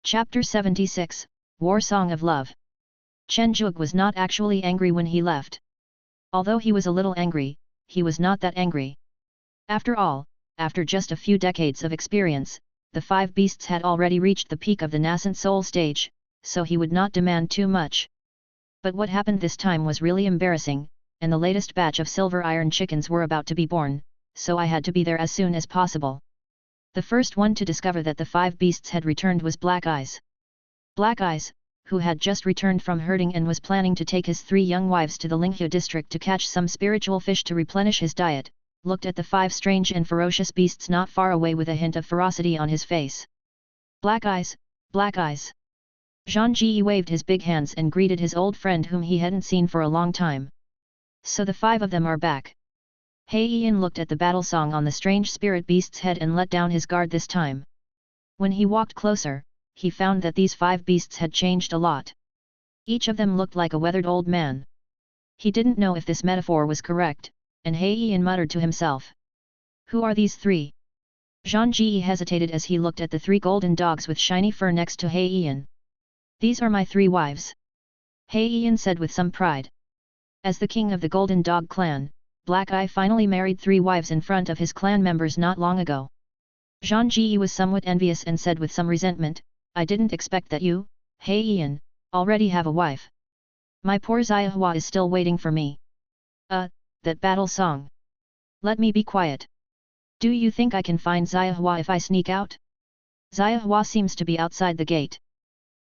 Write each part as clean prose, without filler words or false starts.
Chapter 76, War Song of Love. Chen Zhuge was not actually angry when he left. Although he was a little angry, he was not that angry. After all, after just a few decades of experience, the five beasts had already reached the peak of the nascent soul stage, so he would not demand too much. But what happened this time was really embarrassing, and the latest batch of silver iron chickens were about to be born, so I had to be there as soon as possible. The first one to discover that the five beasts had returned was Black Eyes. Black Eyes, who had just returned from herding and was planning to take his 3 young wives to the Linghua district to catch some spiritual fish to replenish his diet, looked at the 5 strange and ferocious beasts not far away with a hint of ferocity on his face. Black Eyes, Black Eyes. Zhang Ji waved his big hands and greeted his old friend whom he hadn't seen for a long time. So the 5 of them are back. He Ian looked at the battle song on the strange spirit beast's head and let down his guard this time. When he walked closer, he found that these 5 beasts had changed a lot. Each of them looked like a weathered old man. He didn't know if this metaphor was correct, and He Ian muttered to himself. Who are these 3? Zhang Ji hesitated as he looked at the 3 golden dogs with shiny fur next to He Ian. These are my 3 wives. He Ian said with some pride. As the king of the Golden Dog clan, Black Eye finally married 3 wives in front of his clan members not long ago. Zhang Ji was somewhat envious and said with some resentment, I didn't expect that you, He Ian, already have a wife. My poor Xiahua is still waiting for me. That battle song. Let me be quiet. Do you think I can find Xiahua if I sneak out? Xiahua seems to be outside the gate.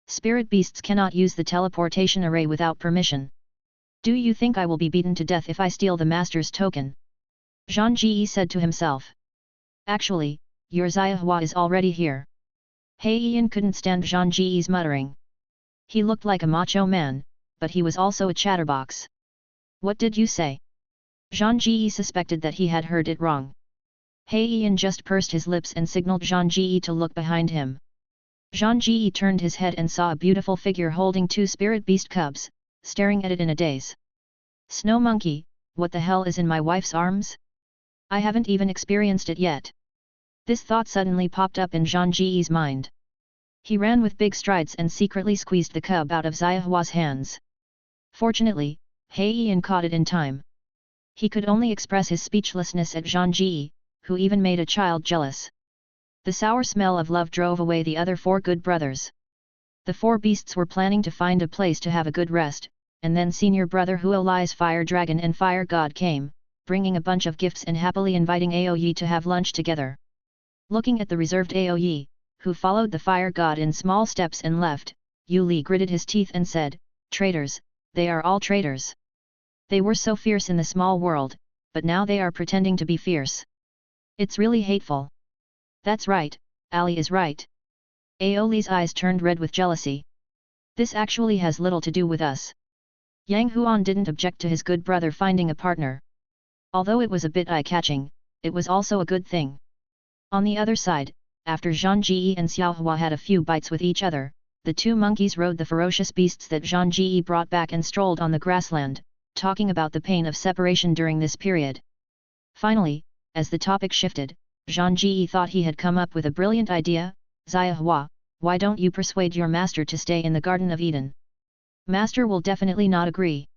Spirit beasts cannot use the teleportation array without permission. Do you think I will be beaten to death if I steal the master's token? Zhang Ji said to himself. Actually, your Xiahua is already here. He Ian couldn't stand Zhang Ji's muttering. He looked like a macho man, but he was also a chatterbox. What did you say? Zhang Ji suspected that he had heard it wrong. He Ian just pursed his lips and signaled Zhang Ji to look behind him. Zhang Ji turned his head and saw a beautiful figure holding 2 spirit beast cubs, staring at it in a daze. Snow monkey, what the hell is in my wife's arms? I haven't even experienced it yet. This thought suddenly popped up in Zhang Ji's mind. He ran with big strides and secretly squeezed the cub out of Xiahua's hands. Fortunately, He Ian caught it in time. He could only express his speechlessness at Zhang Ji, who even made a child jealous. The sour smell of love drove away the other 4 good brothers. The 4 beasts were planning to find a place to have a good rest, and then senior brother Huolai's fire dragon and fire god came, bringing a bunch of gifts and happily inviting Aoyi to have lunch together. Looking at the reserved Aoyi, who followed the fire god in small steps and left, Yu Li gritted his teeth and said, Traitors, they are all traitors. They were so fierce in the small world, but now they are pretending to be fierce. It's really hateful. That's right, Ali is right. Aoli's eyes turned red with jealousy. This actually has little to do with us. Yang Huan didn't object to his good brother finding a partner. Although it was a bit eye-catching, it was also a good thing. On the other side, after Zhang Ji and Xiaohua had a few bites with each other, the 2 monkeys rode the ferocious beasts that Zhang Ji brought back and strolled on the grassland, talking about the pain of separation during this period. Finally, as the topic shifted, Zhang Ji thought he had come up with a brilliant idea. Xiahua, why don't you persuade your master to stay in the Garden of Eden? Master will definitely not agree.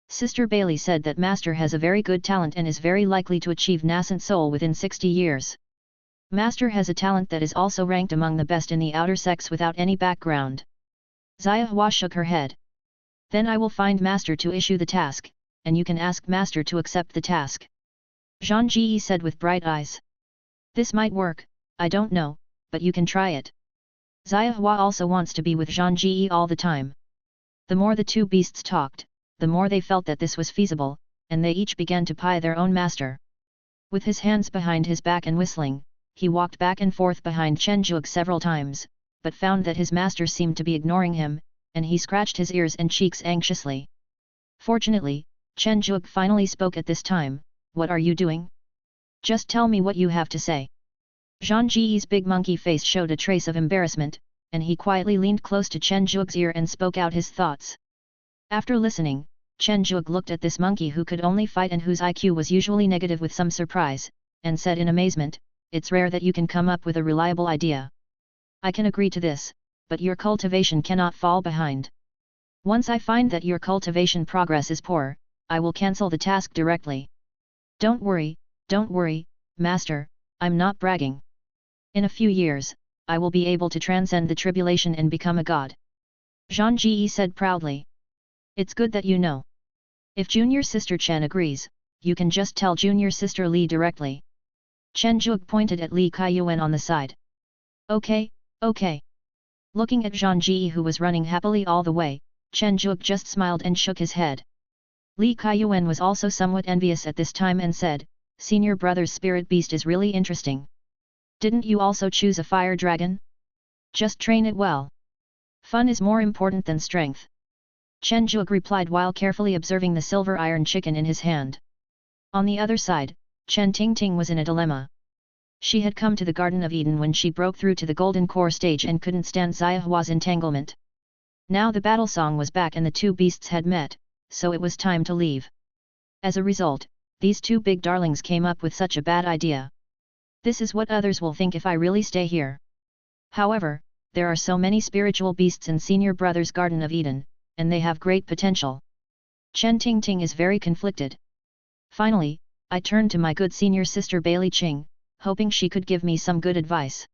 Sister Bailey said that Master has a very good talent and is very likely to achieve nascent soul within 60 years. Master has a talent that is also ranked among the best in the outer sex without any background. Xiahua shook her head. Then I will find Master to issue the task, and you can ask Master to accept the task. Zhang Ji said with bright eyes. This might work, I don't know, but you can try it. Xiahua also wants to be with Zhang Ji all the time. The more the 2 beasts talked, the more they felt that this was feasible, and they each began to pie their own master. With his hands behind his back and whistling, he walked back and forth behind Chen Zhuge several times, but found that his master seemed to be ignoring him, and he scratched his ears and cheeks anxiously. Fortunately, Chen Zhuge finally spoke at this time. What are you doing? Just tell me what you have to say. Zhang Ji's big monkey face showed a trace of embarrassment, and he quietly leaned close to Chen Zhuge's ear and spoke out his thoughts. After listening, Chen Zhuge looked at this monkey who could only fight and whose IQ was usually negative with some surprise, and said in amazement, It's rare that you can come up with a reliable idea. I can agree to this, but your cultivation cannot fall behind. Once I find that your cultivation progress is poor, I will cancel the task directly. Don't worry, master, I'm not bragging. In a few years, I will be able to transcend the tribulation and become a god. Zhang Ji said proudly. It's good that you know. If junior sister Chen agrees, you can just tell junior sister Li directly. Chen Zhuge pointed at Li Kaiyuan on the side. Okay. Looking at Zhang Ji who was running happily all the way, Chen Zhuge just smiled and shook his head. Li Kaiyuan was also somewhat envious at this time and said, Senior brother's spirit beast is really interesting. Didn't you also choose a fire dragon? Just train it well. Fun is more important than strength. Chen Zhuge replied while carefully observing the silver iron chicken in his hand. On the other side, Chen Tingting was in a dilemma. She had come to the Garden of Eden when she broke through to the Golden Core stage and couldn't stand Xiaohua's entanglement. Now the battle song was back and the two beasts had met, so it was time to leave. As a result, these two big darlings came up with such a bad idea. This is what others will think if I really stay here. However, there are so many spiritual beasts in Senior Brother's Garden of Eden, and they have great potential. Chen Tingting is very conflicted. Finally, I turned to my good senior sister Bailey Qing, hoping she could give me some good advice.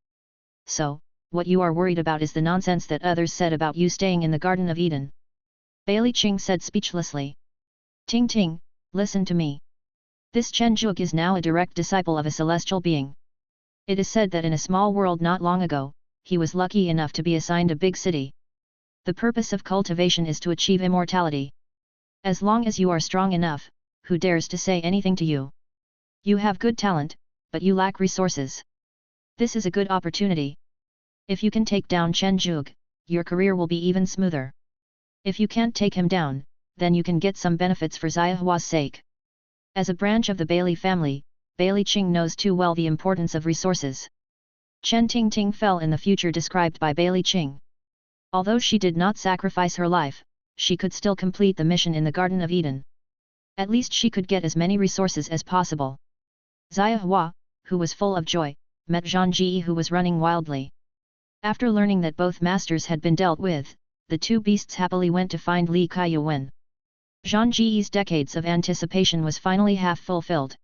So, what you are worried about is the nonsense that others said about you staying in the Garden of Eden. Bailey Qing said speechlessly. Ting, listen to me. This Chen Zhuge is now a direct disciple of a celestial being. It is said that in a small world not long ago, he was lucky enough to be assigned a big city. The purpose of cultivation is to achieve immortality. As long as you are strong enough, who dares to say anything to you? You have good talent, but you lack resources. This is a good opportunity. If you can take down Chen Zhuge, your career will be even smoother. If you can't take him down, then you can get some benefits for Xiaohua's sake. As a branch of the Bailey family, Bailey Qing knows too well the importance of resources. Chen Tingting fell in the future described by Bailey Qing. Although she did not sacrifice her life, she could still complete the mission in the Garden of Eden. At least she could get as many resources as possible. Xiaohua, who was full of joy, met Zhang Ji who was running wildly. After learning that both masters had been dealt with, the two beasts happily went to find Li Kaiyuan. Zhang Ji's decades of anticipation was finally half fulfilled.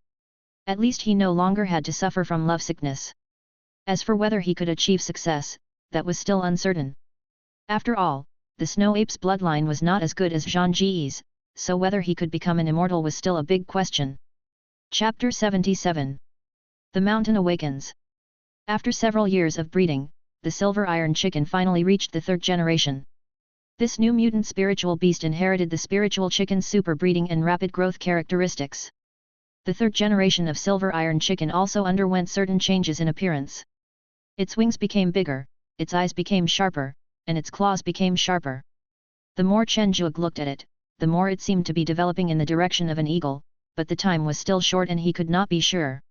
At least he no longer had to suffer from lovesickness. As for whether he could achieve success, that was still uncertain. After all, the Snow Ape's bloodline was not as good as Zhang Ji's, so whether he could become an immortal was still a big question. Chapter 77. The Mountain Awakens. After several years of breeding, the silver iron chicken finally reached the third generation. This new mutant spiritual beast inherited the spiritual chicken's super breeding and rapid growth characteristics. The third generation of silver iron chicken also underwent certain changes in appearance. Its wings became bigger, its eyes became sharper, and its claws became sharper. The more Chen Zhuge looked at it, the more it seemed to be developing in the direction of an eagle, but the time was still short and he could not be sure.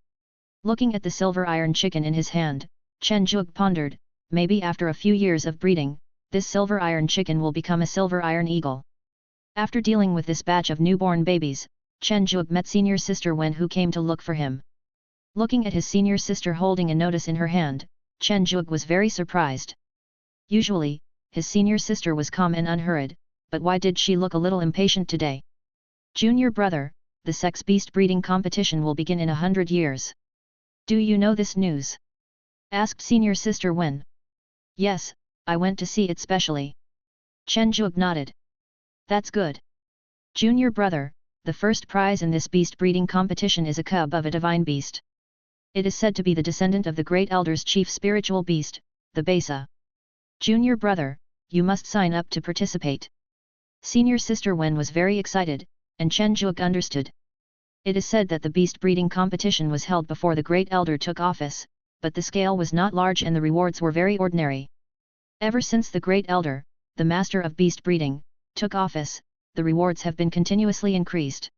Looking at the silver iron chicken in his hand, Chen Zhuge pondered, maybe after a few years of breeding, this silver iron chicken will become a silver iron eagle. After dealing with this batch of newborn babies, Chen Zhuge met senior sister Wen who came to look for him. Looking at his senior sister holding a notice in her hand, Chen Zhuge was very surprised. Usually, his senior sister was calm and unhurried, but why did she look a little impatient today? Junior brother, the sex beast breeding competition will begin in 100 years. Do you know this news? Asked senior sister Wen. Yes, I went to see it specially. Chen Zhuge nodded. That's good. Junior brother, the first prize in this beast breeding competition is a cub of a divine beast. It is said to be the descendant of the great elder's chief spiritual beast, the Besa. Junior brother, you must sign up to participate. Senior sister Wen was very excited, and Chen Zhuge understood. It is said that the beast breeding competition was held before the great elder took office, but the scale was not large and the rewards were very ordinary. Ever since the great elder, the master of beast breeding, took office, the rewards have been continuously increased.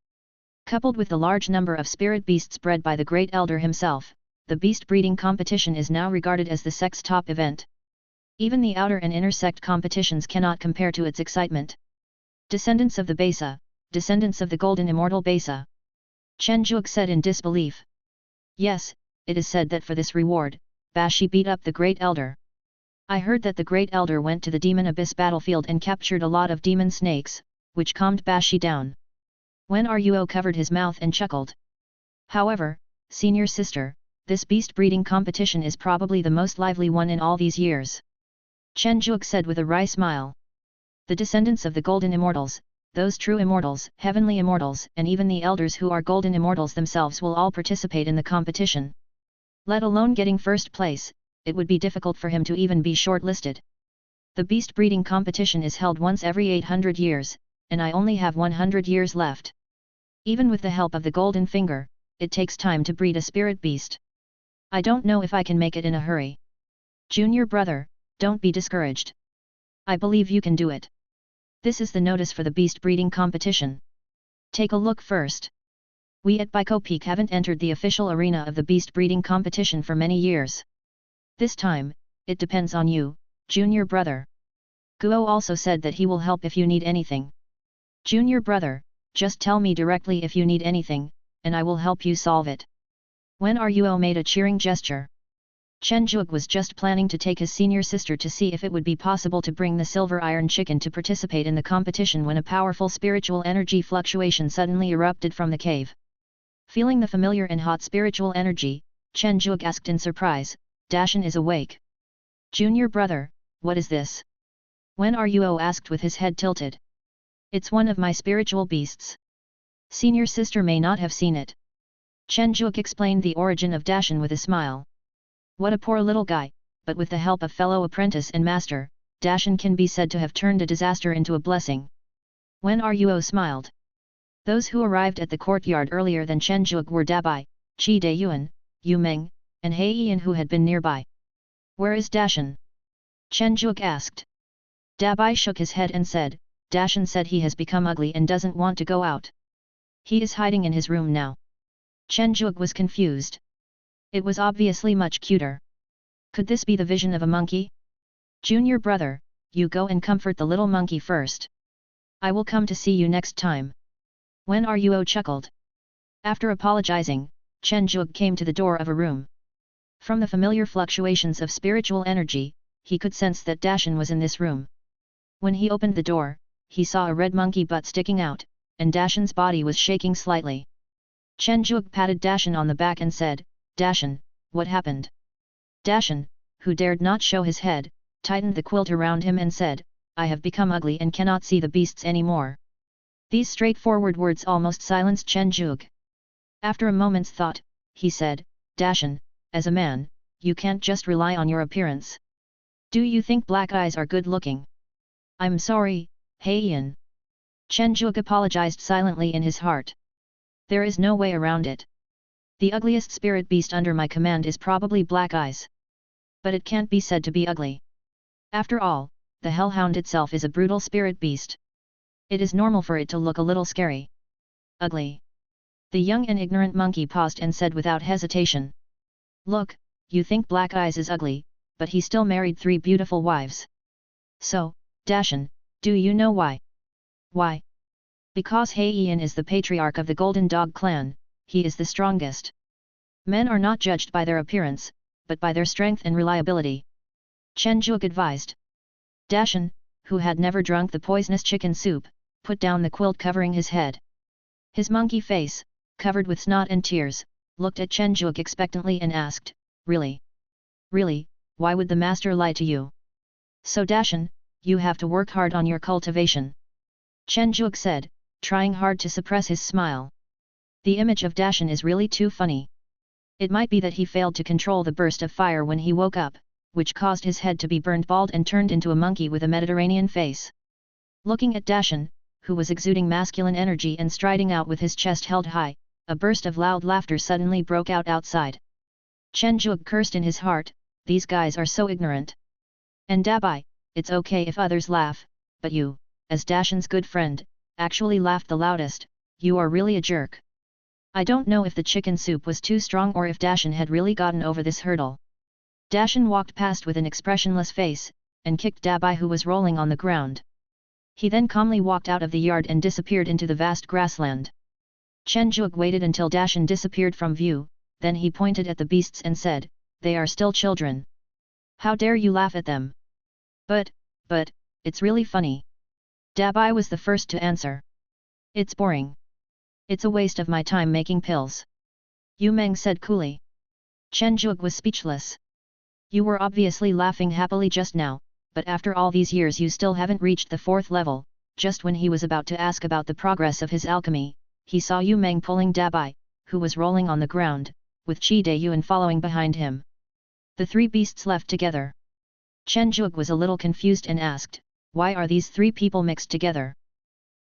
Coupled with the large number of spirit beasts bred by the great elder himself, the beast breeding competition is now regarded as the sect's top event. Even the outer and inner sect competitions cannot compare to its excitement. Descendants of the Besa, descendants of the golden immortal Besa. Chen Zhuge said in disbelief. Yes, it is said that for this reward, Bashi beat up the great elder. I heard that the Great Elder went to the Demon Abyss battlefield and captured a lot of demon snakes, which calmed Bashi down. Wen Ruo covered his mouth and chuckled. However, senior sister, this beast breeding competition is probably the most lively one in all these years. Chen Zhuge said with a wry smile. The descendants of the Golden Immortals, those true immortals, heavenly immortals, and even the elders who are golden immortals themselves will all participate in the competition. Let alone getting first place, it would be difficult for him to even be shortlisted. The beast breeding competition is held once every 800 years, and I only have 100 years left. Even with the help of the golden finger, it takes time to breed a spirit beast. I don't know if I can make it in a hurry. Junior brother, don't be discouraged. I believe you can do it. This is the notice for the beast breeding competition. Take a look first. We at Biko Peak haven't entered the official arena of the beast breeding competition for many years. This time, it depends on you, junior brother. Guo also said that he will help if you need anything. Junior brother, just tell me directly if you need anything, and I will help you solve it. Wen Ruo made a cheering gesture. Chen Zhuge was just planning to take his senior sister to see if it would be possible to bring the silver iron chicken to participate in the competition when a powerful spiritual energy fluctuation suddenly erupted from the cave. Feeling the familiar and hot spiritual energy, Chen Zhuge asked in surprise, Dashan is awake. Junior brother, what is this? Wen Ruo asked with his head tilted. It's one of my spiritual beasts. Senior sister may not have seen it. Chen Zhuge explained the origin of Dashan with a smile. What a poor little guy, but with the help of fellow apprentice and master, Dashan can be said to have turned a disaster into a blessing. Wen Ruo smiled. Those who arrived at the courtyard earlier than Chen Zhuge were Dabai, Qi Dayuan, Yu Meng, and He Yian who had been nearby. Where is Dashan? Chen Zhuge asked. Dabai shook his head and said, Dashan said he has become ugly and doesn't want to go out. He is hiding in his room now. Chen Zhuge was confused. It was obviously much cuter. Could this be the vision of a monkey? Junior brother, you go and comfort the little monkey first. I will come to see you next time. Wen Ruo chuckled. After apologizing, Chen Zhuge came to the door of a room. From the familiar fluctuations of spiritual energy, he could sense that Dashan was in this room. When he opened the door, he saw a red monkey butt sticking out, and Dashan's body was shaking slightly. Chen Zhuge patted Dashan on the back and said, Dashan, what happened? Dashan, who dared not show his head, tightened the quilt around him and said, I have become ugly and cannot see the beasts anymore. These straightforward words almost silenced Chen Zhuge. After a moment's thought, he said, Dashan, as a man, you can't just rely on your appearance. Do you think black eyes are good looking? I'm sorry, He Yian. Chen Zhuge apologized silently in his heart. There is no way around it. The ugliest spirit beast under my command is probably Black Eyes. But it can't be said to be ugly. After all, the Hellhound itself is a brutal spirit beast. It is normal for it to look a little scary. Ugly. The young and ignorant monkey paused and said without hesitation. Look, you think Black Eyes is ugly, but he still married 3 beautiful wives. So, Dashan, do you know why? Why? Because He Yian is the patriarch of the Golden Dog clan, he is the strongest. Men are not judged by their appearance, but by their strength and reliability. Chen Zhuge advised. Dashan, who had never drunk the poisonous chicken soup, put down the quilt covering his head. His monkey face, covered with snot and tears, looked at Chen Zhuge expectantly and asked, Really? Really, why would the master lie to you? So Dashan, you have to work hard on your cultivation. Chen Zhuge said, trying hard to suppress his smile. The image of Dashan is really too funny. It might be that he failed to control the burst of fire when he woke up, which caused his head to be burned bald and turned into a monkey with a Mediterranean face. Looking at Dashan, who was exuding masculine energy and striding out with his chest held high, a burst of loud laughter suddenly broke out outside. Chen Zhuge cursed in his heart, these guys are so ignorant. And Dabai, it's okay if others laugh, but you, as Dashan's good friend, actually laughed the loudest, you are really a jerk. I don't know if the chicken soup was too strong or if Dashan had really gotten over this hurdle. Dashan walked past with an expressionless face, and kicked Dabai who was rolling on the ground. He then calmly walked out of the yard and disappeared into the vast grassland. Chen Zhuge waited until Dashan disappeared from view, then he pointed at the beasts and said, they are still children. How dare you laugh at them? But, it's really funny. Dabai was the first to answer. It's boring. It's a waste of my time making pills. Yu Meng said coolly. Chen Zhuge was speechless. You were obviously laughing happily just now, but after all these years you still haven't reached the 4th level. Just when he was about to ask about the progress of his alchemy, he saw Yu Meng pulling Dabai, who was rolling on the ground, with Qi Deyuan following behind him. The 3 beasts left together. Chen Zhuge was a little confused and asked, why are these 3 people mixed together?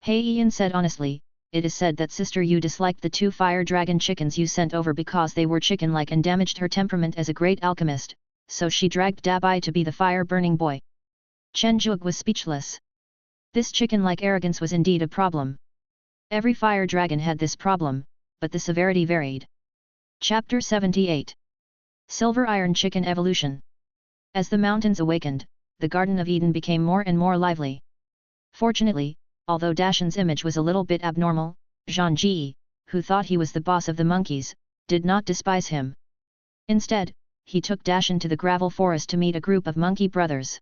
He Ian said honestly, it is said that Sister Yu disliked the 2 fire dragon chickens you sent over because they were chicken-like and damaged her temperament as a great alchemist, so she dragged Dabai to be the fire-burning boy. Chen Zhuge was speechless. This chicken-like arrogance was indeed a problem. Every fire dragon had this problem, but the severity varied. Chapter 78. Silver Iron Chicken Evolution. As the mountains awakened, the Garden of Eden became more and more lively. Fortunately, although Dashan's image was a little bit abnormal, Zhang Ji, who thought he was the boss of the monkeys, did not despise him. Instead, he took Dashan to the gravel forest to meet a group of monkey brothers.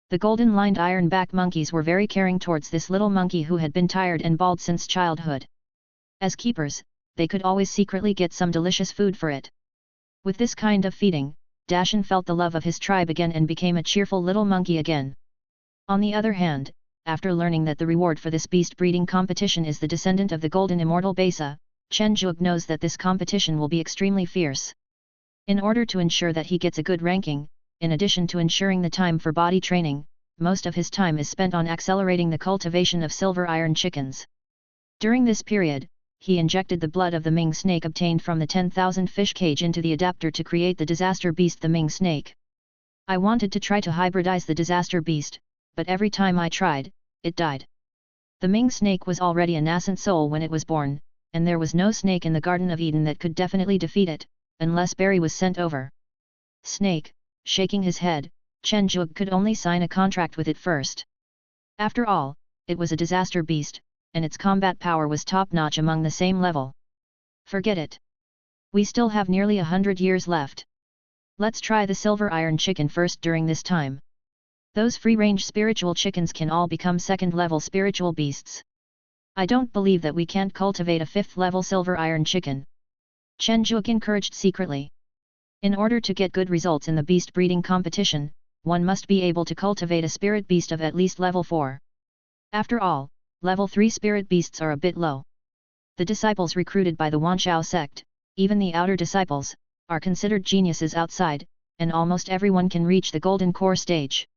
The golden-lined iron-back monkeys were very caring towards this little monkey who had been tired and bald since childhood. As keepers, they could always secretly get some delicious food for it. With this kind of feeding, Dashan felt the love of his tribe again and became a cheerful little monkey again. On the other hand, after learning that the reward for this beast breeding competition is the descendant of the golden immortal Besa, Chen Zhuge knows that this competition will be extremely fierce. In order to ensure that he gets a good ranking, in addition to ensuring the time for body training, most of his time is spent on accelerating the cultivation of silver iron chickens. During this period, he injected the blood of the Ming snake obtained from the 10,000 fish cage into the adapter to create the disaster beast the Ming snake. I wanted to try to hybridize the disaster beast, but every time I tried, it died. The Ming snake was already a nascent soul when it was born, and there was no snake in the Garden of Eden that could definitely defeat it, unless Barry was sent over. Snake, shaking his head, Chen Zhuge could only sign a contract with it first. After all, it was a disaster beast, and its combat power was top-notch among the same level. Forget it. We still have nearly 100 years left. Let's try the silver iron chicken first during this time. Those free-range spiritual chickens can all become second-level spiritual beasts. I don't believe that we can't cultivate a 5th-level silver iron chicken. Chen Zhuge encouraged secretly. In order to get good results in the beast breeding competition, one must be able to cultivate a spirit beast of at least level 4. After all, level 3 spirit beasts are a bit low. The disciples recruited by the Wanshao sect, even the outer disciples, are considered geniuses outside, and almost everyone can reach the golden core stage.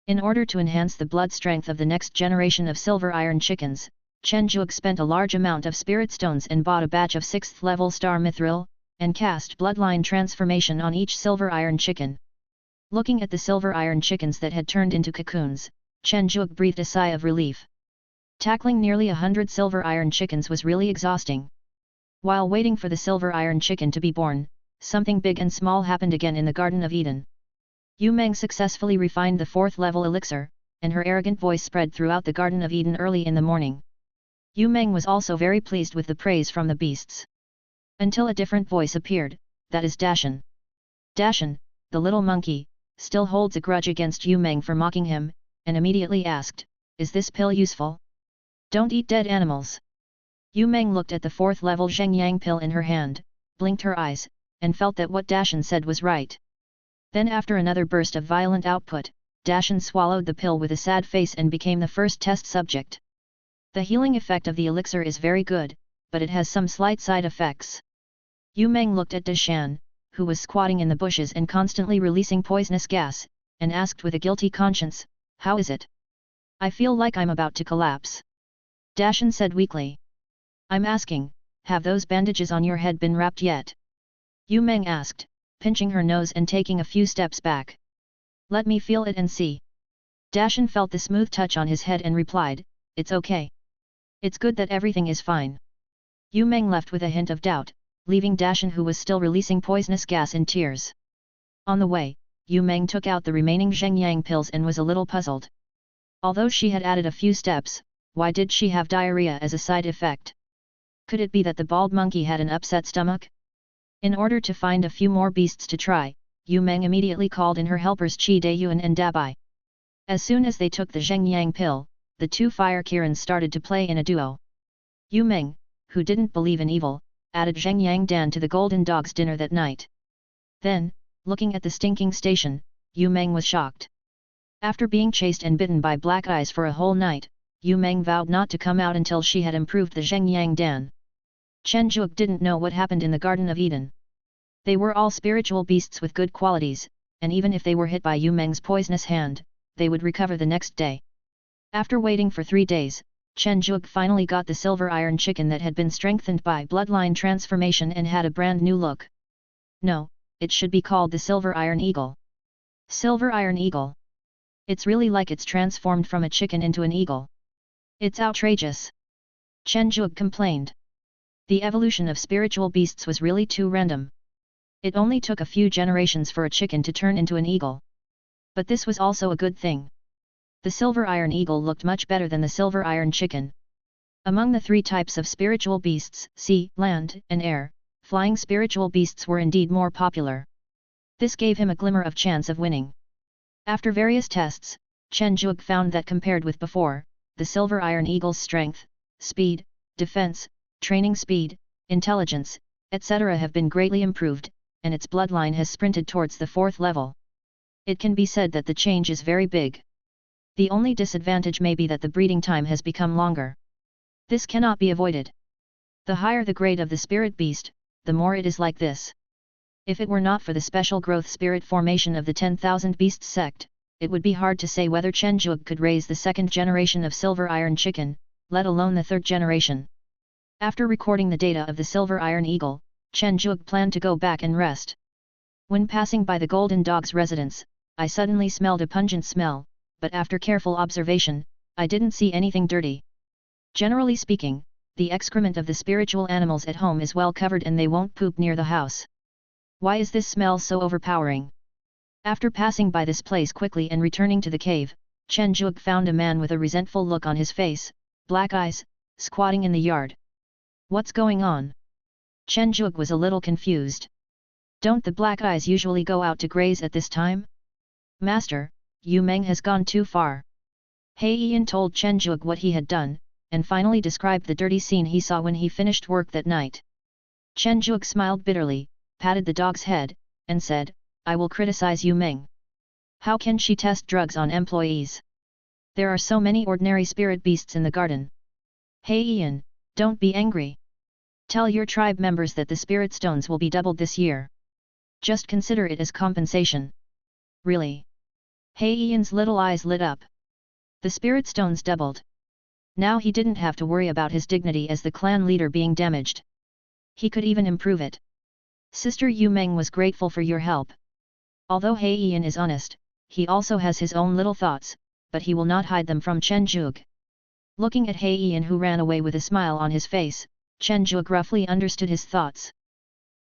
In order to enhance the blood strength of the next generation of silver iron chickens, Chen Zhuge spent a large amount of spirit stones and bought a batch of 6th level star mithril, and cast bloodline transformation on each silver iron chicken. Looking at the silver iron chickens that had turned into cocoons, Chen Zhuge breathed a sigh of relief. Tackling nearly 100 silver iron chickens was really exhausting. While waiting for the silver iron chicken to be born, something big and small happened again in the Garden of Eden. Yu Meng successfully refined the 4th level elixir, and her arrogant voice spread throughout the Garden of Eden early in the morning. Yu Meng was also very pleased with the praise from the beasts. Until a different voice appeared, that is Dashan. Dashan, the little monkey, still holds a grudge against Yu Meng for mocking him, and immediately asked, is this pill useful? Don't eat dead animals. Yu Meng looked at the 4th level Zhengyang pill in her hand, blinked her eyes, and felt that what Dashan said was right. Then after another burst of violent output, Dashan swallowed the pill with a sad face and became the first test subject. The healing effect of the elixir is very good, but it has some slight side effects. Yu Meng looked at Dashan, who was squatting in the bushes and constantly releasing poisonous gas, and asked with a guilty conscience, how is it? I feel like I'm about to collapse. Dashan said weakly. I'm asking, have those bandages on your head been wrapped yet? Yu Meng asked, pinching her nose and taking a few steps back. Let me feel it and see. Dashan felt the smooth touch on his head and replied, it's okay. It's good that everything is fine. Yu Meng left with a hint of doubt, leaving Dashan who was still releasing poisonous gas in tears. On the way, Yu Meng took out the remaining Zhengyang pills and was a little puzzled. Although she had added a few steps, why did she have diarrhea as a side effect? Could it be that the bald monkey had an upset stomach? In order to find a few more beasts to try, Yu Meng immediately called in her helpers Qi Dayuan and Dabai. As soon as they took the Zhengyang pill, the two fire Kirans started to play in a duo. Yu Meng, who didn't believe in evil, added Zhengyang Dan to the Golden Dog's dinner that night. Then, looking at the stinking station, Yu Meng was shocked. After being chased and bitten by black eyes for a whole night, Yu Meng vowed not to come out until she had improved the Zhengyang Dan. Chen Zhuge didn't know what happened in the Garden of Eden. They were all spiritual beasts with good qualities, and even if they were hit by Yu Meng's poisonous hand, they would recover the next day. After waiting for 3 days, Chen Zhuge finally got the silver iron chicken that had been strengthened by bloodline transformation and had a brand new look. No, it should be called the silver iron eagle. Silver iron eagle. It's really like it's transformed from a chicken into an eagle. It's outrageous. Chen Zhuge complained. The evolution of spiritual beasts was really too random. It only took a few generations for a chicken to turn into an eagle. But this was also a good thing. The silver iron eagle looked much better than the silver iron chicken. Among the 3 types of spiritual beasts, sea, land, and air, flying spiritual beasts were indeed more popular. This gave him a glimmer of chance of winning. After various tests, Chen Zhuge found that compared with before, the silver iron eagle's strength, speed, defense, training speed, intelligence, etc. have been greatly improved, and its bloodline has sprinted towards the 4th level. It can be said that the change is very big. The only disadvantage may be that the breeding time has become longer. This cannot be avoided. The higher the grade of the spirit beast, the more it is like this. If it were not for the special growth spirit formation of the 10,000 Beasts sect, it would be hard to say whether Chen Zhuge could raise the 2nd generation of silver iron chicken, let alone the 3rd generation. After recording the data of the silver iron eagle, Chen Zhuge planned to go back and rest. When passing by the Golden Dog's residence, I suddenly smelled a pungent smell, but after careful observation, I didn't see anything dirty. Generally speaking, the excrement of the spiritual animals at home is well covered and they won't poop near the house. Why is this smell so overpowering? After passing by this place quickly and returning to the cave, Chen Zhuge found a man with a resentful look on his face, black eyes, squatting in the yard. What's going on? Chen Zhuge was a little confused. Don't the black eyes usually go out to graze at this time? Master, Yu Meng has gone too far. He Yan told Chen Zhuge what he had done, and finally described the dirty scene he saw when he finished work that night. Chen Zhuge smiled bitterly, patted the dog's head, and said, I will criticize Yu Meng. How can she test drugs on employees? There are so many ordinary spirit beasts in the garden. Hey Yan, don't be angry. Tell your tribe members that the spirit stones will be doubled this year. Just consider it as compensation. Really? Hey Yan's little eyes lit up. The spirit stones doubled. Now he didn't have to worry about his dignity as the clan leader being damaged. He could even improve it. Sister Yu Meng was grateful for your help. Although He Yan is honest, he also has his own little thoughts, but he will not hide them from Chen Zhuge. Looking at He Yan who ran away with a smile on his face, Chen Zhuge roughly understood his thoughts.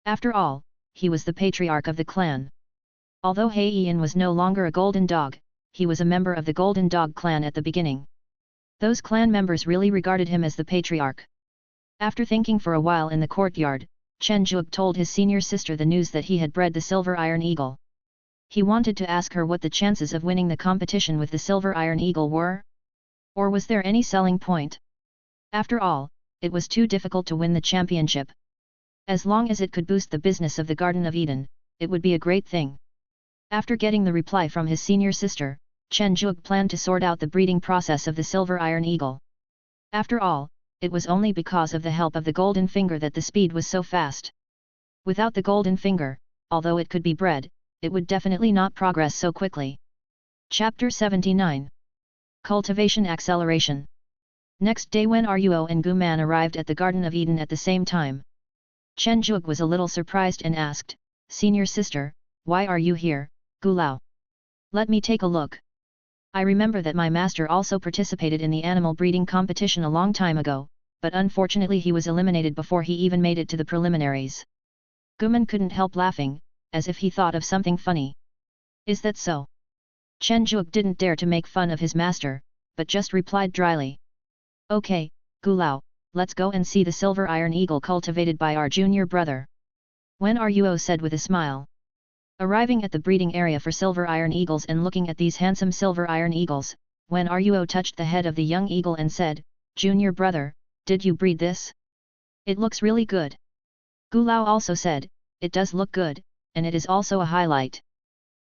After all, he was the patriarch of the clan. Although He Yan was no longer a golden dog, he was a member of the Golden Dog clan at the beginning. Those clan members really regarded him as the patriarch. After thinking for a while in the courtyard, Chen Zhuge told his senior sister the news that he had bred the silver iron eagle. He wanted to ask her what the chances of winning the competition with the silver iron eagle were? Or was there any selling point? After all, it was too difficult to win the championship. As long as it could boost the business of the Garden of Eden, it would be a great thing. After getting the reply from his senior sister, Chen Zhuge planned to sort out the breeding process of the silver iron eagle. After all, it was only because of the help of the golden finger that the speed was so fast. Without the golden finger, although it could be bred, it would definitely not progress so quickly. Chapter 79. Cultivation Acceleration. Next day when Ruo and Gu Man arrived at the Garden of Eden at the same time, Chen Zhuge was a little surprised and asked, Senior sister, why are you here, Gu Lao? Let me take a look. I remember that my master also participated in the animal breeding competition a long time ago, but unfortunately he was eliminated before he even made it to the preliminaries. Guman couldn't help laughing, as if he thought of something funny. Is that so? Chen Zhuge didn't dare to make fun of his master, but just replied dryly. Okay, Gu Lao, let's go and see the silver iron eagle cultivated by our junior brother. When Ruo said with a smile. Arriving at the breeding area for silver iron eagles and looking at these handsome silver iron eagles, Wen Ruo touched the head of the young eagle and said, "Junior brother, did you breed this? It looks really good." Gu Lao also said, "It does look good, and it is also a highlight.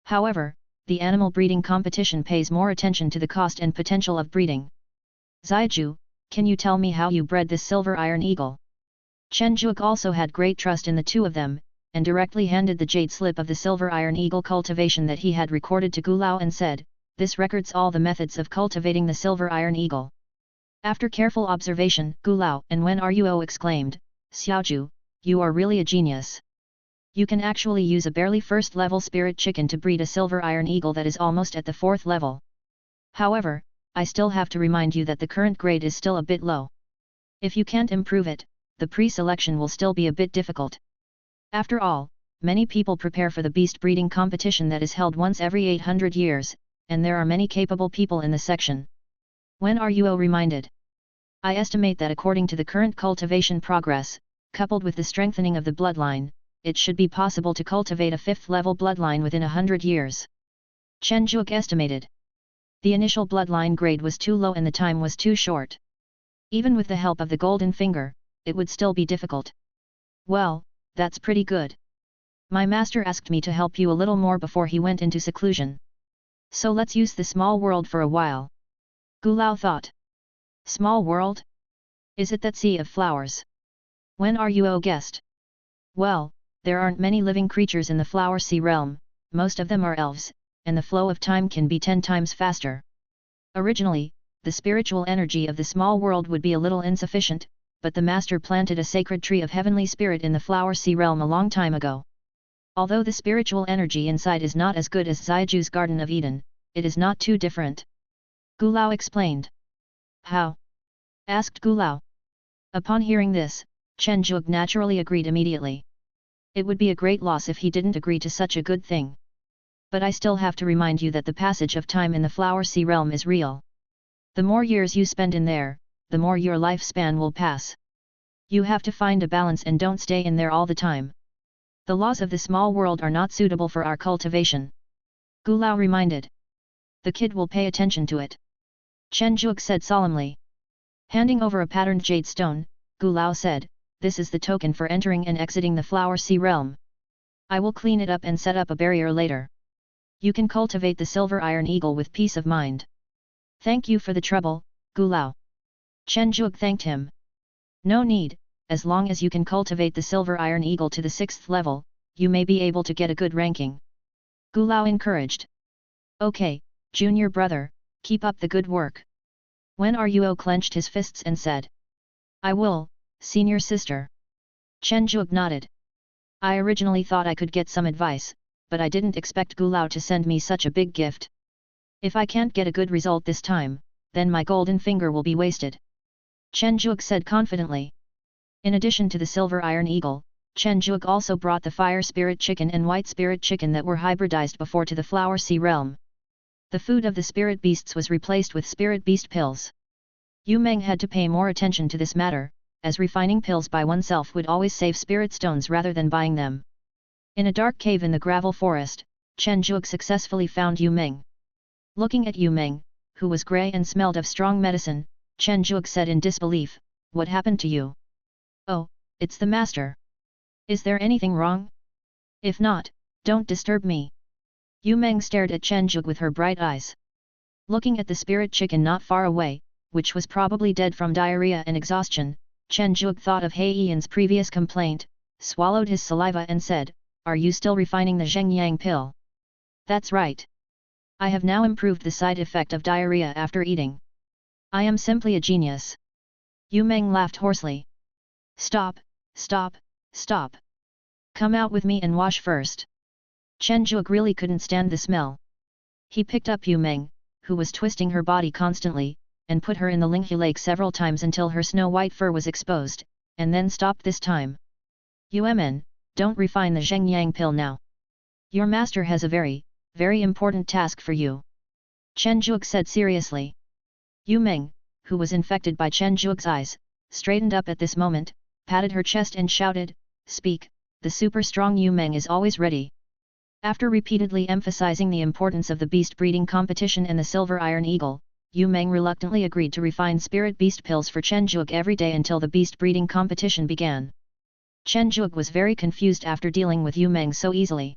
However, the animal breeding competition pays more attention to the cost and potential of breeding. Zaiju, can you tell me how you bred this silver iron eagle?" Chen Juok also had great trust in the two of them, and directly handed the jade slip of the silver iron eagle cultivation that he had recorded to Gu Lao and said, "This records all the methods of cultivating the silver iron eagle." After careful observation, Gu Lao and Wen Ruo exclaimed, "Xiaoju, you are really a genius. You can actually use a barely first level spirit chicken to breed a silver iron eagle that is almost at the 4th level. However, I still have to remind you that the current grade is still a bit low. If you can't improve it, the pre-selection will still be a bit difficult. After all, many people prepare for the beast breeding competition that is held once every 800 years, and there are many capable people in the section." Wen Ruo reminded. "I estimate that according to the current cultivation progress, coupled with the strengthening of the bloodline, it should be possible to cultivate a 5th level bloodline within 100 years. Chen Juok estimated. The initial bloodline grade was too low and the time was too short. Even with the help of the golden finger, it would still be difficult. "Well, that's pretty good. My master asked me to help you a little more before he went into seclusion. So let's use the small world for a while." Gu Lao thought. "Small world? Is it that sea of flowers?" Wen Ruo guessed. "Well, there aren't many living creatures in the flower sea realm, most of them are elves, and the flow of time can be 10 times faster. Originally, the spiritual energy of the small world would be a little insufficient, but the master planted a sacred tree of heavenly spirit in the flower sea realm a long time ago. Although the spiritual energy inside is not as good as Zaiju's Garden of Eden, it is not too different." Gu Lao explained. "How?" asked Gu Lao. Upon hearing this, Chen Juok naturally agreed immediately. It would be a great loss if he didn't agree to such a good thing. "But I still have to remind you that the passage of time in the flower sea realm is real. The more years you spend in there, the more your lifespan will pass. You have to find a balance and don't stay in there all the time. The laws of the small world are not suitable for our cultivation." Gu Lao reminded. "The kid will pay attention to it," Chen Juok said solemnly. Handing over a patterned jade stone, Gu Lao said, "This is the token for entering and exiting the flower sea realm. I will clean it up and set up a barrier later. You can cultivate the silver iron eagle with peace of mind." "Thank you for the trouble, Gu Lao." Chen Juok thanked him. "No need, as long as you can cultivate the silver iron eagle to the 6th level, you may be able to get a good ranking." Gu Lao encouraged. "Okay, junior brother, keep up the good work." Wen Ruo clenched his fists and said. "I will, senior sister." Chen Juok nodded. "I originally thought I could get some advice, but I didn't expect Gu Lao to send me such a big gift. If I can't get a good result this time, then my golden finger will be wasted," Chen Juok said confidently. In addition to the silver iron eagle, Chen Juok also brought the fire spirit chicken and white spirit chicken that were hybridized before to the flower sea realm. The food of the spirit beasts was replaced with spirit beast pills. Yu Meng had to pay more attention to this matter, as refining pills by oneself would always save spirit stones rather than buying them. In a dark cave in the gravel forest, Chen Juok successfully found Yu Meng. Looking at Yu Meng, who was grey and smelled of strong medicine, Chen Juok said in disbelief, "What happened to you?" "Oh, it's the master. Is there anything wrong? If not, don't disturb me." Yu Meng stared at Chen Juok with her bright eyes. Looking at the spirit chicken not far away, which was probably dead from diarrhea and exhaustion, Chen Juok thought of He Yian's previous complaint, swallowed his saliva and said, "Are you still refining the Zheng Yang pill?" "That's right. I have now improved the side effect of diarrhea after eating. I am simply a genius." Yu Meng laughed hoarsely. "Stop, stop, stop. Come out with me and wash first." Chen Juok really couldn't stand the smell. He picked up Yu Meng, who was twisting her body constantly, and put her in the Linghu Lake several times until her snow-white fur was exposed, and then stopped this time. "Yuemen, don't refine the Zheng Yang pill now. Your master has a very, very important task for you," Chen Juok said seriously. Yu Meng, who was infected by Chen Juok's eyes, straightened up at this moment, patted her chest and shouted, "Speak, the super strong Yu Meng is always ready." After repeatedly emphasizing the importance of the beast breeding competition and the silver iron eagle, Yu Meng reluctantly agreed to refine spirit beast pills for Chen Zhuge every day until the beast breeding competition began. Chen Zhuge was very confused after dealing with Yu Meng so easily.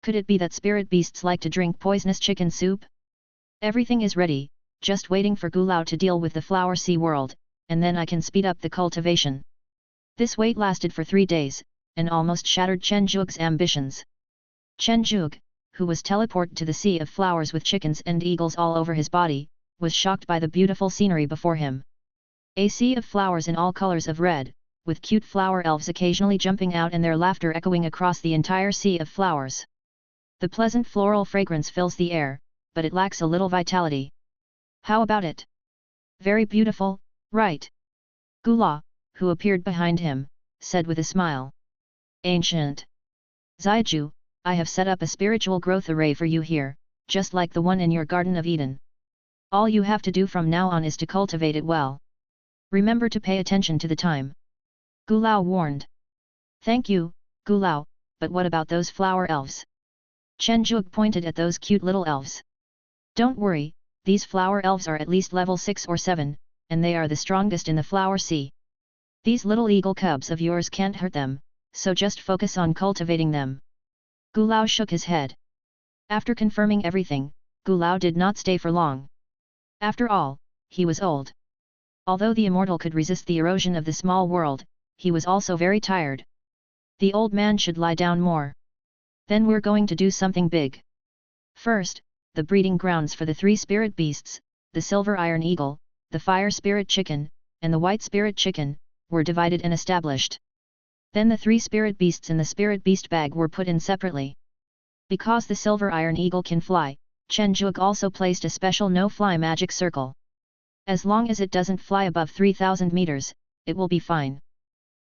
Could it be that spirit beasts like to drink poisonous chicken soup? Everything is ready, just waiting for Gulao to deal with the Flower Sea world, and then I can speed up the cultivation. This wait lasted for 3 days, and almost shattered Chen Zhuge's ambitions. Chen Zhuge, who was teleported to the Sea of Flowers with chickens and eagles all over his body, was shocked by the beautiful scenery before him. A sea of flowers in all colors of red, with cute flower elves occasionally jumping out and their laughter echoing across the entire sea of flowers. The pleasant floral fragrance fills the air, but it lacks a little vitality. How about it? Very beautiful, right? Gula, who appeared behind him, said with a smile. Ancient Zaiju, I have set up a spiritual growth array for you here, just like the one in your Garden of Eden. All you have to do from now on is to cultivate it well. Remember to pay attention to the time. Gulao warned. Thank you, Gulao, but what about those flower elves? Chen Zhuge pointed at those cute little elves. Don't worry, these flower elves are at least level 6 or 7, and they are the strongest in the Flower Sea. These little eagle cubs of yours can't hurt them, so just focus on cultivating them. Gulao shook his head. After confirming everything, Gulao did not stay for long. After all, he was old. Although the immortal could resist the erosion of the small world, he was also very tired. The old man should lie down more. Then we're going to do something big. First, the breeding grounds for the 3 spirit beasts, the silver iron eagle, the fire spirit chicken, and the white spirit chicken, were divided and established. Then the 3 spirit beasts in the spirit beast bag were put in separately. Because the silver iron eagle can fly, Chen Zhuge also placed a special no-fly magic circle. As long as it doesn't fly above 3,000 meters, it will be fine.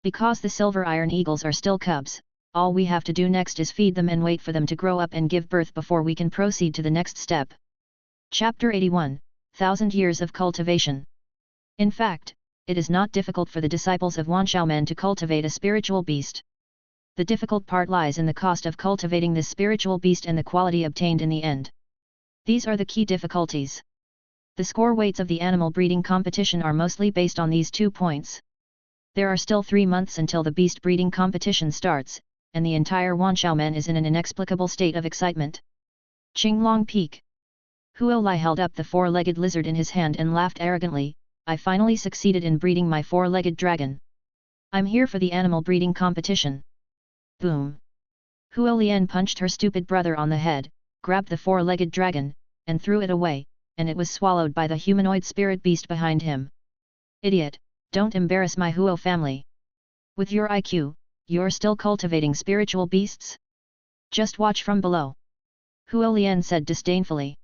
Because the silver iron eagles are still cubs, all we have to do next is feed them and wait for them to grow up and give birth before we can proceed to the next step. Chapter 81, 1000 Years of Cultivation. In fact, it is not difficult for the disciples of Wanxiaomen to cultivate a spiritual beast. The difficult part lies in the cost of cultivating this spiritual beast and the quality obtained in the end. These are the key difficulties. The score weights of the animal breeding competition are mostly based on these 2 points. There are still 3 months until the beast breeding competition starts, and the entire Wanxiaomen is in an inexplicable state of excitement. Qinglong Peak. Huo Lai held up the 4-legged lizard in his hand and laughed arrogantly. I finally succeeded in breeding my 4-legged dragon. I'm here for the animal breeding competition. Boom. Huo Lian punched her stupid brother on the head, grabbed the 4-legged dragon, and threw it away, and it was swallowed by the humanoid spirit beast behind him. Idiot, don't embarrass my Huo family. With your IQ, you're still cultivating spiritual beasts? Just watch from below. Huo Lian said disdainfully.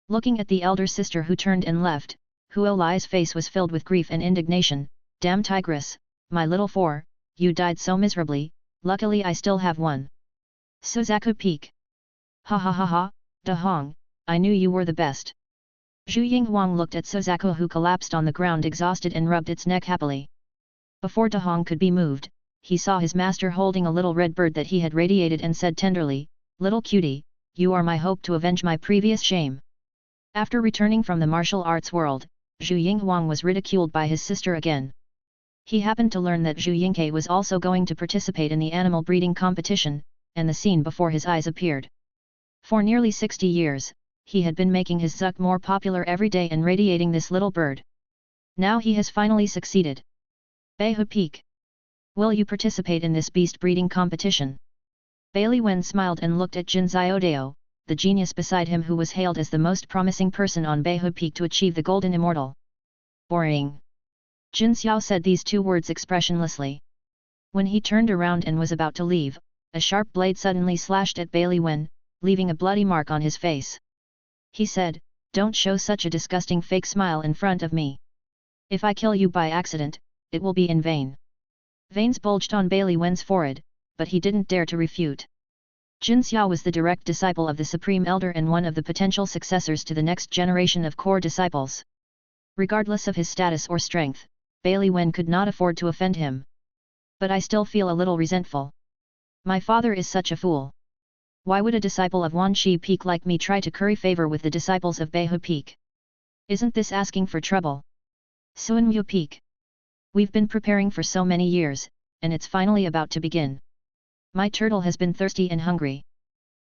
Looking at the elder sister who turned and left, Huo Lai's face was filled with grief and indignation. Damn tigress, my little 4, you died so miserably, luckily I still have one. Suzaku Peak. Ha ha ha ha, Da Hong, I knew you were the best. Zhu Yinghuang looked at Suzaku who collapsed on the ground exhausted and rubbed its neck happily. Before Da Hong could be moved, he saw his master holding a little red bird that he had radiated and said tenderly, Little cutie, you are my hope to avenge my previous shame. After returning from the martial arts world, Zhu Yinghuang was ridiculed by his sister again. He happened to learn that Zhu Yingke was also going to participate in the animal breeding competition, and the scene before his eyes appeared. For nearly 60 years, he had been making his Zuck more popular every day and radiating this little bird. Now he has finally succeeded. Beihu Peak. Will you participate in this beast breeding competition? Bailey Wen smiled and looked at Jin Xiaodao, the genius beside him who was hailed as the most promising person on Beihu Peak to achieve the Golden Immortal. Boring. Jin Xiao said these 2 words expressionlessly. When he turned around and was about to leave, a sharp blade suddenly slashed at Bailey Wen, leaving a bloody mark on his face. He said, Don't show such a disgusting fake smile in front of me. If I kill you by accident, it will be in vain. Veins bulged on Bailey Wen's forehead, but he didn't dare to refute. Jin Xiao was the direct disciple of the Supreme Elder and one of the potential successors to the next generation of core disciples. Regardless of his status or strength, Bailey Wen could not afford to offend him. But I still feel a little resentful. My father is such a fool. Why would a disciple of Wan Shi Peak like me try to curry favor with the disciples of Beihu Peak? Isn't this asking for trouble? Suanmu Peak. We've been preparing for so many years, and it's finally about to begin. My turtle has been thirsty and hungry.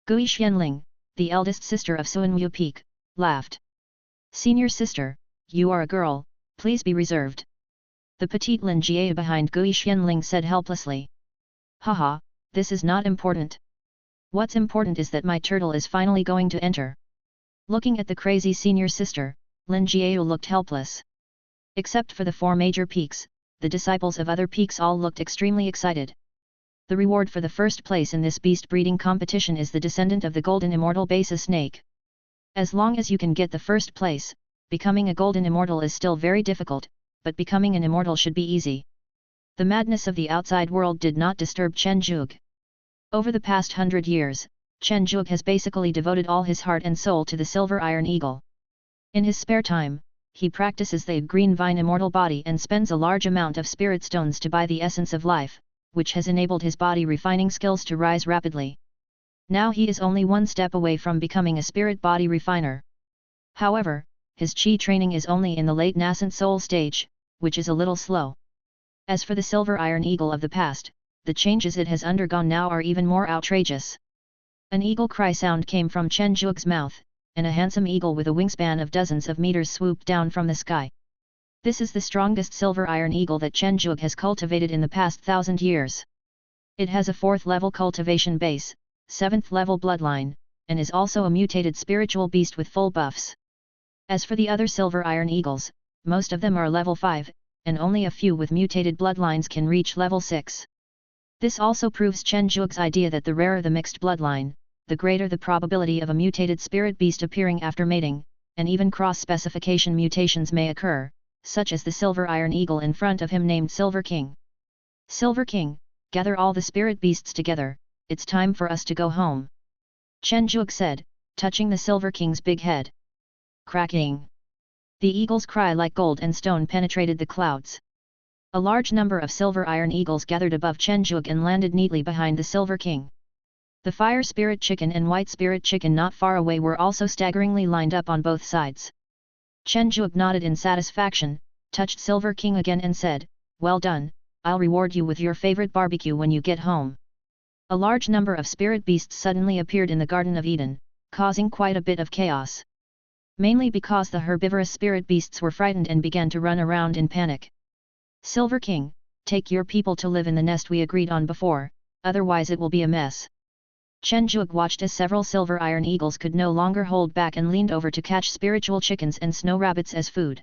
Gui Xianling, the eldest sister of Suanmu Peak, laughed. Senior sister, you are a girl, please be reserved. The petite Lin Jie behind Gui Xianling said helplessly. Haha, this is not important. What's important is that my turtle is finally going to enter. Looking at the crazy senior sister, Lin Jie looked helpless. Except for the 4 major peaks, the disciples of other peaks all looked extremely excited. The reward for the first place in this beast breeding competition is the descendant of the golden immortal Basa snake. As long as you can get the first place, becoming a golden immortal is still very difficult, but becoming an immortal should be easy. The madness of the outside world did not disturb Chen Zhuge. Over the past 100 years, Chen Zhuge has basically devoted all his heart and soul to the silver iron eagle. In his spare time, he practices the green vine immortal body and spends a large amount of spirit stones to buy the essence of life, which has enabled his body refining skills to rise rapidly. Now he is only one step away from becoming a spirit body refiner. However, his chi training is only in the late nascent soul stage, which is a little slow. As for the silver iron eagle of the past, the changes it has undergone now are even more outrageous. An eagle cry sound came from Chen Zhuge's mouth, and a handsome eagle with a wingspan of dozens of meters swooped down from the sky. This is the strongest silver iron eagle that Chen Zhuge has cultivated in the past 1,000 years. It has a 4th level cultivation base, 7th level bloodline, and is also a mutated spiritual beast with full buffs. As for the other silver iron eagles, most of them are level 5, and only a few with mutated bloodlines can reach level 6. This also proves Chen Zhuge's idea that the rarer the mixed bloodline, the greater the probability of a mutated spirit beast appearing after mating, and even cross-specification mutations may occur, such as the silver iron eagle in front of him named Silver King. Silver King, gather all the spirit beasts together, it's time for us to go home. Chen Zhuge said, touching the Silver King's big head. Cracking! The eagle's cry like gold and stone penetrated the clouds. A large number of silver iron eagles gathered above Chen Zhuge and landed neatly behind the Silver King. The fire spirit chicken and white spirit chicken not far away were also staggeringly lined up on both sides. Chen Zhuge nodded in satisfaction, touched Silver King again and said, well done, I'll reward you with your favorite barbecue when you get home. A large number of spirit beasts suddenly appeared in the Garden of Eden, causing quite a bit of chaos. Mainly because the herbivorous spirit beasts were frightened and began to run around in panic. Silver King, take your people to live in the nest we agreed on before, otherwise it will be a mess. Chen Zhuge watched as several silver iron eagles could no longer hold back and leaned over to catch spiritual chickens and snow rabbits as food.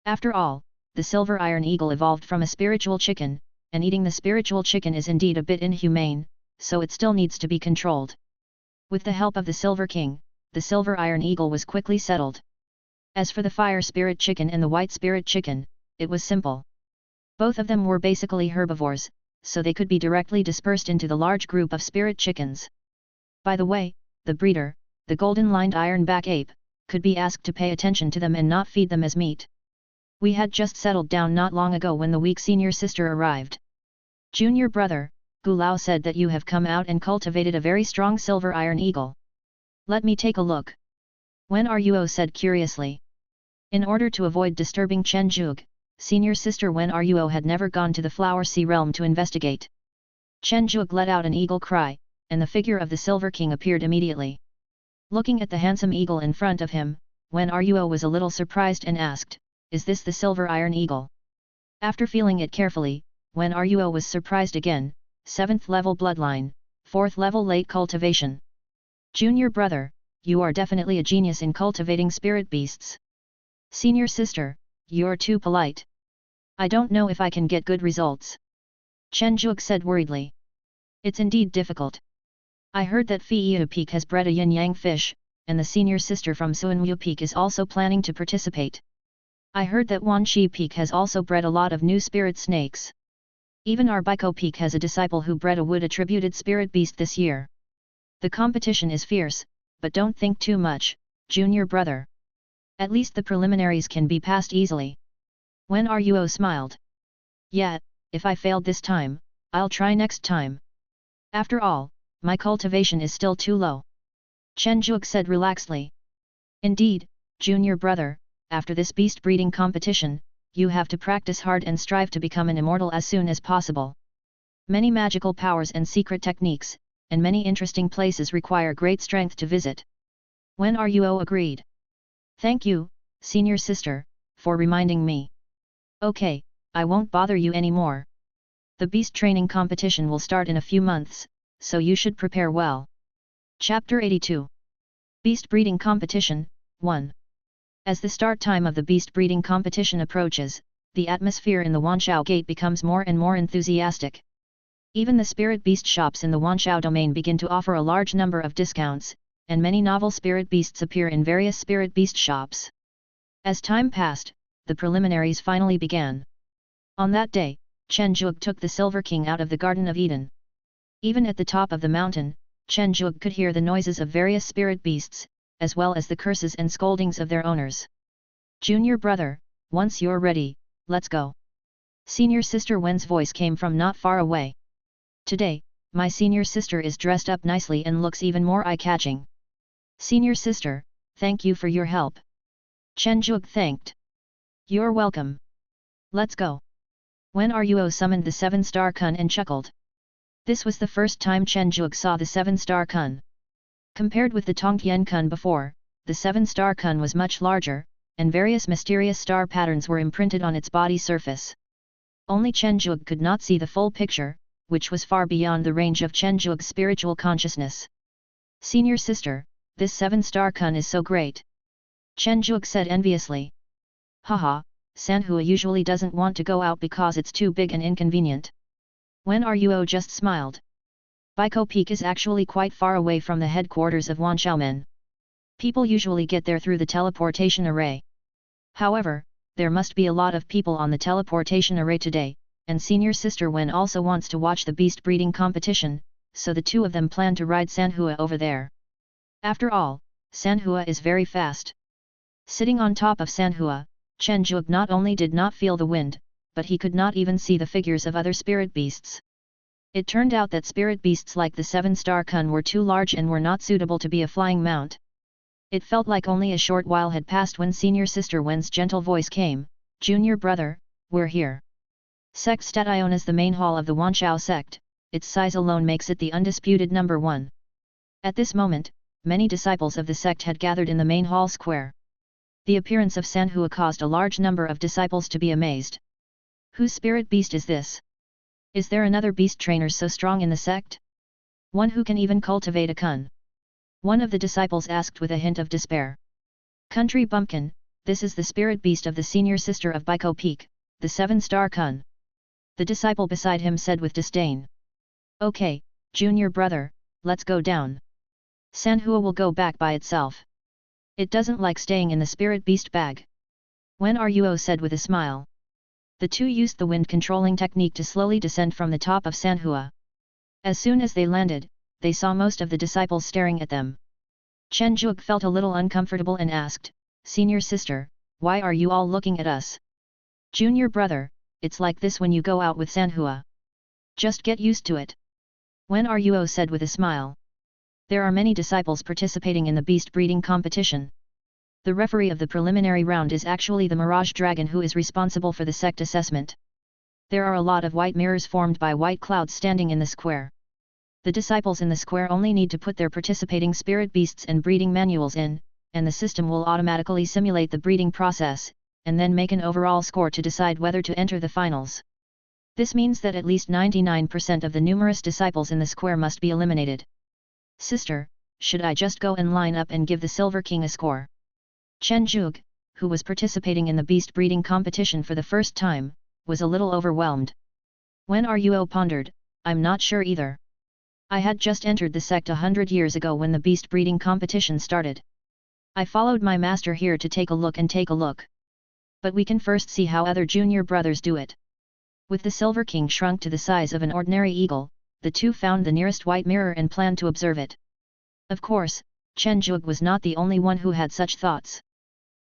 After all, the silver iron eagle evolved from a spiritual chicken, and eating the spiritual chicken is indeed a bit inhumane, so it still needs to be controlled. With the help of the Silver King, the silver iron eagle was quickly settled. As for the fire spirit chicken and the white spirit chicken, it was simple. Both of them were basically herbivores, so they could be directly dispersed into the large group of spirit chickens. By the way, the breeder, the golden-lined ironback ape, could be asked to pay attention to them and not feed them as meat. We had just settled down not long ago when the weak senior sister arrived. Junior brother, Gu Lao said that you have come out and cultivated a very strong silver iron eagle. Let me take a look. Wen Ruo said curiously. In order to avoid disturbing Chen Zhuge, senior sister Wen Ruo had never gone to the Flower Sea realm to investigate. Chen Zhuge let out an eagle cry, and the figure of the Silver King appeared immediately. Looking at the handsome eagle in front of him, Wen Ruo was a little surprised and asked, is this the silver iron eagle? After feeling it carefully, Wen Ruo was surprised again, 7th level bloodline, 4th level late cultivation. Junior brother, you are definitely a genius in cultivating spirit beasts. Senior sister, you're too polite. I don't know if I can get good results. Chen Zhuge said worriedly. It's indeed difficult. I heard that Fiyu Peak has bred a yin-yang fish, and the senior sister from Suanwu Peak is also planning to participate. I heard that Wanshi Peak has also bred a lot of new spirit snakes. Even our Baiko Peak has a disciple who bred a wood-attributed spirit beast this year. The competition is fierce, but don't think too much, junior brother. At least the preliminaries can be passed easily. Wen Ruo smiled. Yeah, if I failed this time, I'll try next time. After all, my cultivation is still too low. Chen Zhuge said relaxedly. Indeed, junior brother, after this beast breeding competition, you have to practice hard and strive to become an immortal as soon as possible. Many magical powers and secret techniques, and many interesting places require great strength to visit. Wen Ruo agreed. Thank you, senior sister, for reminding me. Okay, I won't bother you anymore. The beast training competition will start in a few months, so you should prepare well. Chapter 82. Beast Breeding Competition, 1. As the start time of the beast breeding competition approaches, the atmosphere in the Wanshao Gate becomes more and more enthusiastic. Even the spirit beast shops in the Wanshao domain begin to offer a large number of discounts, and many novel spirit beasts appear in various spirit beast shops. As time passed, the preliminaries finally began. On that day, Chen Zhuge took the Silver King out of the Garden of Eden. Even at the top of the mountain, Chen Zhuge could hear the noises of various spirit beasts, as well as the curses and scoldings of their owners. Junior brother, once you're ready, let's go. Senior sister Wen's voice came from not far away. Today, my senior sister is dressed up nicely and looks even more eye-catching. Senior sister, thank you for your help. Chen Zhuge thanked. You're welcome. Let's go. Wen Ruo summoned the 7-star kun and chuckled. This was the first time Chen Zhuge saw the 7-star kun. Compared with the Tongtian kun before, the 7-star kun was much larger, and various mysterious star patterns were imprinted on its body surface. Only Chen Zhuge could not see the full picture, which was far beyond the range of Chen Zhuge's spiritual consciousness. Senior sister, this 7-star kun is so great. Chen Zhuge said enviously. Haha, Sanhua usually doesn't want to go out because it's too big and inconvenient. Wen Ruo just smiled. Baikou Peak is actually quite far away from the headquarters of Wanshaomen. People usually get there through the teleportation array. However, there must be a lot of people on the teleportation array today, and senior sister Wen also wants to watch the beast breeding competition, so the two of them plan to ride Sanhua over there. After all, Sanhua is very fast. Sitting on top of Sanhua, Chen Zhuge not only did not feel the wind, but he could not even see the figures of other spirit beasts. It turned out that spirit beasts like the 7-star kun were too large and were not suitable to be a flying mount. It felt like only a short while had passed when senior sister Wen's gentle voice came, Junior brother, we're here. Sect Station is the main hall of the Wanshao sect, its size alone makes it the undisputed number 1. At this moment, many disciples of the sect had gathered in the main hall square. The appearance of Sanhua caused a large number of disciples to be amazed. Whose spirit beast is this? Is there another beast trainer so strong in the sect? One who can even cultivate a kun? One of the disciples asked with a hint of despair. Country bumpkin, this is the spirit beast of the senior sister of Baikou Peak, the 7-star kun. The disciple beside him said with disdain. Okay, junior brother, let's go down. Sanhua will go back by itself. It doesn't like staying in the spirit beast bag. Wen Ruo said with a smile. The two used the wind controlling technique to slowly descend from the top of Sanhua. As soon as they landed, they saw most of the disciples staring at them. Chen Zhuge felt a little uncomfortable and asked, Senior sister, why are you all looking at us? Junior brother, it's like this when you go out with Sanhua. Just get used to it. Wen Ruo said with a smile. There are many disciples participating in the beast breeding competition. The referee of the preliminary round is actually the Mirage Dragon who is responsible for the sect assessment. There are a lot of white mirrors formed by white clouds standing in the square. The disciples in the square only need to put their participating spirit beasts and breeding manuals in, and the system will automatically simulate the breeding process, and then make an overall score to decide whether to enter the finals. This means that at least 99% of the numerous disciples in the square must be eliminated. Sister, should I just go and line up and give the Silver King a score? Chen Zhuge, who was participating in the beast breeding competition for the first time, was a little overwhelmed. Wen Ruo pondered, I'm not sure either. I had just entered the sect 100 years ago when the beast breeding competition started. I followed my master here to take a look. But we can first see how other junior brothers do it. With the Silver King shrunk to the size of an ordinary eagle, the two found the nearest white mirror and planned to observe it. Of course, Chen Zhuge was not the only one who had such thoughts.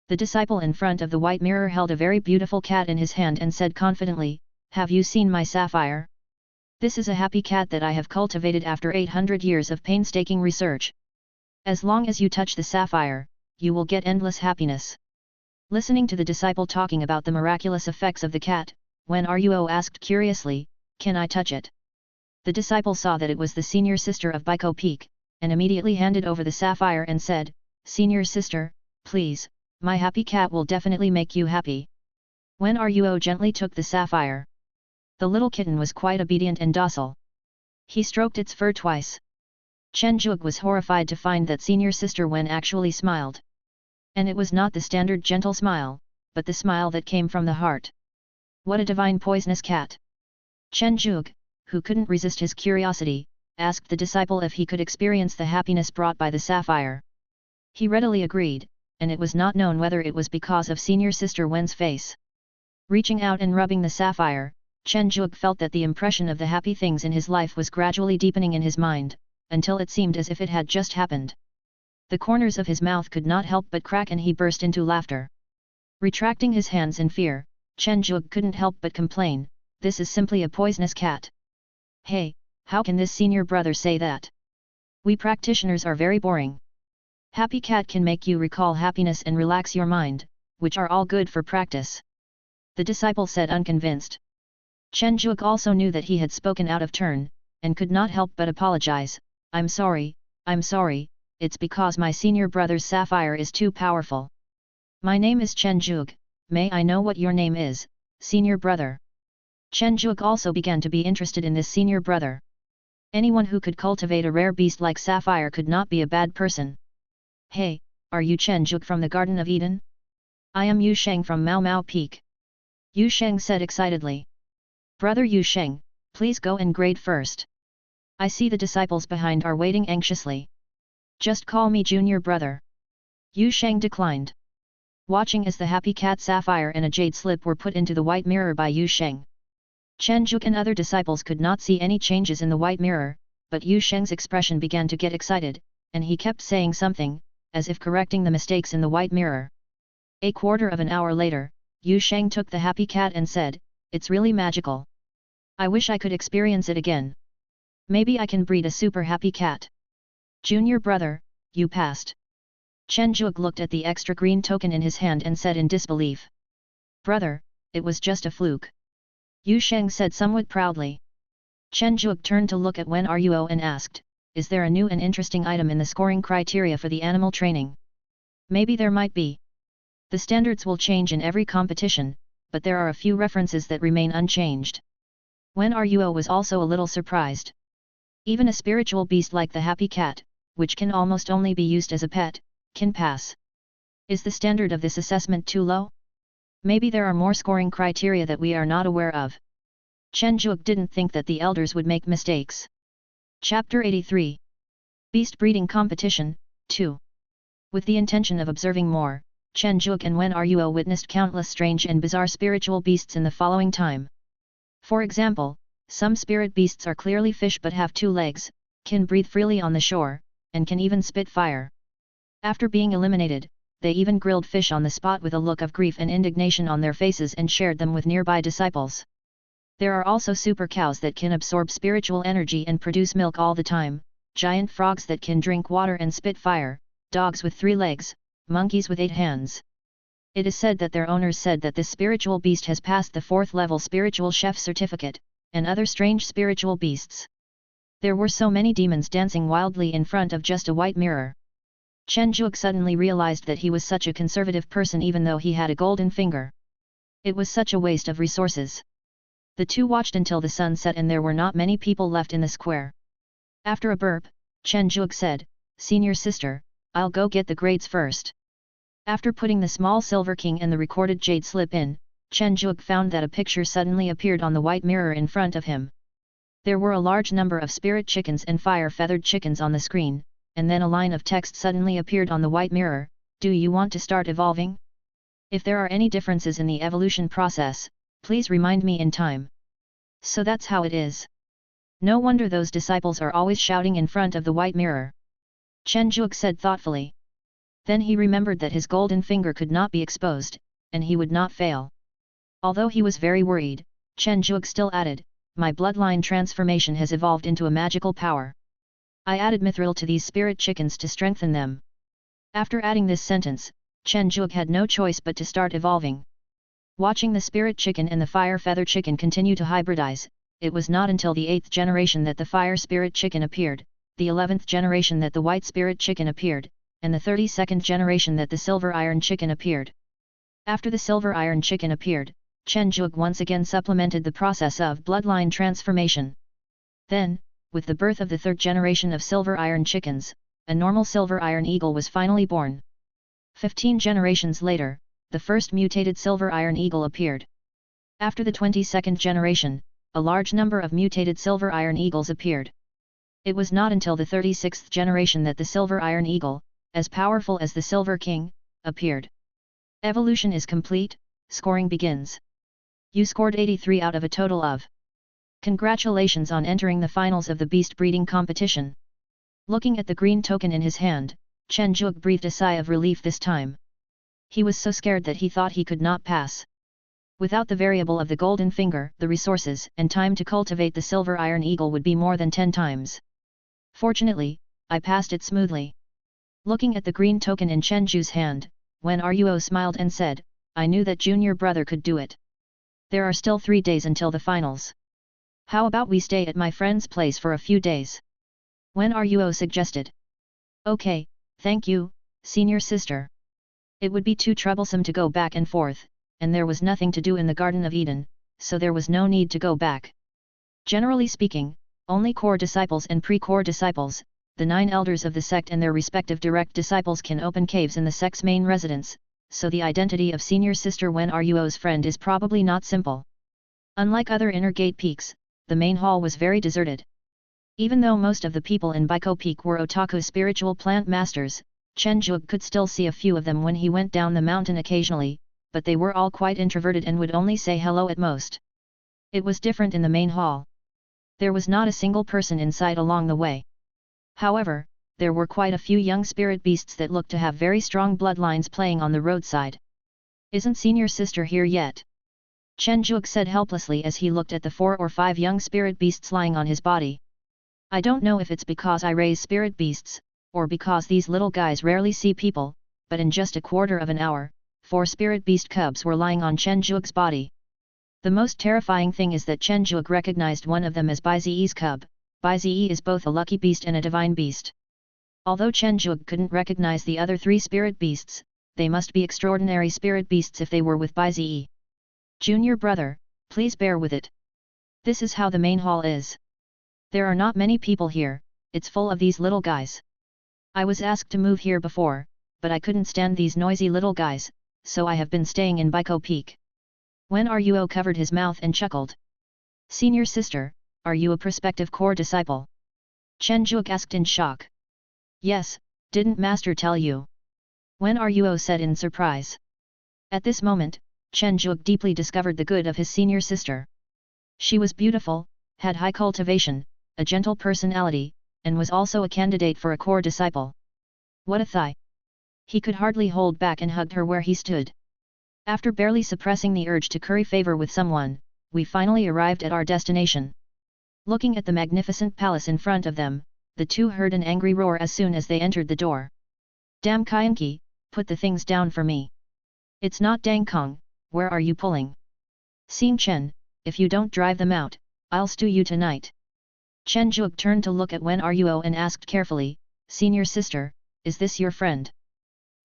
The disciple in front of the white mirror held a very beautiful cat in his hand and said confidently, Have you seen my sapphire? This is a happy cat that I have cultivated after 800 years of painstaking research. As long as you touch the sapphire, you will get endless happiness. Listening to the disciple talking about the miraculous effects of the cat, Wen Ruo asked curiously, "Can I touch it?" The disciple saw that it was the senior sister of Baiko Peak, and immediately handed over the sapphire and said, "Senior sister, please, my happy cat will definitely make you happy." Wen Ruo gently took the sapphire. The little kitten was quite obedient and docile. He stroked its fur twice. Chen Zhuge was horrified to find that senior sister Wen actually smiled. And it was not the standard gentle smile, but the smile that came from the heart. What a divine poisonous cat! Chen Zhuge, who couldn't resist his curiosity, asked the disciple if he could experience the happiness brought by the sapphire. He readily agreed, and it was not known whether it was because of senior sister Wen's face. Reaching out and rubbing the sapphire, Chen Zhuge felt that the impression of the happy things in his life was gradually deepening in his mind, until it seemed as if it had just happened. The corners of his mouth could not help but crack and he burst into laughter. Retracting his hands in fear, Chen Zhuge couldn't help but complain, "This is simply a poisonous cat. Hey, how can this senior brother say that? We practitioners are very boring. Happy cat can make you recall happiness and relax your mind, which are all good for practice." The disciple said unconvinced. Chen Zhuge also knew that he had spoken out of turn, and could not help but apologize, I'm sorry, it's because my senior brother's sapphire is too powerful. My name is Chen Zhuge, may I know what your name is, senior brother?" Chen Zhuge also began to be interested in this senior brother. Anyone who could cultivate a rare beast like sapphire could not be a bad person. "Hey, are you Chen Zhuge from the Garden of Eden?" "I am Yu Sheng from Mao Mao Peak." Yu Sheng said excitedly. "Brother Yu Sheng, please go and grade first. I see the disciples behind are waiting anxiously. Just call me junior brother." Yu Sheng declined. Watching as the happy cat sapphire and a jade slip were put into the white mirror by Yu Sheng, Chen Zhuge and other disciples could not see any changes in the white mirror, but Yu Sheng's expression began to get excited, and he kept saying something, as if correcting the mistakes in the white mirror. A quarter of an hour later, Yu Sheng took the happy cat and said, "It's really magical. I wish I could experience it again. Maybe I can breed a super happy cat." "Junior brother, you passed." Chen Zhuge looked at the extra green token in his hand and said in disbelief. "Brother, it was just a fluke." Yu Sheng said somewhat proudly. Chen Zhuge turned to look at Wen Ruo and asked, "Is there a new and interesting item in the scoring criteria for the animal training?" "Maybe there might be. The standards will change in every competition, but there are a few references that remain unchanged." Wen Ruo was also a little surprised. Even a spiritual beast like the happy cat, which can almost only be used as a pet, can pass. Is the standard of this assessment too low? Maybe there are more scoring criteria that we are not aware of. Chen Zhuge didn't think that the elders would make mistakes. Chapter 83. Beast Breeding Competition, 2. With the intention of observing more, Chen Zhuge and Wen Ruo witnessed countless strange and bizarre spiritual beasts in the following time. For example, some spirit beasts are clearly fish but have 2 legs, can breathe freely on the shore, and can even spit fire. After being eliminated, they even grilled fish on the spot with a look of grief and indignation on their faces and shared them with nearby disciples. There are also super cows that can absorb spiritual energy and produce milk all the time, giant frogs that can drink water and spit fire, dogs with 3 legs, monkeys with 8 hands. It is said that their owners said that this spiritual beast has passed the 4th level spiritual chef certificate, and other strange spiritual beasts. There were so many demons dancing wildly in front of just a white mirror. Chen Zhuge suddenly realized that he was such a conservative person even though he had a golden finger. It was such a waste of resources. The two watched until the sun set and there were not many people left in the square. After a burp, Chen Zhuge said, "Senior sister, I'll go get the grades first." After putting the small silver king and the recorded jade slip in, Chen Zhuge found that a picture suddenly appeared on the white mirror in front of him. There were a large number of spirit chickens and fire-feathered chickens on the screen, and then a line of text suddenly appeared on the white mirror, "Do you want to start evolving? If there are any differences in the evolution process, please remind me in time." So that's how it is. No wonder those disciples are always shouting in front of the white mirror. Chen Zhuge said thoughtfully. Then he remembered that his golden finger could not be exposed, and he would not fail. Although he was very worried, Chen Zhuge still added, my bloodline transformation has evolved into a magical power. I added mithril to these spirit chickens to strengthen them. After adding this sentence, Chen Zhuge had no choice but to start evolving. Watching the spirit chicken and the fire feather chicken continue to hybridize, it was not until the 8th generation that the fire spirit chicken appeared, the 11th generation that the white spirit chicken appeared, and the 32nd generation that the silver iron chicken appeared. After the silver iron chicken appeared, Chen Zhuge once again supplemented the process of bloodline transformation. Then, with the birth of the 3rd generation of silver iron chickens, a normal silver iron eagle was finally born. 15 generations later, the first mutated silver iron eagle appeared. After the 22nd generation, a large number of mutated silver iron eagles appeared. It was not until the 36th generation that the silver iron eagle, as powerful as the Silver King, appeared. Evolution is complete, scoring begins. You scored 83 out of a total of. Congratulations on entering the finals of the beast breeding competition. Looking at the green token in his hand, Chen Zhuge breathed a sigh of relief this time. He was so scared that he thought he could not pass. Without the variable of the golden finger, the resources and time to cultivate the silver iron eagle would be more than 10 times. Fortunately, I passed it smoothly. Looking at the green token in Chen Zhuge's hand, Wen Ruo smiled and said, I knew that junior brother could do it. There are still 3 days until the finals. How about we stay at my friend's place for a few days? Wen Ruo suggested. Okay, thank you, senior sister. It would be too troublesome to go back and forth, and there was nothing to do in the Garden of Eden, so there was no need to go back. Generally speaking, only core disciples and pre-core disciples, the 9 elders of the sect and their respective direct disciples can open caves in the sect's main residence, so the identity of senior sister Wen Ruo's friend is probably not simple. Unlike other inner gate peaks, the main hall was very deserted. Even though most of the people in Baiko Peak were otaku spiritual plant masters, Chen Zhuge could still see a few of them when he went down the mountain occasionally, but they were all quite introverted and would only say hello at most. It was different in the main hall. There was not a single person in sight along the way. However, there were quite a few young spirit beasts that looked to have very strong bloodlines playing on the roadside. Isn't senior sister here yet? Chen Zhuge said helplessly as he looked at the 4 or 5 young spirit beasts lying on his body. I don't know if it's because I raise spirit beasts, or because these little guys rarely see people, but in just a quarter of an hour, 4 spirit beast cubs were lying on Chen Zhuge's body. The most terrifying thing is that Chen Zhuge recognized one of them as Bai Ziyi's cub. Bai Ziyi is both a lucky beast and a divine beast. Although Chen Zhuge couldn't recognize the other 3 spirit beasts, they must be extraordinary spirit beasts if they were with Bai Ziyi. Junior brother, please bear with it. This is how the main hall is. There are not many people here, it's full of these little guys. I was asked to move here before, but I couldn't stand these noisy little guys, so I have been staying in Baiko Peak. Wen Ruo covered his mouth and chuckled. Senior sister, are you a prospective core disciple? Chen Zhuge asked in shock. Yes, didn't master tell you? Wen Ruo said in surprise. At this moment, Chen Zhuge deeply discovered the good of his senior sister. She was beautiful, had high cultivation, a gentle personality, and was also a candidate for a core disciple. What a thigh! He could hardly hold back and hugged her where he stood. After barely suppressing the urge to curry favor with someone, we finally arrived at our destination. Looking at the magnificent palace in front of them, the 2 heard an angry roar as soon as they entered the door. Damn Kaienki, put the things down for me. It's not Dangkong, where are you pulling? Xing Chen, if you don't drive them out, I'll stew you tonight. Chen Zhuge turned to look at Wen Ruo and asked carefully, Senior sister, is this your friend?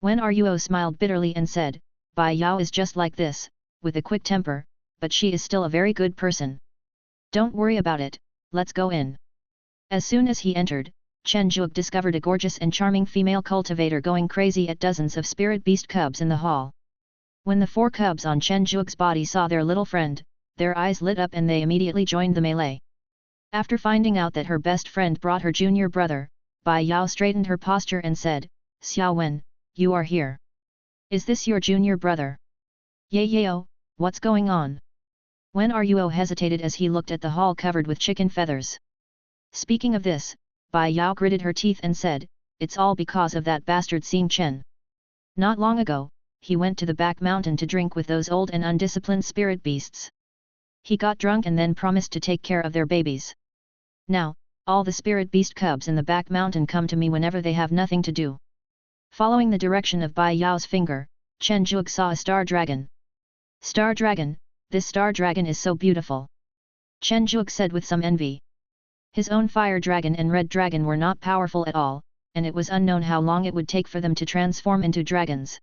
Wen Ruo smiled bitterly and said, Bai Yao is just like this, with a quick temper, but she is still a very good person. Don't worry about it, let's go in. As soon as he entered, Chen Zhuge discovered a gorgeous and charming female cultivator going crazy at dozens of spirit beast cubs in the hall. When the 4 cubs on Chen Zhuge's body saw their little friend, their eyes lit up and they immediately joined the melee. After finding out that her best friend brought her junior brother, Bai Yao straightened her posture and said, Xiao Wen, you are here. Is this your junior brother? Yao, what's going on? Wen Ruo hesitated as he looked at the hall covered with chicken feathers. Speaking of this, Bai Yao gritted her teeth and said, it's all because of that bastard Xing Chen. Not long ago, he went to the back mountain to drink with those old and undisciplined spirit beasts. He got drunk and then promised to take care of their babies. Now, all the spirit beast cubs in the back mountain come to me whenever they have nothing to do. Following the direction of Bai Yao's finger, Chen Zhuge saw a star dragon. Star dragon, this star dragon is so beautiful. Chen Zhuge said with some envy. His own fire dragon and red dragon were not powerful at all, and it was unknown how long it would take for them to transform into dragons.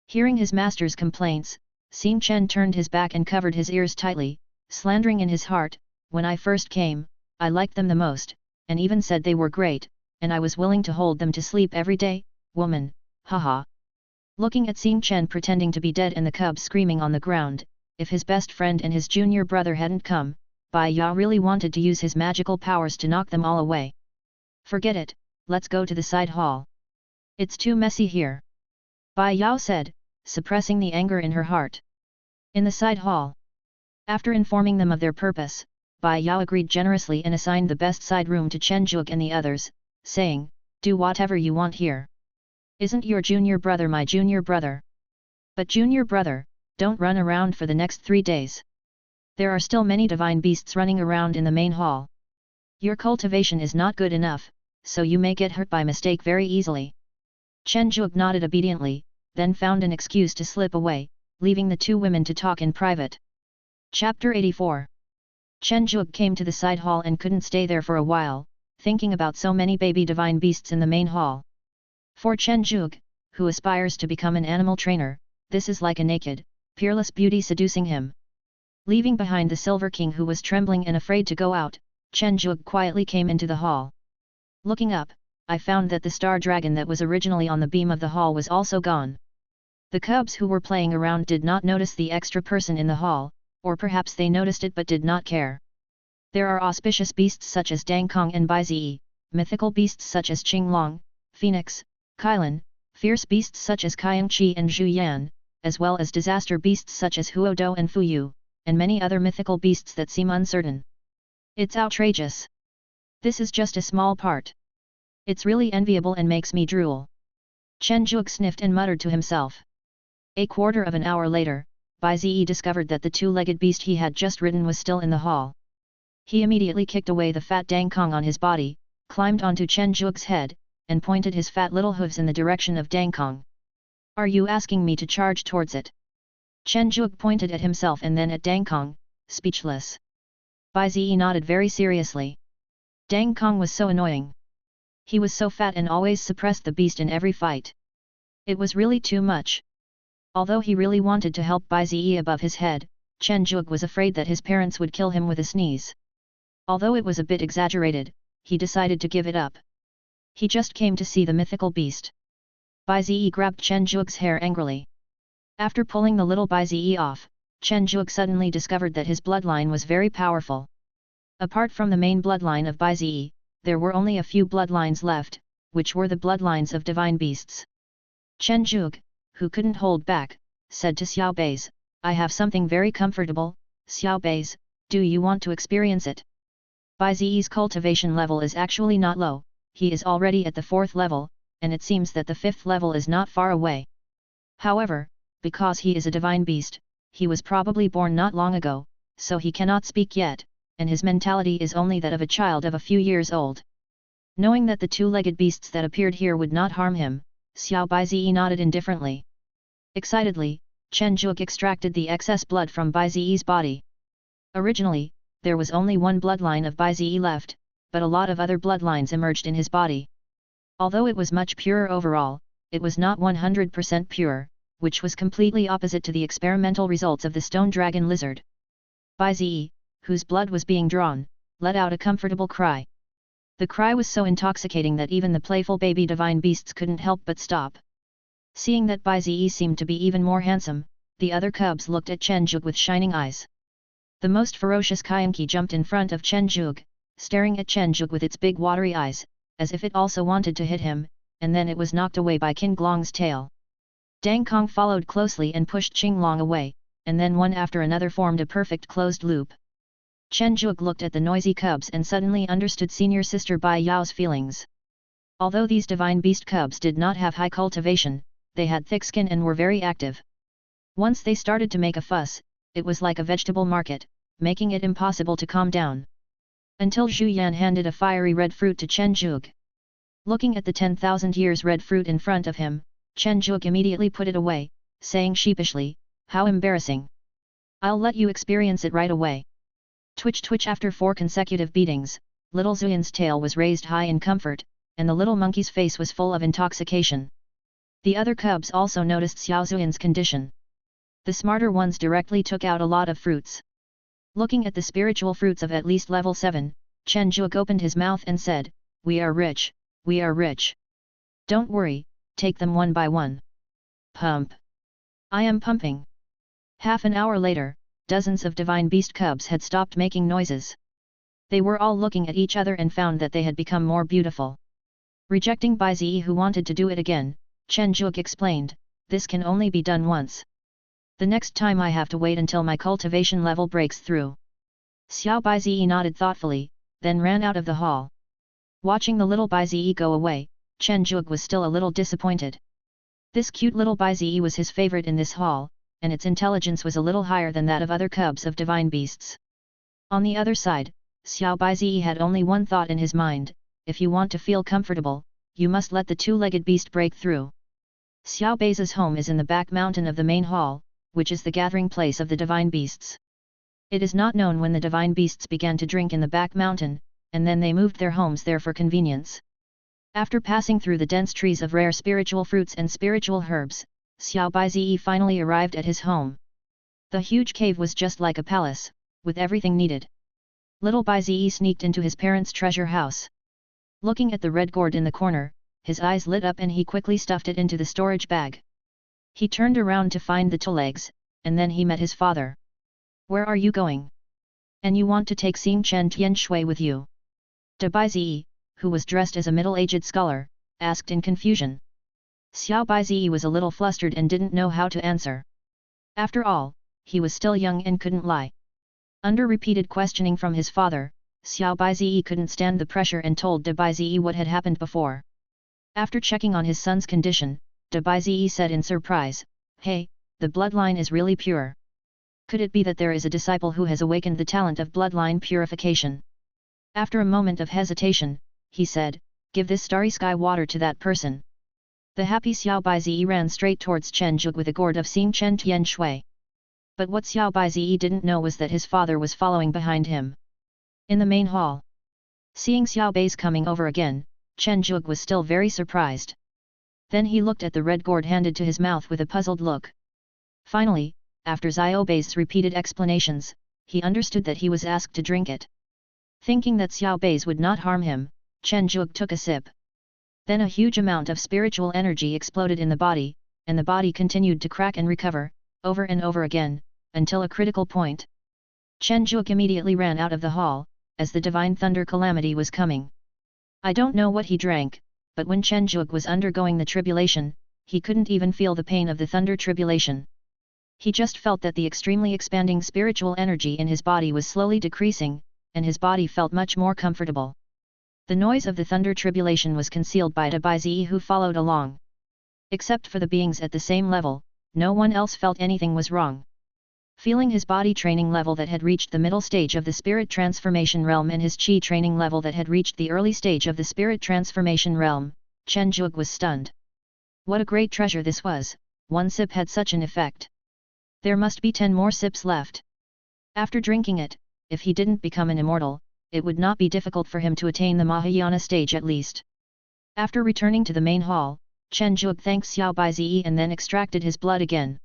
Hearing his master's complaints, Xing Chen turned his back and covered his ears tightly, slandering in his heart, "When I first came, I liked them the most, and even said they were great, and I was willing to hold them to sleep every day, woman, haha." Looking at Xing Chen pretending to be dead and the cubs screaming on the ground, if his best friend and his junior brother hadn't come, Bai Yao really wanted to use his magical powers to knock them all away. "Forget it, let's go to the side hall. It's too messy here," Bai Yao said, suppressing the anger in her heart. In the side hall. After informing them of their purpose, Bai Yao agreed generously and assigned the best side room to Chen Zhuge and the others, saying, "Do whatever you want here. Isn't your junior brother my junior brother? But junior brother, don't run around for the next 3 days. There are still many divine beasts running around in the main hall. Your cultivation is not good enough, so you may get hurt by mistake very easily." Chen Zhuge nodded obediently, then found an excuse to slip away, leaving the two women to talk in private. Chapter 84. Chen Zhuge came to the side hall and couldn't stay there for a while, thinking about so many baby divine beasts in the main hall. For Chen Zhuge, who aspires to become an animal trainer, this is like a naked, peerless beauty seducing him. Leaving behind the Silver King who was trembling and afraid to go out, Chen Zhuge quietly came into the hall. Looking up, I found that the star dragon that was originally on the beam of the hall was also gone. The cubs who were playing around did not notice the extra person in the hall, or perhaps they noticed it but did not care. There are auspicious beasts such as Dangkong and Baizi, mythical beasts such as Qinglong, Phoenix, Kailan, fierce beasts such as Qiangqi and Zhuyan, as well as disaster beasts such as Huodo and Fuyu, and many other mythical beasts that seem uncertain. It's outrageous. This is just a small part. It's really enviable and makes me drool. Chen Zhuge sniffed and muttered to himself. A quarter of an hour later, Baizi discovered that the two-legged beast he had just ridden was still in the hall. He immediately kicked away the fat Dangkong on his body, climbed onto Chen Zhuge's head, and pointed his fat little hooves in the direction of Dangkong. "Are you asking me to charge towards it?" Chen Zhuge pointed at himself and then at Dangkong, speechless. Baizi nodded very seriously. Dangkong was so annoying. He was so fat and always suppressed the beast in every fight. It was really too much. Although he really wanted to help Baizi above his head, Chen Zhuge was afraid that his parents would kill him with a sneeze. Although it was a bit exaggerated, he decided to give it up. He just came to see the mythical beast. Baizi grabbed Chen Zhuge's hair angrily. After pulling the little Baizi off, Chen Zhuge suddenly discovered that his bloodline was very powerful. Apart from the main bloodline of Baizi, there were only a few bloodlines left, which were the bloodlines of divine beasts. Chen Zhuge, who couldn't hold back, said to Xiao Bei's, "I have something very comfortable, Xiao Bei's, do you want to experience it?" Baizi's cultivation level is actually not low, he is already at the 4th level, and it seems that the 5th level is not far away. However, because he is a divine beast, he was probably born not long ago, so he cannot speak yet, and his mentality is only that of a child of a few years old. Knowing that the two-legged beasts that appeared here would not harm him, Xiao Baizi nodded indifferently. Excitedly, Chen Zhuge extracted the excess blood from Baizi's body. Originally, there was only one bloodline of Baizi left, but a lot of other bloodlines emerged in his body. Although it was much purer overall, it was not 100% pure, which was completely opposite to the experimental results of the stone dragon lizard. Baizi, whose blood was being drawn, let out a comfortable cry. The cry was so intoxicating that even the playful baby divine beasts couldn't help but stop. Seeing that Baizi seemed to be even more handsome, the other cubs looked at Chen Zhuge with shining eyes. The most ferocious Qiangqi jumped in front of Chen Zhuge, staring at Chen Zhuge with its big watery eyes, as if it also wanted to hit him, and then it was knocked away by Qinglong's tail. Dangkong followed closely and pushed Qinglong away, and then one after another formed a perfect closed loop. Chen Zhuge looked at the noisy cubs and suddenly understood senior sister Bai Yao's feelings. Although these divine beast cubs did not have high cultivation, they had thick skin and were very active. Once they started to make a fuss, it was like a vegetable market, making it impossible to calm down. Until Zhu Yan handed a fiery red fruit to Chen Zhuge. Looking at the 10,000 years red fruit in front of him, Chen Zhuge immediately put it away, saying sheepishly, "How embarrassing. I'll let you experience it right away." Twitch twitch. After 4 consecutive beatings, little Zuyan's tail was raised high in comfort, and the little monkey's face was full of intoxication. The other cubs also noticed Xiao Zuyan's condition. The smarter ones directly took out a lot of fruits. Looking at the spiritual fruits of at least level 7, Chen Zhuge opened his mouth and said, "We are rich, we are rich. Don't worry, take them one by one. Pump. I am pumping." Half an hour later, dozens of divine beast cubs had stopped making noises. They were all looking at each other and found that they had become more beautiful. Rejecting Bai Ziyi, who wanted to do it again, Chen Zhuge explained, "This can only be done once. The next time I have to wait until my cultivation level breaks through." Xiao Bai Ziyi nodded thoughtfully, then ran out of the hall. Watching the little Bai Ziyi go away, Chen Zhuge was still a little disappointed. This cute little Bai Ziyi was his favorite in this hall, and its intelligence was a little higher than that of other cubs of divine beasts. On the other side, Xiao Bai Ziyi had only one thought in his mind: if you want to feel comfortable, you must let the two-legged beast break through. Xiao Bai's home is in the back mountain of the main hall, which is the gathering place of the divine beasts. It is not known when the divine beasts began to drink in the back mountain, and then they moved their homes there for convenience. After passing through the dense trees of rare spiritual fruits and spiritual herbs, Xiao Baizi finally arrived at his home. The huge cave was just like a palace, with everything needed. Little Baizi sneaked into his parents' treasure house. Looking at the red gourd in the corner, his eyes lit up and he quickly stuffed it into the storage bag. He turned around to find the 2 legs, and then he met his father. "Where are you going? And you want to take Xing Chen Tian Shui with you?" De Baizi, who was dressed as a middle-aged scholar, asked in confusion. Xiao Baizi was a little flustered and didn't know how to answer. After all, he was still young and couldn't lie. Under repeated questioning from his father, Xiao Baizi couldn't stand the pressure and told De Baizi what had happened before. After checking on his son's condition, De Baizi said in surprise, "Hey, the bloodline is really pure. Could it be that there is a disciple who has awakened the talent of bloodline purification?" After a moment of hesitation, he said, "Give this starry sky water to that person." The happy Xiao Baizi ran straight towards Chen Zhuge with a gourd of Xing Chen Tian Shui. But what Xiao Baizi didn't know was that his father was following behind him. In the main hall, seeing Xiao Bai's coming over again, Chen Zhuge was still very surprised. Then he looked at the red gourd handed to his mouth with a puzzled look. Finally, after Xiao Bai's repeated explanations, he understood that he was asked to drink it. Thinking that Xiao Bai's would not harm him, Chen Zhuge took a sip. Then a huge amount of spiritual energy exploded in the body, and the body continued to crack and recover, over and over again, until a critical point. Chen Zhuge immediately ran out of the hall, as the divine thunder calamity was coming. I don't know what he drank, but when Chen Zhuge was undergoing the tribulation, he couldn't even feel the pain of the thunder tribulation. He just felt that the extremely expanding spiritual energy in his body was slowly decreasing, and his body felt much more comfortable. The noise of the thunder tribulation was concealed by De Baizi, who followed along. Except for the beings at the same level, no one else felt anything was wrong. Feeling his body training level that had reached the middle stage of the spirit transformation realm and his chi training level that had reached the early stage of the spirit transformation realm, Chen Zhuge was stunned. What a great treasure this was! One sip had such an effect. There must be 10 more sips left. After drinking it, if he didn't become an immortal, it would not be difficult for him to attain the Mahayana stage at least. After returning to the main hall, Chen Zhuge thanked Xiao Baizi and then extracted his blood again.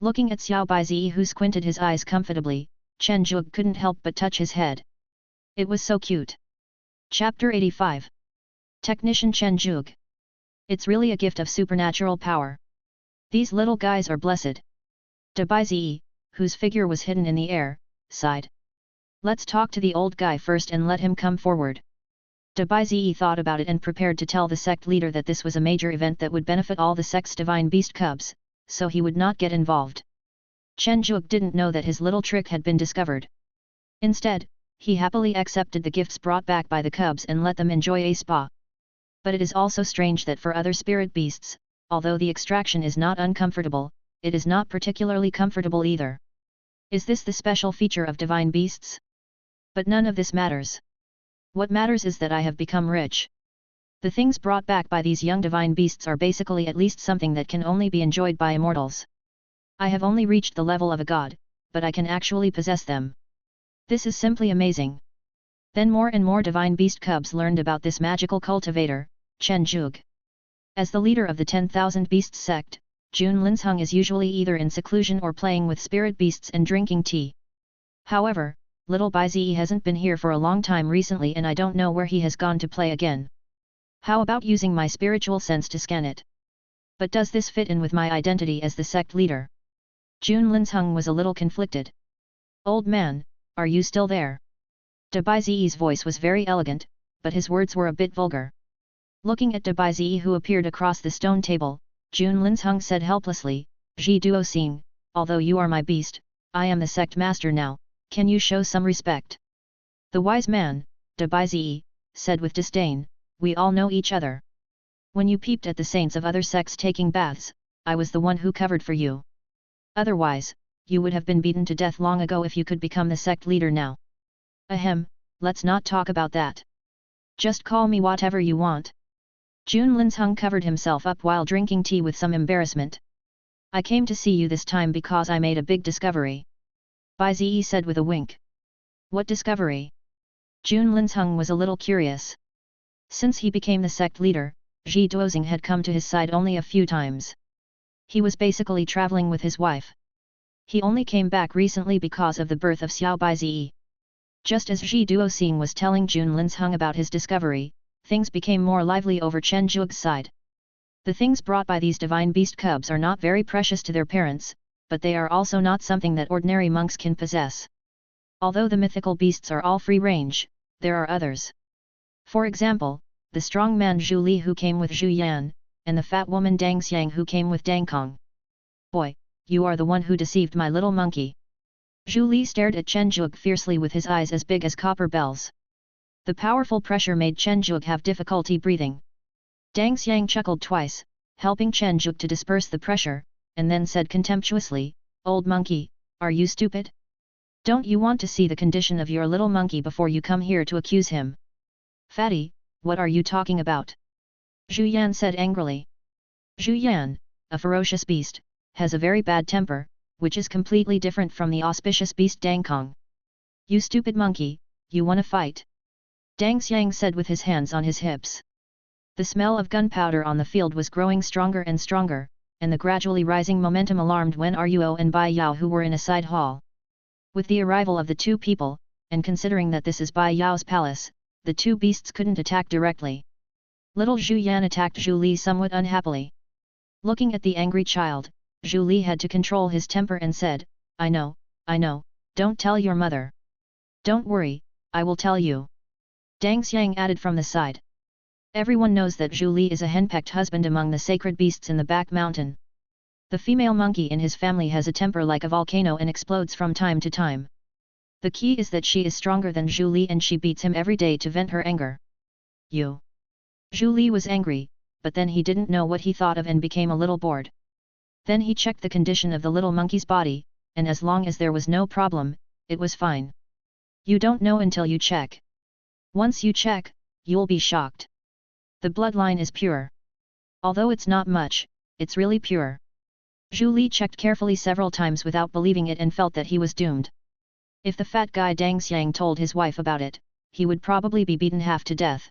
Looking at Xiao Baizi, who squinted his eyes comfortably, Chen Zhuge couldn't help but touch his head. It was so cute. Chapter 85. Technician Chen Zhuge. It's really a gift of supernatural power. These little guys are blessed. De Baizi, whose figure was hidden in the air, sighed. Let's talk to the old guy first and let him come forward. De Baizi thought about it and prepared to tell the sect leader that this was a major event that would benefit all the sect's divine beast cubs, so he would not get involved. Chen Zhuge didn't know that his little trick had been discovered. Instead, he happily accepted the gifts brought back by the cubs and let them enjoy a spa. But it is also strange that for other spirit beasts, although the extraction is not uncomfortable, it is not particularly comfortable either. Is this the special feature of divine beasts? But none of this matters. What matters is that I have become rich. The things brought back by these young divine beasts are basically at least something that can only be enjoyed by immortals. I have only reached the level of a god, but I can actually possess them. This is simply amazing. Then more and more divine beast cubs learned about this magical cultivator, Chen Zhuge. As the leader of the 10,000 Beasts sect, Jun Linsheng is usually either in seclusion or playing with spirit beasts and drinking tea. However, little Bai Zi hasn't been here for a long time recently and I don't know where he has gone to play again. How about using my spiritual sense to scan it? But does this fit in with my identity as the sect leader? Jun Linsheng was a little conflicted. Old man, are you still there? De Bai Zi's voice was very elegant, but his words were a bit vulgar. Looking at De Bai Zi who appeared across the stone table, Jun Linsheng said helplessly, Ji Duoxing, although you are my beast, I am the sect master now, can you show some respect? The wise man, De Bai Zi, said with disdain, we all know each other. When you peeped at the saints of other sects taking baths, I was the one who covered for you. Otherwise, you would have been beaten to death long ago if you could become the sect leader now. Ahem, let's not talk about that. Just call me whatever you want. Jun Linsheng covered himself up while drinking tea with some embarrassment. I came to see you this time because I made a big discovery. Bai Zi said with a wink. What discovery? Jun Linsheng was a little curious. Since he became the sect leader, Ji Duoxing had come to his side only a few times. He was basically traveling with his wife. He only came back recently because of the birth of Xiao Bai Zi. Just as Ji Duoxing was telling Jun Linsheng about his discovery, things became more lively over Chen Zhuge's side. The things brought by these divine beast cubs are not very precious to their parents, but they are also not something that ordinary monks can possess. Although the mythical beasts are all free range, there are others. For example, the strong man Zhu Li who came with Zhu Yan, and the fat woman Dang Xiang who came with Dang Kong. Boy, you are the one who deceived my little monkey. Zhu Li stared at Chen Zhuge fiercely with his eyes as big as copper bells. The powerful pressure made Chen Zhuge have difficulty breathing. Dang Xiang chuckled twice, helping Chen Zhuge to disperse the pressure, and then said contemptuously, Old monkey, are you stupid? Don't you want to see the condition of your little monkey before you come here to accuse him? Fatty, what are you talking about? Zhu Yan said angrily. Zhu Yan, a ferocious beast, has a very bad temper, which is completely different from the auspicious beast Dang Kong. You stupid monkey, you wanna fight? Dang Xiang said with his hands on his hips. The smell of gunpowder on the field was growing stronger and stronger, and the gradually rising momentum alarmed Wen Ruo and Bai Yao who were in a side hall. With the arrival of the two people, and considering that this is Bai Yao's palace, the two beasts couldn't attack directly. Little Zhu Yan attacked Zhu Li somewhat unhappily. Looking at the angry child, Zhu Li had to control his temper and said, I know, don't tell your mother. Don't worry, I will tell you. Dang Xiang added from the side. Everyone knows that Zhu Li is a henpecked husband among the sacred beasts in the back mountain. The female monkey in his family has a temper like a volcano and explodes from time to time. The key is that she is stronger than Zhu Li and she beats him every day to vent her anger. You. Zhu Li was angry, but then he didn't know what he thought of and became a little bored. Then he checked the condition of the little monkey's body, and as long as there was no problem, it was fine. You don't know until you check. Once you check, you'll be shocked. The bloodline is pure. Although it's not much, it's really pure. Zhu Li checked carefully several times without believing it and felt that he was doomed. If the fat guy Dang Xiang told his wife about it, he would probably be beaten half to death.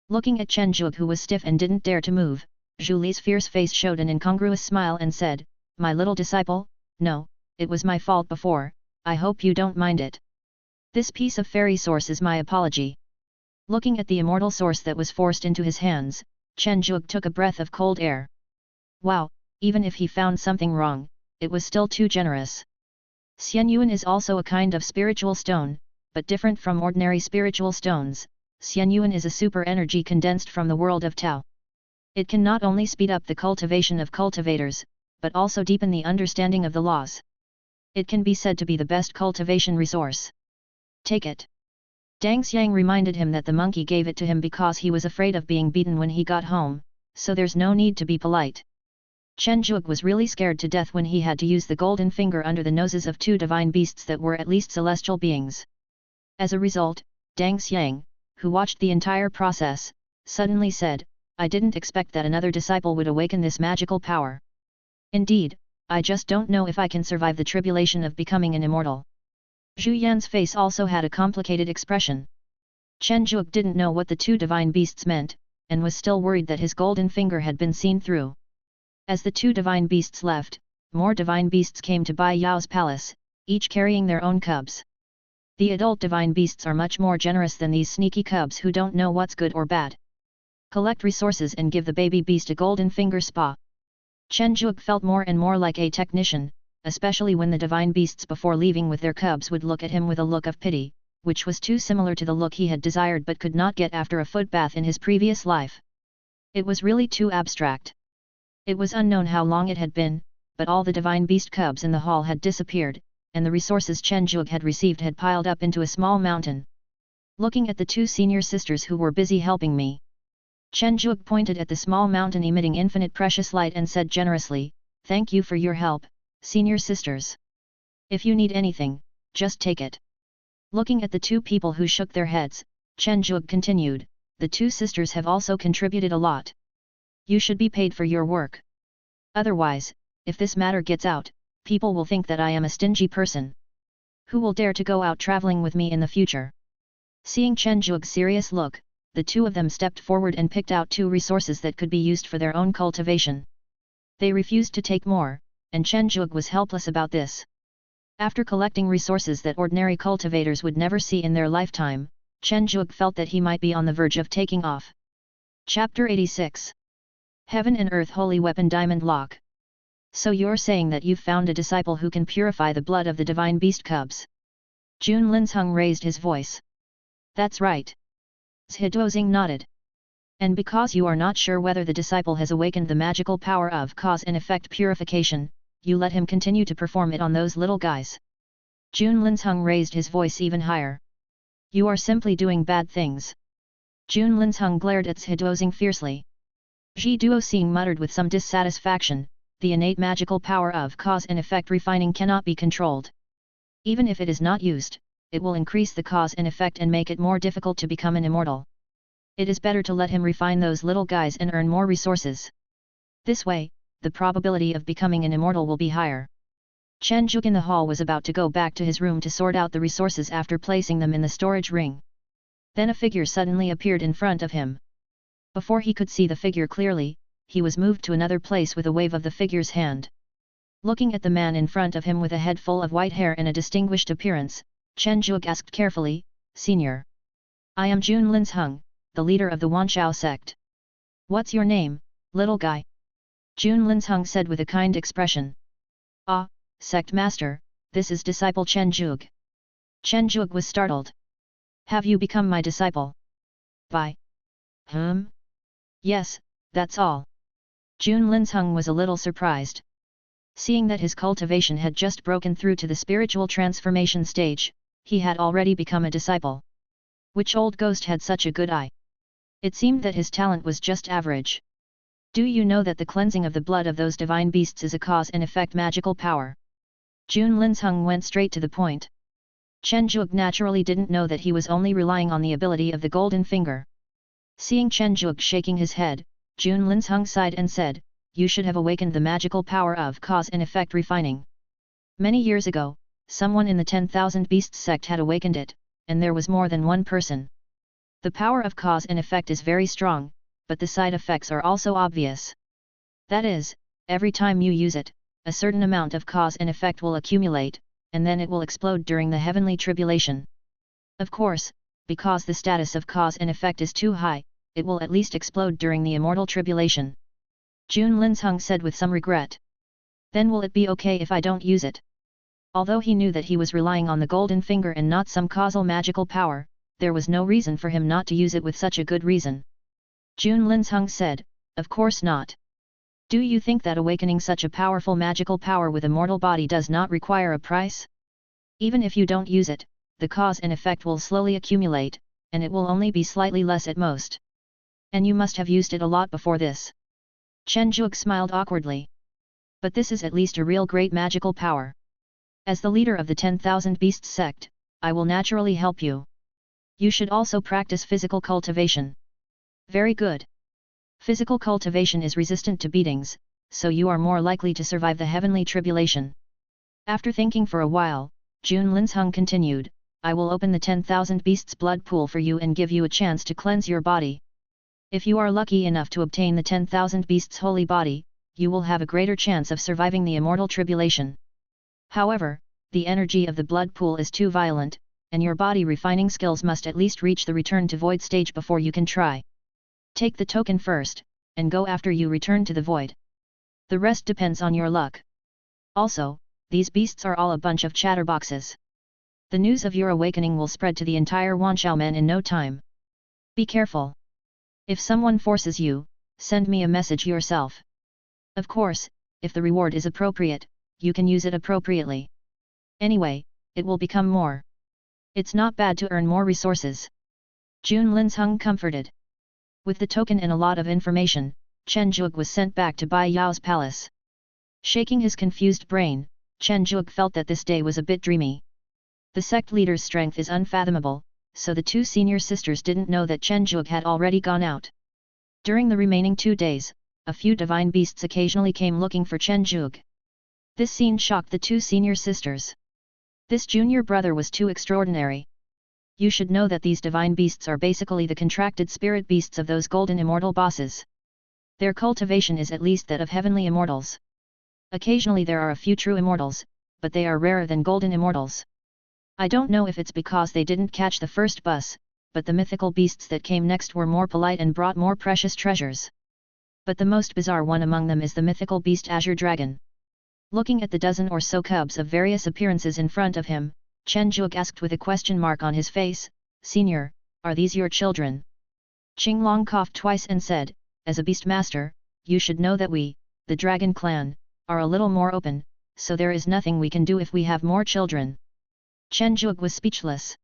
Looking at Chen Zhuge who was stiff and didn't dare to move, Zhu Li's fierce face showed an incongruous smile and said, My little disciple, no, it was my fault before, I hope you don't mind it. This piece of fairy source is my apology. Looking at the immortal source that was forced into his hands, Chen Zhuge took a breath of cold air. Wow, even if he found something wrong, it was still too generous. Xianyuan is also a kind of spiritual stone, but different from ordinary spiritual stones. Xianyuan is a super energy condensed from the world of Tao. It can not only speed up the cultivation of cultivators, but also deepen the understanding of the laws. It can be said to be the best cultivation resource. Take it. Dang Xiang reminded him that the monkey gave it to him because he was afraid of being beaten when he got home, so there's no need to be polite. Chen Zhuge was really scared to death when he had to use the golden finger under the noses of two divine beasts that were at least celestial beings. As a result, Dang Xiang, who watched the entire process, suddenly said, "I didn't expect that another disciple would awaken this magical power. Indeed, I just don't know if I can survive the tribulation of becoming an immortal." Zhu Yan's face also had a complicated expression. Chen Zhuge didn't know what the two divine beasts meant, and was still worried that his golden finger had been seen through. As the two divine beasts left, more divine beasts came to Bai Yao's palace, each carrying their own cubs. The adult divine beasts are much more generous than these sneaky cubs who don't know what's good or bad. Collect resources and give the baby beast a golden finger spa. Chen Zhuge felt more and more like a technician, especially when the divine beasts before leaving with their cubs would look at him with a look of pity, which was too similar to the look he had desired but could not get after a foot bath in his previous life. It was really too abstract. It was unknown how long it had been, but all the divine beast cubs in the hall had disappeared, and the resources Chen Zhuge had received had piled up into a small mountain. Looking at the two senior sisters who were busy helping me, Chen Zhuge pointed at the small mountain emitting infinite precious light and said generously, "Thank you for your help, senior sisters. If you need anything, just take it." Looking at the two people who shook their heads, Chen Zhuge continued, "The two sisters have also contributed a lot. You should be paid for your work. Otherwise, if this matter gets out, people will think that I am a stingy person. Who will dare to go out traveling with me in the future?" Seeing Chen Zhuge's serious look, the two of them stepped forward and picked out two resources that could be used for their own cultivation. They refused to take more, and Chen Zhuge was helpless about this. After collecting resources that ordinary cultivators would never see in their lifetime, Chen Zhuge felt that he might be on the verge of taking off. Chapter 86. Heaven and Earth Holy Weapon Diamond Lock. So you're saying that you've found a disciple who can purify the blood of the divine beast cubs? Jun Linzheng raised his voice. That's right. Zhiduozing nodded. And because you are not sure whether the disciple has awakened the magical power of cause and effect purification, you let him continue to perform it on those little guys. Jun Linzheng raised his voice even higher. You are simply doing bad things. Jun Linzheng glared at Zhiduozing fiercely. Zhiduozing muttered with some dissatisfaction, the innate magical power of cause and effect refining cannot be controlled. Even if it is not used, it will increase the cause and effect and make it more difficult to become an immortal. It is better to let him refine those little guys and earn more resources. This way, the probability of becoming an immortal will be higher. Chen Zhuge in the hall was about to go back to his room to sort out the resources after placing them in the storage ring. Then a figure suddenly appeared in front of him. Before he could see the figure clearly, he was moved to another place with a wave of the figure's hand. Looking at the man in front of him with a head full of white hair and a distinguished appearance, Chen Zhuge asked carefully, "Senior. I am Jun Linzheng, the leader of the Wanshao sect. What's your name, little guy?" Jun Linzheng said with a kind expression. "Ah, sect master, this is disciple Chen Zhuge." Chen Zhuge was startled. "Have you become my disciple?" "By whom?" "Yes, that's all." Jun Linzheng was a little surprised. Seeing that his cultivation had just broken through to the spiritual transformation stage, he had already become a disciple. Which old ghost had such a good eye? It seemed that his talent was just average. "Do you know that the cleansing of the blood of those divine beasts is a cause and effect magical power?" Jun Linzheng went straight to the point. Chen Zhuge naturally didn't know that he was only relying on the ability of the golden finger. Seeing Chen Zhuge shaking his head, Jun Linzheng sighed and said, "You should have awakened the magical power of cause and effect refining. Many years ago, someone in the 10,000 Beasts sect had awakened it, and there was more than one person. The power of cause and effect is very strong, but the side effects are also obvious. That is, every time you use it, a certain amount of cause and effect will accumulate, and then it will explode during the heavenly tribulation. Of course, because the status of cause and effect is too high, it will at least explode during the immortal tribulation." Jun Linzheng said with some regret. "Then will it be okay if I don't use it?" Although he knew that he was relying on the golden finger and not some causal magical power, there was no reason for him not to use it with such a good reason. Jun Linzheng said, "Of course not. Do you think that awakening such a powerful magical power with a mortal body does not require a price? Even if you don't use it, the cause and effect will slowly accumulate, and it will only be slightly less at most. And you must have used it a lot before this." Chen Zhuge smiled awkwardly. But this is at least a real great magical power. As the leader of the 10,000 Beasts sect, I will naturally help you. You should also practice physical cultivation. Very good. Physical cultivation is resistant to beatings, so you are more likely to survive the heavenly tribulation. After thinking for a while, Jun Linsheng continued, I will open the 10,000 Beasts blood pool for you and give you a chance to cleanse your body. If you are lucky enough to obtain the 10,000 Beasts holy body, you will have a greater chance of surviving the immortal tribulation. However, the energy of the blood pool is too violent, and your body refining skills must at least reach the return to void stage before you can try. Take the token first, and go after you return to the void. The rest depends on your luck. Also, these beasts are all a bunch of chatterboxes. The news of your awakening will spread to the entire Wanxiaomen in no time. Be careful. If someone forces you, send me a message yourself. Of course, if the reward is appropriate, you can use it appropriately. Anyway, it will become more. It's not bad to earn more resources. Jun Linsheng comforted. With the token and a lot of information, Chen Zhuge was sent back to Bai Yao's palace. Shaking his confused brain, Chen Zhuge felt that this day was a bit dreamy. The sect leader's strength is unfathomable, so the two senior sisters didn't know that Chen Zhuge had already gone out. During the remaining 2 days, a few divine beasts occasionally came looking for Chen Zhuge. This scene shocked the two senior sisters. This junior brother was too extraordinary. You should know that these divine beasts are basically the contracted spirit beasts of those golden immortal bosses. Their cultivation is at least that of heavenly immortals. Occasionally there are a few true immortals, but they are rarer than golden immortals. I don't know if it's because they didn't catch the first bus, but the mythical beasts that came next were more polite and brought more precious treasures. But the most bizarre one among them is the mythical beast Azure Dragon. Looking at the dozen or so cubs of various appearances in front of him, Chen Zhuge asked with a question mark on his face, Senior, are these your children? Qinglong coughed twice and said, as a beast master, you should know that we, the dragon clan, are a little more open, so there is nothing we can do if we have more children. Chen Zhuge was speechless.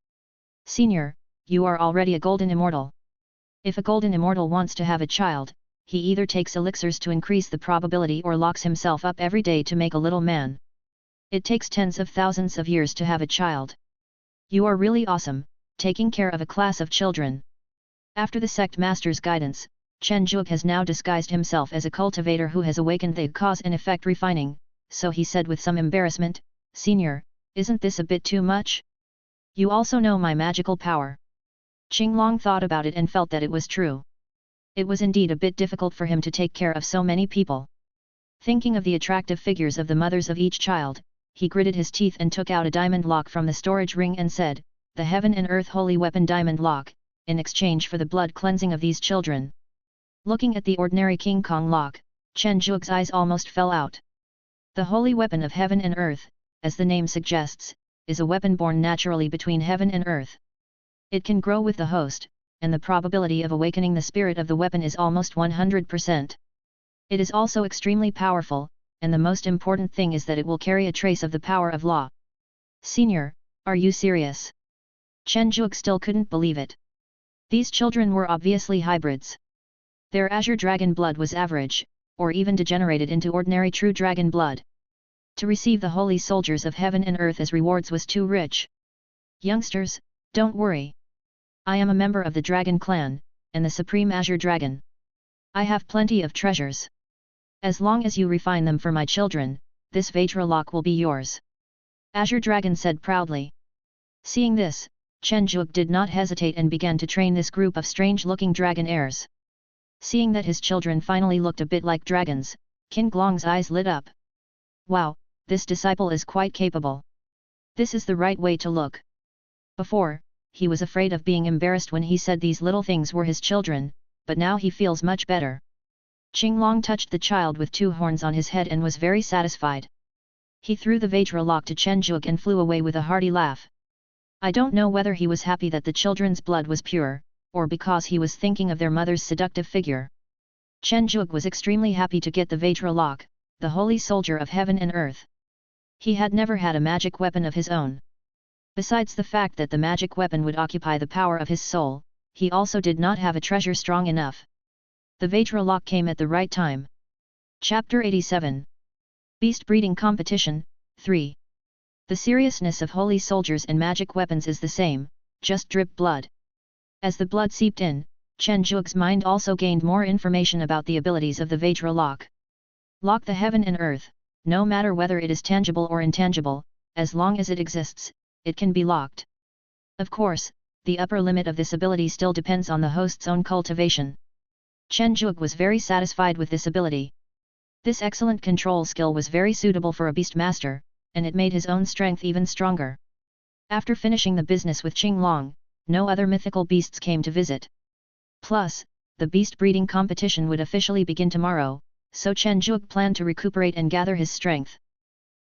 Senior, you are already a golden immortal. If a golden immortal wants to have a child, he either takes elixirs to increase the probability or locks himself up every day to make a little man. It takes tens of thousands of years to have a child. You are really awesome, taking care of a class of children. After the sect master's guidance, Chen Zhuge has now disguised himself as a cultivator who has awakened the cause and effect refining, so he said with some embarrassment, Senior, isn't this a bit too much? You also know my magical power. Qinglong thought about it and felt that it was true. It was indeed a bit difficult for him to take care of so many people. Thinking of the attractive figures of the mothers of each child, he gritted his teeth and took out a diamond lock from the storage ring and said, the heaven and earth holy weapon diamond lock, in exchange for the blood cleansing of these children. Looking at the ordinary King Kong lock, Chen Zhuge's eyes almost fell out. The holy weapon of heaven and earth, as the name suggests, is a weapon born naturally between heaven and earth. It can grow with the host, and the probability of awakening the spirit of the weapon is almost 100%. It is also extremely powerful, and the most important thing is that it will carry a trace of the power of law. Senior, are you serious? Chen Zhuge still couldn't believe it. These children were obviously hybrids. Their azure dragon blood was average, or even degenerated into ordinary true dragon blood. To receive the holy soldiers of heaven and earth as rewards was too rich. Youngsters, don't worry. I am a member of the Dragon Clan, and the Supreme Azure Dragon. I have plenty of treasures. As long as you refine them for my children, this Vajra lock will be yours. Azure Dragon said proudly. Seeing this, Chen Zhuge did not hesitate and began to train this group of strange-looking dragon heirs. Seeing that his children finally looked a bit like dragons, Qin Glong's eyes lit up. Wow, this disciple is quite capable. This is the right way to look. Before, he was afraid of being embarrassed when he said these little things were his children, but now he feels much better. Qinglong touched the child with 2 horns on his head and was very satisfied. He threw the Vajra lock to Chen Zhuge and flew away with a hearty laugh. I don't know whether he was happy that the children's blood was pure, or because he was thinking of their mother's seductive figure. Chen Zhuge was extremely happy to get the Vajra lock, the holy soldier of heaven and earth. He had never had a magic weapon of his own. Besides the fact that the magic weapon would occupy the power of his soul, he also did not have a treasure strong enough. The Vajra lock came at the right time. Chapter 87. Beast breeding competition, 3. The seriousness of holy soldiers and magic weapons is the same, just drip blood. As the blood seeped in, Chen Zhuge's mind also gained more information about the abilities of the Vajra lock. Lock the heaven and earth, no matter whether it is tangible or intangible, as long as it exists, it can be locked. Of course, the upper limit of this ability still depends on the host's own cultivation. Chen Zhuge was very satisfied with this ability. This excellent control skill was very suitable for a beast master, and it made his own strength even stronger. After finishing the business with Qinglong, no other mythical beasts came to visit. Plus, the beast breeding competition would officially begin tomorrow, so Chen Zhuge planned to recuperate and gather his strength.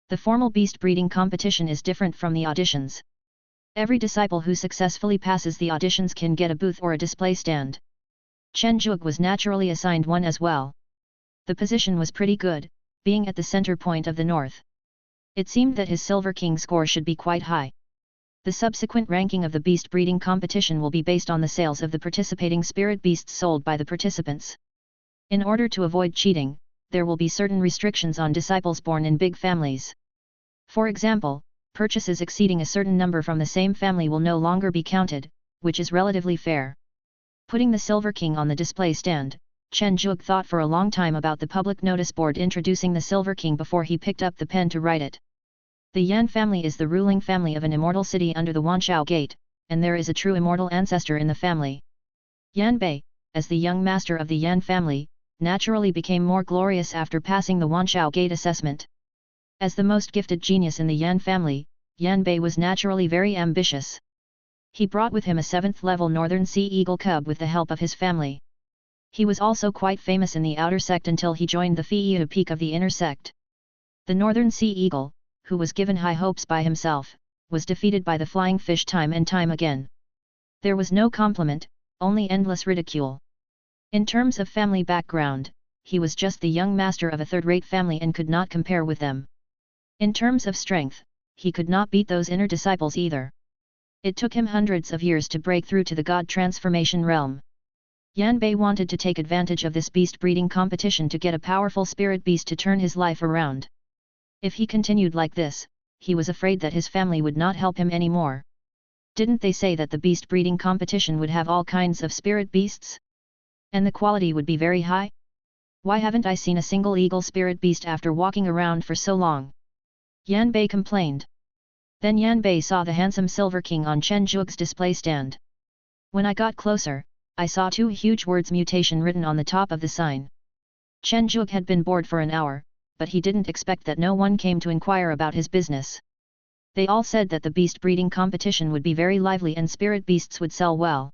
The formal beast breeding competition is different from the auditions. Every disciple who successfully passes the auditions can get a booth or a display stand. Chen Zhuge was naturally assigned one as well. The position was pretty good, being at the center point of the north. It seemed that his Silver King score should be quite high. The subsequent ranking of the beast breeding competition will be based on the sales of the participating spirit beasts sold by the participants. In order to avoid cheating, there will be certain restrictions on disciples born in big families. For example, purchases exceeding a certain number from the same family will no longer be counted, which is relatively fair. Putting the Silver King on the display stand, Chen Zhuge thought for a long time about the public notice board introducing the Silver King before he picked up the pen to write it. The Yan family is the ruling family of an immortal city under the Wanshao Gate, and there is a true immortal ancestor in the family. Yan Bei, as the young master of the Yan family, naturally became more glorious after passing the Wanshao Gate assessment. As the most gifted genius in the Yan family, Yan Bei was naturally very ambitious. He brought with him a 7th-level Northern Sea Eagle cub with the help of his family. He was also quite famous in the outer sect until he joined the Fiyu peak of the inner sect. The Northern Sea Eagle, who was given high hopes by himself, was defeated by the flying fish time and time again. There was no compliment, only endless ridicule. In terms of family background, he was just the young master of a third-rate family and could not compare with them. In terms of strength, he could not beat those inner disciples either. It took him hundreds of years to break through to the god transformation realm. Yan Bei wanted to take advantage of this beast breeding competition to get a powerful spirit beast to turn his life around. If he continued like this, he was afraid that his family would not help him anymore. Didn't they say that the beast breeding competition would have all kinds of spirit beasts? And the quality would be very high? Why haven't I seen a single eagle spirit beast after walking around for so long? Yan Bei complained. Then Yan Bei saw the handsome Silver King on Chen Zhuge's display stand. When I got closer, I saw 2 huge words mutation written on the top of the sign. Chen Zhuge had been bored for an hour, but he didn't expect that no one came to inquire about his business. They all said that the beast breeding competition would be very lively and spirit beasts would sell well.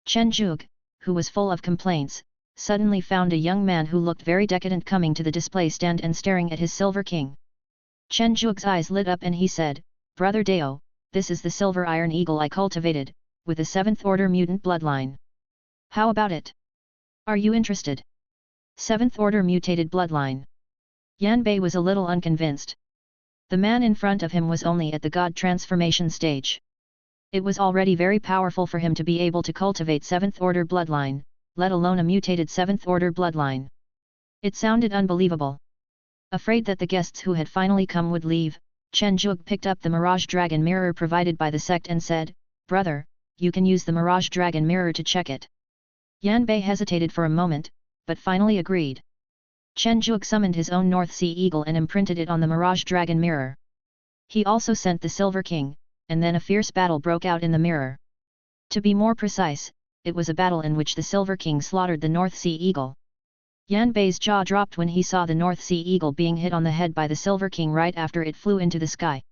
Chen Zhuge, who was full of complaints, suddenly found a young man who looked very decadent coming to the display stand and staring at his Silver King. Chen Zhuge's eyes lit up and he said, "Brother Dao, this is the silver iron eagle I cultivated, with a 7th order mutant bloodline. How about it? Are you interested?" 7th order mutated bloodline. Yan Bei was a little unconvinced. The man in front of him was only at the god transformation stage. It was already very powerful for him to be able to cultivate 7th order bloodline, let alone a mutated 7th order bloodline. It sounded unbelievable. Afraid that the guests who had finally come would leave, Chen Zhuge picked up the Mirage Dragon mirror provided by the sect and said, "Brother, you can use the Mirage Dragon mirror to check it." Yan Bei hesitated for a moment, but finally agreed. Chen Zhuge summoned his own North Sea Eagle and imprinted it on the Mirage Dragon mirror. He also sent the Silver King, and then a fierce battle broke out in the mirror. To be more precise, it was a battle in which the Silver King slaughtered the North Sea Eagle. Yan Bei's jaw dropped when he saw the North Sea Eagle being hit on the head by the Silver King right after it flew into the sky.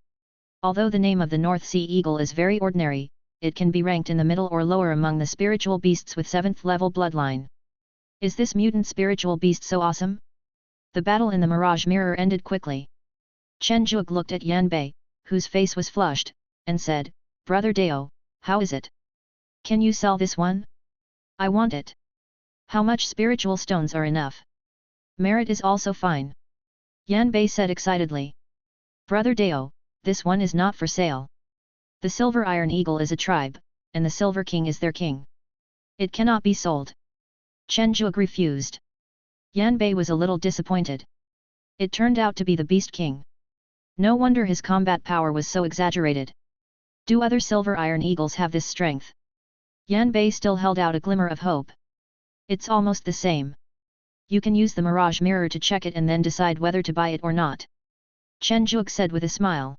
Although the name of the North Sea Eagle is very ordinary, it can be ranked in the middle or lower among the spiritual beasts with 7th level bloodline. Is this mutant spiritual beast so awesome? The battle in the Mirage Mirror ended quickly. Chen Zhuge looked at Yan Bei, whose face was flushed, and said, "Brother Dao, how is it? Can you sell this one? I want it. How much spiritual stones are enough? Merit is also fine." Yan Bei said excitedly. "Brother Dao, this one is not for sale. The Silver Iron Eagle is a tribe, and the Silver King is their king. It cannot be sold." Chen Zhuge refused. Yan Bei was a little disappointed. It turned out to be the Beast King. No wonder his combat power was so exaggerated. Do other silver iron eagles have this strength? Yan Bei still held out a glimmer of hope. It's almost the same. You can use the mirage mirror to check it and then decide whether to buy it or not. Chen Zhuge said with a smile.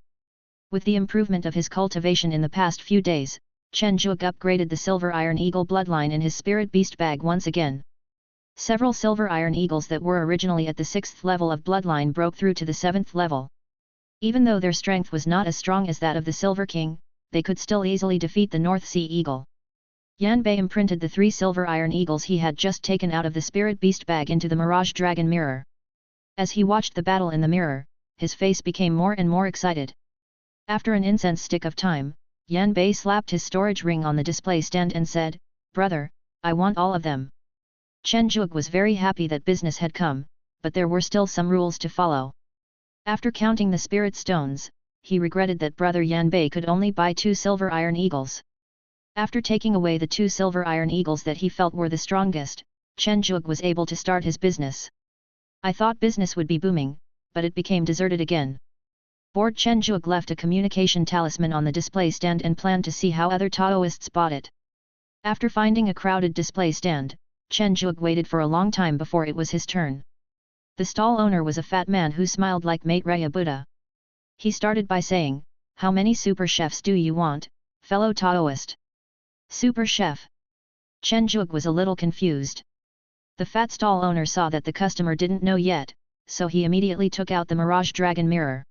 With the improvement of his cultivation in the past few days, Chen Zhuge upgraded the silver iron eagle bloodline in his spirit beast bag once again. Several silver iron eagles that were originally at the 6th level of bloodline broke through to the 7th level. Even though their strength was not as strong as that of the Silver King, they could still easily defeat the North Sea Eagle. Yan Bei imprinted the 3 silver iron eagles he had just taken out of the spirit beast bag into the Mirage Dragon mirror. As he watched the battle in the mirror, his face became more and more excited. After an incense stick of time, Yan Bei slapped his storage ring on the display stand and said, "Brother, I want all of them." Chen Zhuge was very happy that business had come, but there were still some rules to follow. After counting the spirit stones, he regretted that brother Yan Bei could only buy 2 silver iron eagles. After taking away the 2 silver iron eagles that he felt were the strongest, Chen Zhuge was able to start his business. I thought business would be booming, but it became deserted again. Bored, Chen Zhuge left a communication talisman on the display stand and planned to see how other Taoists bought it. After finding a crowded display stand, Chen Zhuge waited for a long time before it was his turn. The stall owner was a fat man who smiled like Maitreya Buddha. He started by saying, "How many super chefs do you want, fellow Taoist?" Super chef? Chen Zhuge was a little confused. The fat stall owner saw that the customer didn't know yet, so he immediately took out the Mirage Dragon mirror.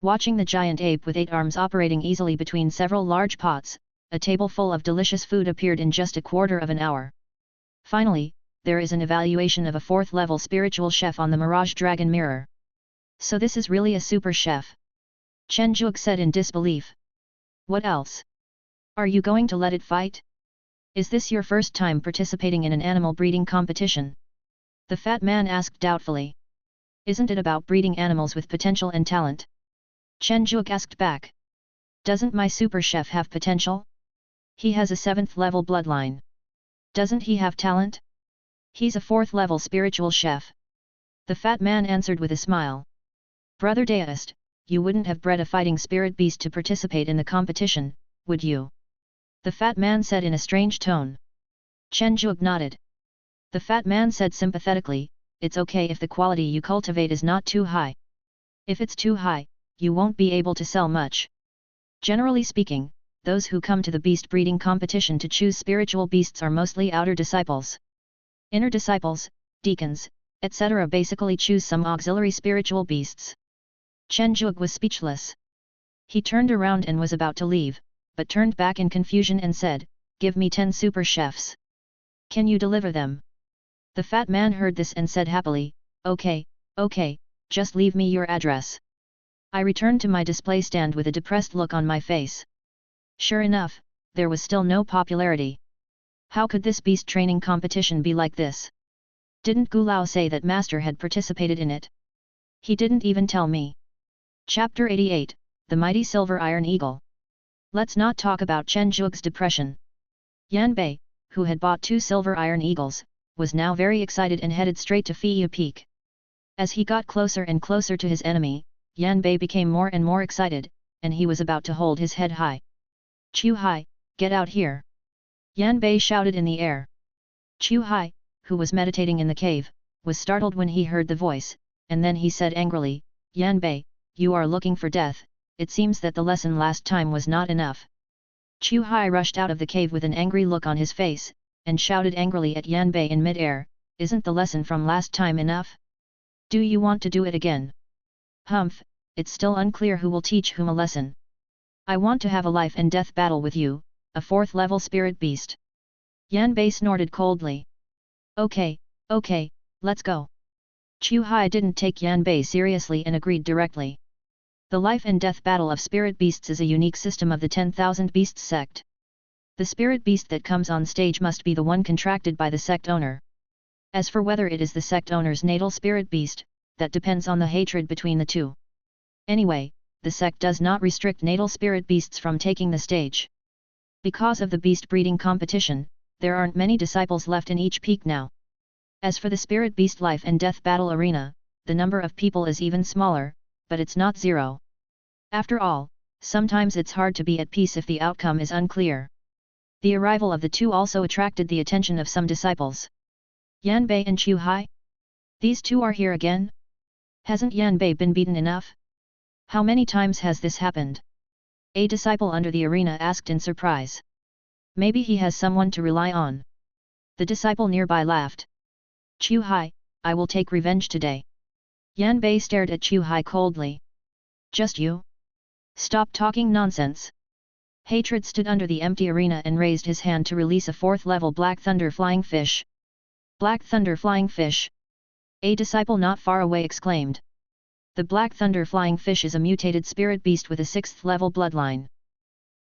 Watching the giant ape with 8 arms operating easily between several large pots, a table full of delicious food appeared in just a quarter of an hour. Finally, there is an evaluation of a 4th level spiritual chef on the Mirage Dragon mirror. So this is really a super chef? Chen Zhuge said in disbelief. What else? Are you going to let it fight? Is this your first time participating in an animal breeding competition? The fat man asked doubtfully. Isn't it about breeding animals with potential and talent? Chen Zhuge asked back. Doesn't my super chef have potential? He has a 7th level bloodline. Doesn't he have talent? He's a 4th level spiritual chef. The fat man answered with a smile. Brother Daoist, you wouldn't have bred a fighting spirit beast to participate in the competition, would you? The fat man said in a strange tone. Chen Zhuge nodded. The fat man said sympathetically, "It's okay if the quality you cultivate is not too high. If it's too high, you won't be able to sell much. Generally speaking, those who come to the beast breeding competition to choose spiritual beasts are mostly outer disciples. Inner disciples, deacons, etc. basically choose some auxiliary spiritual beasts." Chen Zhuge was speechless. He turned around and was about to leave, but turned back in confusion and said, "Give me 10 super chefs. Can you deliver them?" The fat man heard this and said happily, Okay, just leave me your address." I returned to my display stand with a depressed look on my face. Sure enough, there was still no popularity. How could this beast training competition be like this? Didn't Gulao say that master had participated in it? He didn't even tell me. Chapter 88, The Mighty Silver Iron Eagle. Let's not talk about Chen Zhuge's depression. Yan Bei, who had bought 2 silver iron eagles, was now very excited and headed straight to Feiya Peak. As he got closer and closer to his enemy, Yan Bei became more and more excited, and he was about to hold his head high. "Chu Hai, get out here!" Yan Bei shouted in the air. Chu Hai, who was meditating in the cave, was startled when he heard the voice, and then he said angrily, "Yan Bei, you are looking for death, it seems that the lesson last time was not enough." Chu Hai rushed out of the cave with an angry look on his face, and shouted angrily at Yan Bei in mid-air, "Isn't the lesson from last time enough? Do you want to do it again?" "Humph, it's still unclear who will teach whom a lesson. I want to have a life and death battle with you, a 4th level spirit beast." Yan Bei snorted coldly. Okay, let's go." Chu Hai didn't take Yan Bei seriously and agreed directly. The life and death battle of spirit beasts is a unique system of the 10,000 Beasts sect. The spirit beast that comes on stage must be the one contracted by the sect owner. As for whether it is the sect owner's natal spirit beast, that depends on the hatred between the two. Anyway, the sect does not restrict natal spirit beasts from taking the stage. Because of the beast breeding competition, there aren't many disciples left in each peak now. As for the spirit beast life and death battle arena, the number of people is even smaller, but it's not zero. After all, sometimes it's hard to be at peace if the outcome is unclear. The arrival of the two also attracted the attention of some disciples. Yan Bei and Chu Hai? These two are here again? Hasn't Yan Bei been beaten enough? How many times has this happened? A disciple under the arena asked in surprise. Maybe he has someone to rely on. The disciple nearby laughed. Chu Hai, I will take revenge today. Yan Bei stared at Chu Hai coldly. Just you? Stop talking nonsense. Hatred stood under the empty arena and raised his hand to release a 4th-level Black Thunder Flying Fish. Black Thunder Flying Fish? A disciple not far away exclaimed. The Black Thunder Flying Fish is a mutated spirit beast with a 6th-level bloodline.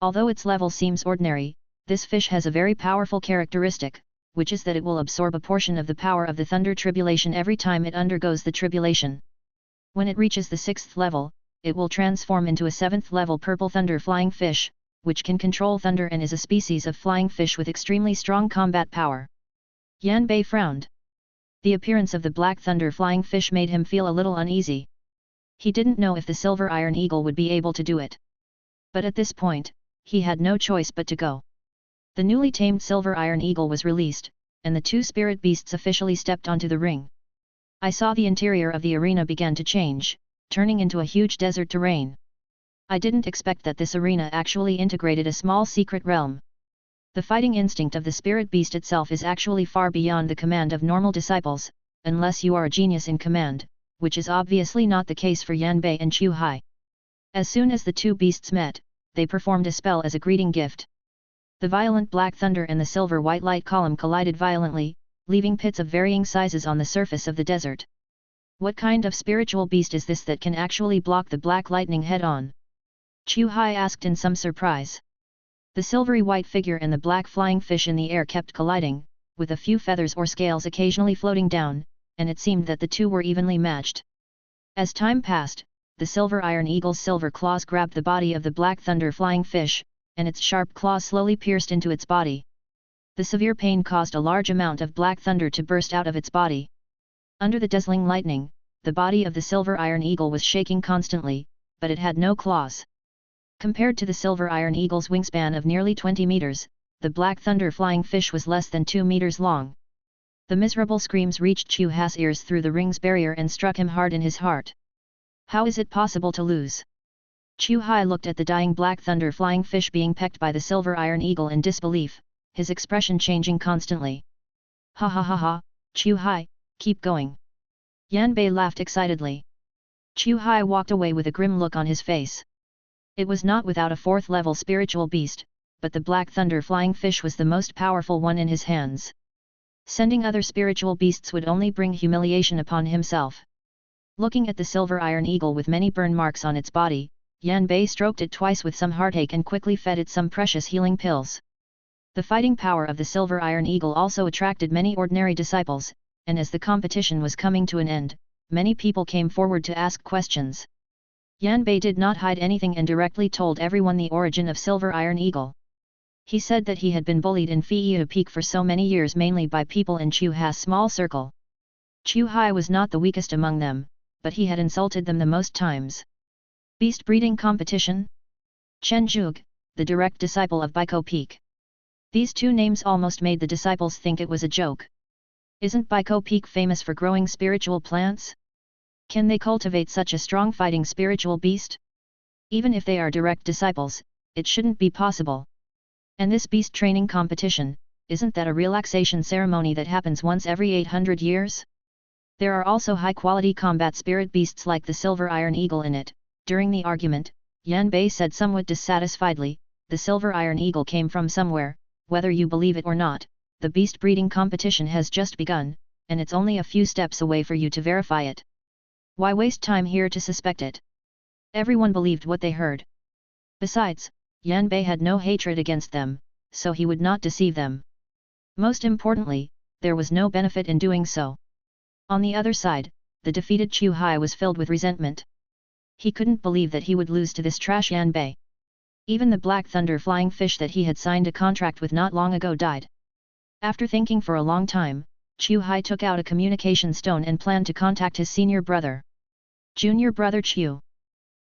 Although its level seems ordinary, this fish has a very powerful characteristic, which is that it will absorb a portion of the power of the Thunder Tribulation every time it undergoes the tribulation. When it reaches the 6th level, it will transform into a 7th-level Purple Thunder Flying Fish, which can control thunder and is a species of flying fish with extremely strong combat power. Yan Bei frowned. The appearance of the Black Thunder Flying Fish made him feel a little uneasy. He didn't know if the Silver Iron Eagle would be able to do it. But at this point, he had no choice but to go. The newly tamed Silver Iron Eagle was released, and the two spirit beasts officially stepped onto the ring. I saw the interior of the arena began to change, turning into a huge desert terrain. I didn't expect that this arena actually integrated a small secret realm. The fighting instinct of the spirit beast itself is actually far beyond the command of normal disciples, unless you are a genius in command, which is obviously not the case for Yan Bei and Chu Hai. As soon as the two beasts met, they performed a spell as a greeting gift. The violent black thunder and the silver-white light column collided violently, leaving pits of varying sizes on the surface of the desert. What kind of spiritual beast is this that can actually block the black lightning head-on? Chu Hai asked in some surprise. The silvery white figure and the black flying fish in the air kept colliding, with a few feathers or scales occasionally floating down, and it seemed that the two were evenly matched. As time passed, the Silver Iron Eagle's silver claws grabbed the body of the Black Thunder Flying Fish, and its sharp claws slowly pierced into its body. The severe pain caused a large amount of black thunder to burst out of its body. Under the dazzling lightning, the body of the Silver Iron Eagle was shaking constantly, but it had no claws. Compared to the Silver Iron Eagle's wingspan of nearly 20 meters, the Black Thunder Flying Fish was less than 2 meters long. The miserable screams reached Chu Hai's ears through the ring's barrier and struck him hard in his heart. How is it possible to lose? Chu Hai looked at the dying Black Thunder Flying Fish being pecked by the Silver Iron Eagle in disbelief, his expression changing constantly. Ha ha ha ha, Chu Hai, keep going. Yan Bei laughed excitedly. Chu Hai walked away with a grim look on his face. It was not without a 4th-level spiritual beast, but the Black Thunder Flying Fish was the most powerful one in his hands. Sending other spiritual beasts would only bring humiliation upon himself. Looking at the Silver Iron Eagle with many burn marks on its body, Yan Bei stroked it twice with some heartache and quickly fed it some precious healing pills. The fighting power of the Silver Iron Eagle also attracted many ordinary disciples, and as the competition was coming to an end, many people came forward to ask questions. Yan Bei did not hide anything and directly told everyone the origin of Silver Iron Eagle. He said that he had been bullied in Feiyu Peak for so many years mainly by people in Chu Hai's small circle. Chu Hai was not the weakest among them, but he had insulted them the most times. Beast breeding competition? Chen Zhug, the direct disciple of Baiko Peak. These two names almost made the disciples think it was a joke. Isn't Baiko Peak famous for growing spiritual plants? Can they cultivate such a strong fighting spiritual beast? Even if they are direct disciples, it shouldn't be possible. And this beast training competition, isn't that a relaxation ceremony that happens once every 800 years? There are also high-quality combat spirit beasts like the Silver Iron Eagle in it. During the argument, Yan Bei said somewhat dissatisfiedly, the Silver Iron Eagle came from somewhere, whether you believe it or not, the beast breeding competition has just begun, and it's only a few steps away for you to verify it. Why waste time here to suspect it? Everyone believed what they heard. Besides, Yan Bei had no hatred against them, so he would not deceive them. Most importantly, there was no benefit in doing so. On the other side, the defeated Chu Hai was filled with resentment. He couldn't believe that he would lose to this trash Yan Bei. Even the Black Thunder Flying Fish that he had signed a contract with not long ago died. After thinking for a long time, Chu Hai took out a communication stone and planned to contact his senior brother. Junior brother Chu.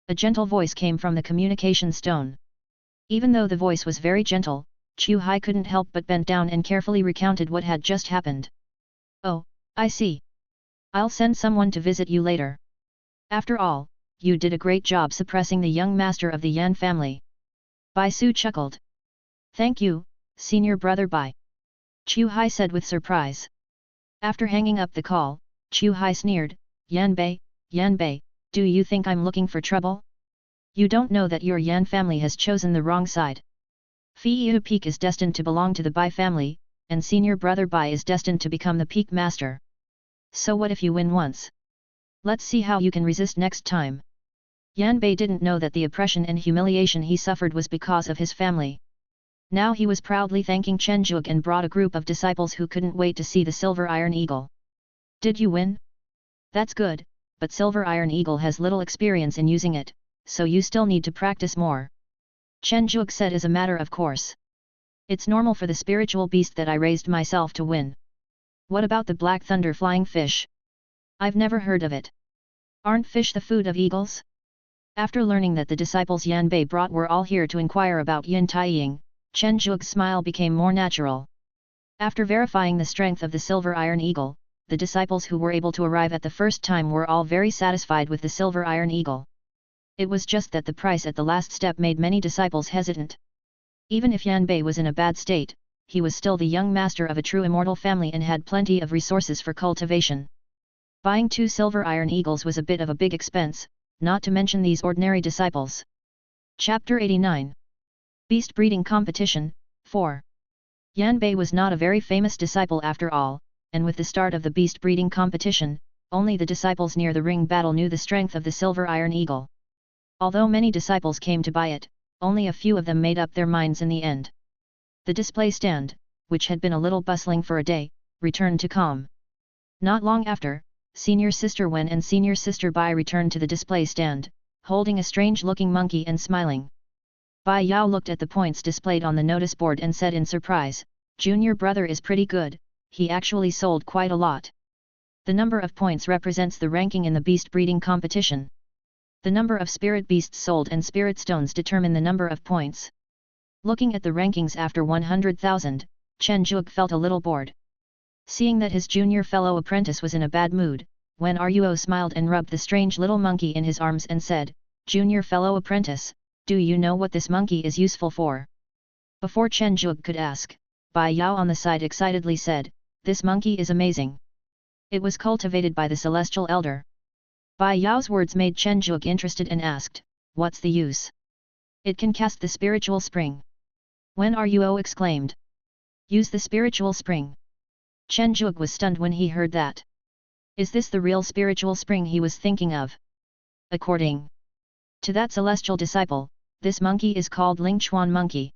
A gentle voice came from the communication stone. Even though the voice was very gentle, Chu Hai couldn't help but bent down and carefully recounted what had just happened. Oh, I see. I'll send someone to visit you later. After all, you did a great job suppressing the young master of the Yan family. Bai Su chuckled. Thank you, senior brother Bai. Chu Hai said with surprise. After hanging up the call, Chu Hai sneered, Yan Bei, do you think I'm looking for trouble? You don't know that your Yan family has chosen the wrong side. Fiyu Peak is destined to belong to the Bai family, and senior brother Bai is destined to become the Peak master. So what if you win once? Let's see how you can resist next time. Yan Bei didn't know that the oppression and humiliation he suffered was because of his family. Now he was proudly thanking Chen Zhuge and brought a group of disciples who couldn't wait to see the Silver Iron Eagle. Did you win? That's good, but Silver Iron Eagle has little experience in using it, so you still need to practice more. Chen Zhuge said as a matter of course. It's normal for the spiritual beast that I raised myself to win. What about the Black Thunder flying fish? I've never heard of it. Aren't fish the food of eagles? After learning that the disciples Yan Bei brought were all here to inquire about Yin Taiying, Chen Zhuge's smile became more natural. After verifying the strength of the Silver Iron Eagle, the disciples who were able to arrive at the first time were all very satisfied with the Silver Iron Eagle. It was just that the price at the last step made many disciples hesitant. Even if Yan Bei was in a bad state, he was still the young master of a true immortal family and had plenty of resources for cultivation. Buying 2 Silver Iron Eagles was a bit of a big expense, not to mention these ordinary disciples. Chapter 89. Beast Breeding Competition, 4. Yan Bei was not a very famous disciple after all, and with the start of the beast breeding competition, only the disciples near the ring battle knew the strength of the Silver Iron Eagle. Although many disciples came to buy it, only a few of them made up their minds in the end. The display stand, which had been a little bustling for a day, returned to calm. Not long after, Senior Sister Wen and Senior Sister Bai returned to the display stand, holding a strange-looking monkey and smiling. Bai Yao looked at the points displayed on the notice board and said in surprise, Junior brother is pretty good, he actually sold quite a lot. The number of points represents the ranking in the beast breeding competition. The number of spirit beasts sold and spirit stones determine the number of points. Looking at the rankings after 100,000, Chen Zhuge felt a little bored. Seeing that his junior fellow apprentice was in a bad mood, Wen Ruo smiled and rubbed the strange little monkey in his arms and said, Junior fellow apprentice, do you know what this monkey is useful for? Before Chen Zhuge could ask, Bai Yao on the side excitedly said, this monkey is amazing. It was cultivated by the celestial elder. Bai Yao's words made Chen Zhuge interested and asked, what's the use? It can cast the spiritual spring. Wen Ruo exclaimed. Use the spiritual spring. Chen Zhuge was stunned when he heard that. Is this the real spiritual spring he was thinking of? According to that celestial disciple, this monkey is called Lingchuan monkey.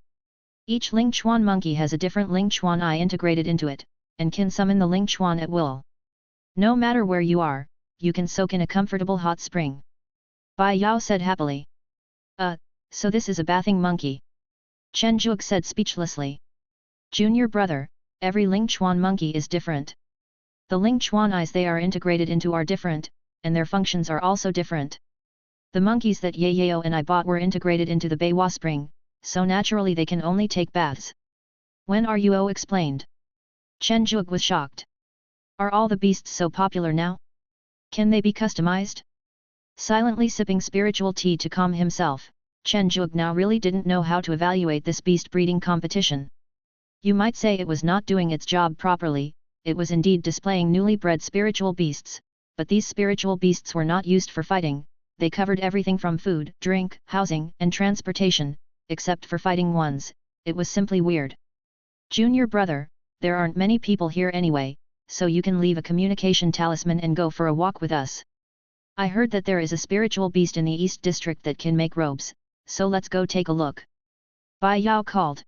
Each Lingchuan monkey has a different Lingchuan eye integrated into it, and can summon the Lingchuan at will. No matter where you are, you can soak in a comfortable hot spring. Bai Yao said happily. So this is a bathing monkey. Chen Zhuge said speechlessly. Junior brother, every Lingchuan monkey is different. The Lingchuan eyes they are integrated into are different, and their functions are also different. The monkeys that Yao and I bought were integrated into the Beiwa spring, so naturally they can only take baths. Wen Ruo explained. Chen Zhuge was shocked. Are all the beasts so popular now? Can they be customized? Silently sipping spiritual tea to calm himself, Chen Zhuge now really didn't know how to evaluate this beast breeding competition. You might say it was not doing its job properly, it was indeed displaying newly bred spiritual beasts, but these spiritual beasts were not used for fighting, they covered everything from food, drink, housing, and transportation, except for fighting ones, it was simply weird. Junior brother, there aren't many people here anyway, so you can leave a communication talisman and go for a walk with us. I heard that there is a spiritual beast in the East District that can make robes, so let's go take a look. Bai Yao called.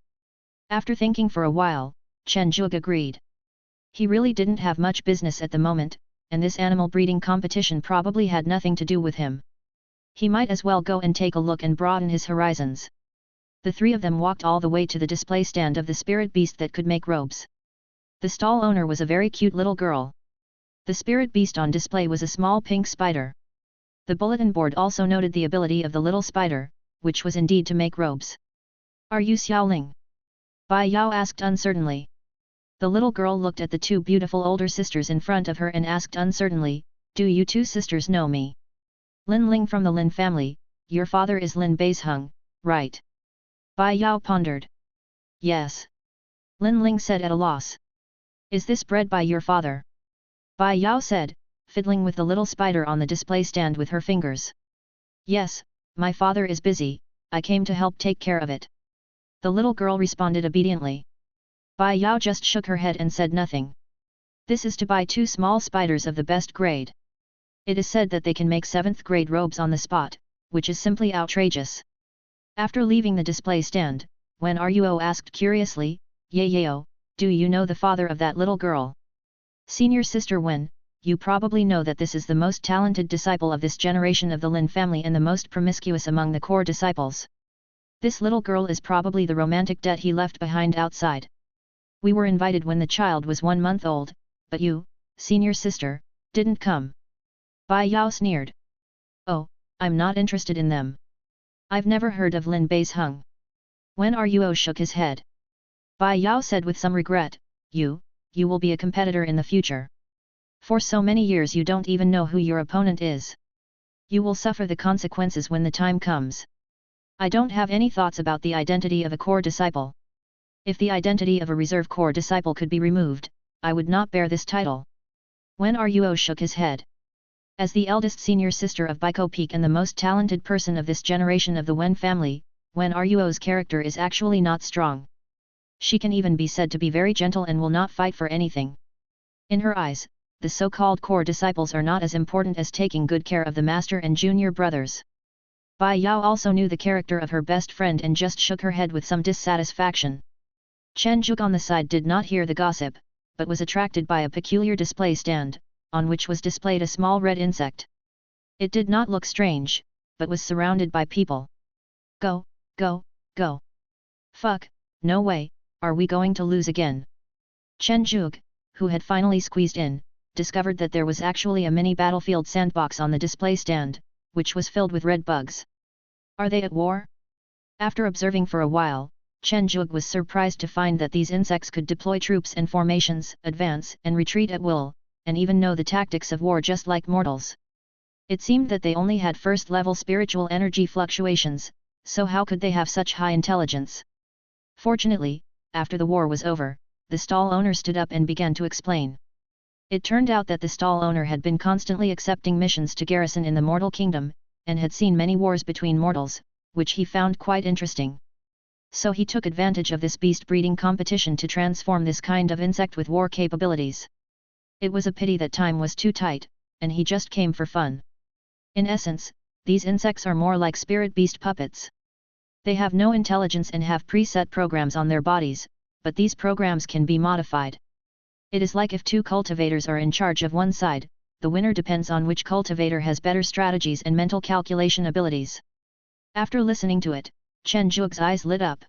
After thinking for a while, Chen Zhuge agreed. He really didn't have much business at the moment, and this animal breeding competition probably had nothing to do with him. He might as well go and take a look and broaden his horizons. The three of them walked all the way to the display stand of the spirit beast that could make robes. The stall owner was a very cute little girl. The spirit beast on display was a small pink spider. The bulletin board also noted the ability of the little spider, which was indeed to make robes. Are you Xiaoling? Bai Yao asked uncertainly. The little girl looked at the two beautiful older sisters in front of her and asked uncertainly, do you two sisters know me? Lin Ling from the Lin family, your father is Lin Beizheng, right? Bai Yao pondered. Yes. Lin Ling said at a loss. Is this bred by your father? Bai Yao said, fiddling with the little spider on the display stand with her fingers. Yes, my father is busy, I came to help take care of it. The little girl responded obediently. Bai Yao just shook her head and said nothing. This is to buy two small spiders of the best grade. It is said that they can make 7th grade robes on the spot, which is simply outrageous. After leaving the display stand, Wen Ruo asked curiously, Yao, do you know the father of that little girl? Senior sister Wen, you probably know that this is the most talented disciple of this generation of the Lin family and the most promiscuous among the core disciples. This little girl is probably the romantic debt he left behind outside. We were invited when the child was 1 month old, but you, senior sister, didn't come. Bai Yao sneered. Oh, I'm not interested in them. I've never heard of Lin Beizheng. Wen Ruo shook his head. Bai Yao said with some regret, you will be a competitor in the future. For so many years you don't even know who your opponent is. You will suffer the consequences when the time comes. I don't have any thoughts about the identity of a core disciple. If the identity of a reserve core disciple could be removed, I would not bear this title. Wen Ruo shook his head. As the eldest senior sister of Baiko Peak and the most talented person of this generation of the Wen family, Wen Ruo's character is actually not strong. She can even be said to be very gentle and will not fight for anything. In her eyes, the so-called core disciples are not as important as taking good care of the master and junior brothers. Bai Yao also knew the character of her best friend and just shook her head with some dissatisfaction. Chen Zhuge on the side did not hear the gossip, but was attracted by a peculiar display stand, on which was displayed a small red insect. It did not look strange, but was surrounded by people. Go, go, go. Fuck, no way, are we going to lose again? Chen Zhuge, who had finally squeezed in, discovered that there was actually a mini battlefield sandbox on the display stand, which was filled with red bugs. Are they at war? After observing for a while, Chen Zhuge was surprised to find that these insects could deploy troops and formations, advance and retreat at will, and even know the tactics of war just like mortals. It seemed that they only had first-level spiritual energy fluctuations, so how could they have such high intelligence? Fortunately, after the war was over, the stall owner stood up and began to explain. It turned out that the stall owner had been constantly accepting missions to garrison in the mortal kingdom, and had seen many wars between mortals, which he found quite interesting. So he took advantage of this beast breeding competition to transform this kind of insect with war capabilities. It was a pity that time was too tight, and he just came for fun. In essence, these insects are more like spirit beast puppets. They have no intelligence and have preset programs on their bodies, but these programs can be modified. It is like if two cultivators are in charge of one side, the winner depends on which cultivator has better strategies and mental calculation abilities. After listening to it, Chen Zhuge's eyes lit up.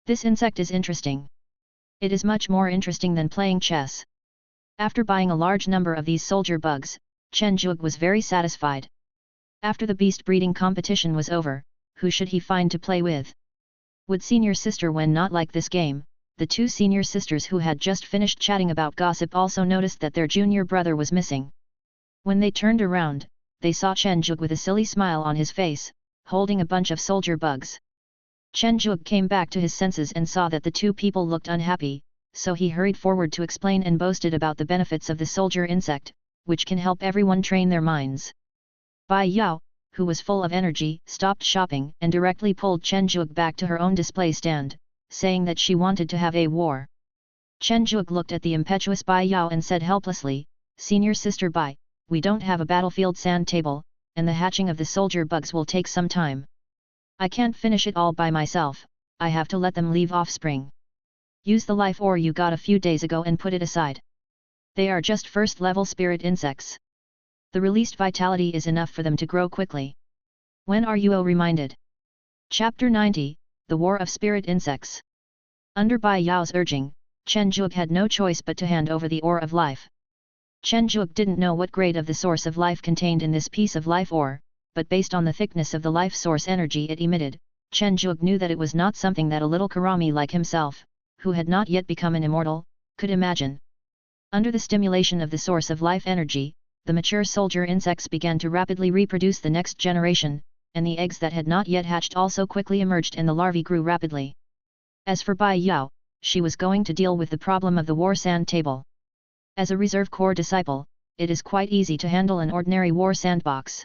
This insect is interesting. It is much more interesting than playing chess. After buying a large number of these soldier bugs, Chen Zhuge was very satisfied. After the beast breeding competition was over, who should he find to play with? Would senior sister Wen not like this game? The two senior sisters who had just finished chatting about gossip also noticed that their junior brother was missing. When they turned around, they saw Chen Zhuge with a silly smile on his face, holding a bunch of soldier bugs. Chen Zhuge came back to his senses and saw that the two people looked unhappy, so he hurried forward to explain and boasted about the benefits of the soldier insect, which can help everyone train their minds. Bai Yao, who was full of energy, stopped shopping and directly pulled Chen Zhuge back to her own display stand, saying that she wanted to have a war. Chen Zhuge looked at the impetuous Bai Yao and said helplessly, Senior sister Bai, we don't have a battlefield sand table, and the hatching of the soldier bugs will take some time. I can't finish it all by myself, I have to let them leave offspring. Use the life ore you got a few days ago and put it aside. They are just first-level spirit insects. The released vitality is enough for them to grow quickly. Wen Ruo reminded. Chapter 90, The War of Spirit Insects. Under Bai Yao's urging, Chen Zhuge had no choice but to hand over the ore of life. Chen Zhuge didn't know what grade of the source of life contained in this piece of life ore, but based on the thickness of the life source energy it emitted, Chen Zhuge knew that it was not something that a little Karami like himself, who had not yet become an immortal, could imagine. Under the stimulation of the source of life energy, the mature soldier insects began to rapidly reproduce the next generation, and the eggs that had not yet hatched also quickly emerged and the larvae grew rapidly. As for Bai Yao, she was going to deal with the problem of the war sand table. As a reserve corps disciple, it is quite easy to handle an ordinary war sandbox.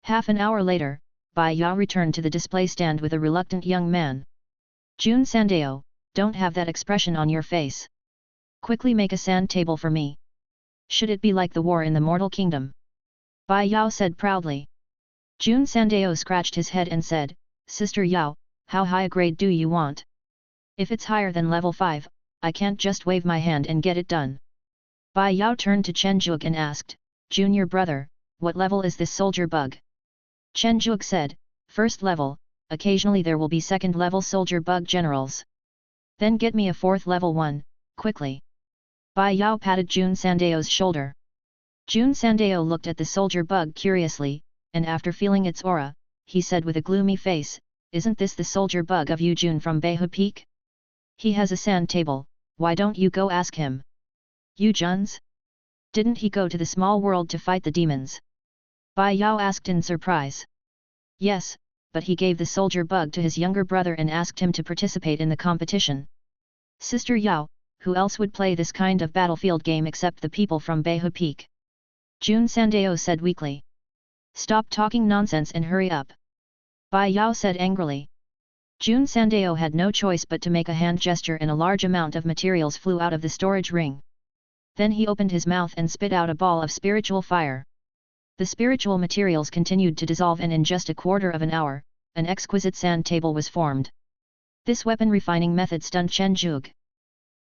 Half an hour later, Bai Yao returned to the display stand with a reluctant young man. Jun Sandao, don't have that expression on your face. Quickly make a sand table for me. Should it be like the war in the mortal kingdom? Bai Yao said proudly. Jun Sandao scratched his head and said, Sister Yao, how high a grade do you want? If it's higher than level 5, I can't just wave my hand and get it done. Bai Yao turned to Chen Zhuge and asked, Junior brother, what level is this soldier bug? Chen Zhuge said, first level, occasionally there will be second level soldier bug generals. Then get me a fourth level one, quickly. Bai Yao patted Jun Sandao's shoulder. Jun Sandao looked at the soldier bug curiously, and after feeling its aura, he said with a gloomy face, isn't this the soldier bug of Yu Jun from Beihu Peak? He has a sand table, why don't you go ask him? Yu Jun's? Didn't he go to the small world to fight the demons? Bai Yao asked in surprise. Yes, but he gave the soldier bug to his younger brother and asked him to participate in the competition. Sister Yao, who else would play this kind of battlefield game except the people from Beihu Peak? Jun Sandao said weakly. Stop talking nonsense and hurry up. Bai Yao said angrily. Jun Sandao had no choice but to make a hand gesture and a large amount of materials flew out of the storage ring. Then he opened his mouth and spit out a ball of spiritual fire. The spiritual materials continued to dissolve and in just a quarter of an hour, an exquisite sand table was formed. This weapon refining method stunned Chen Zhuge.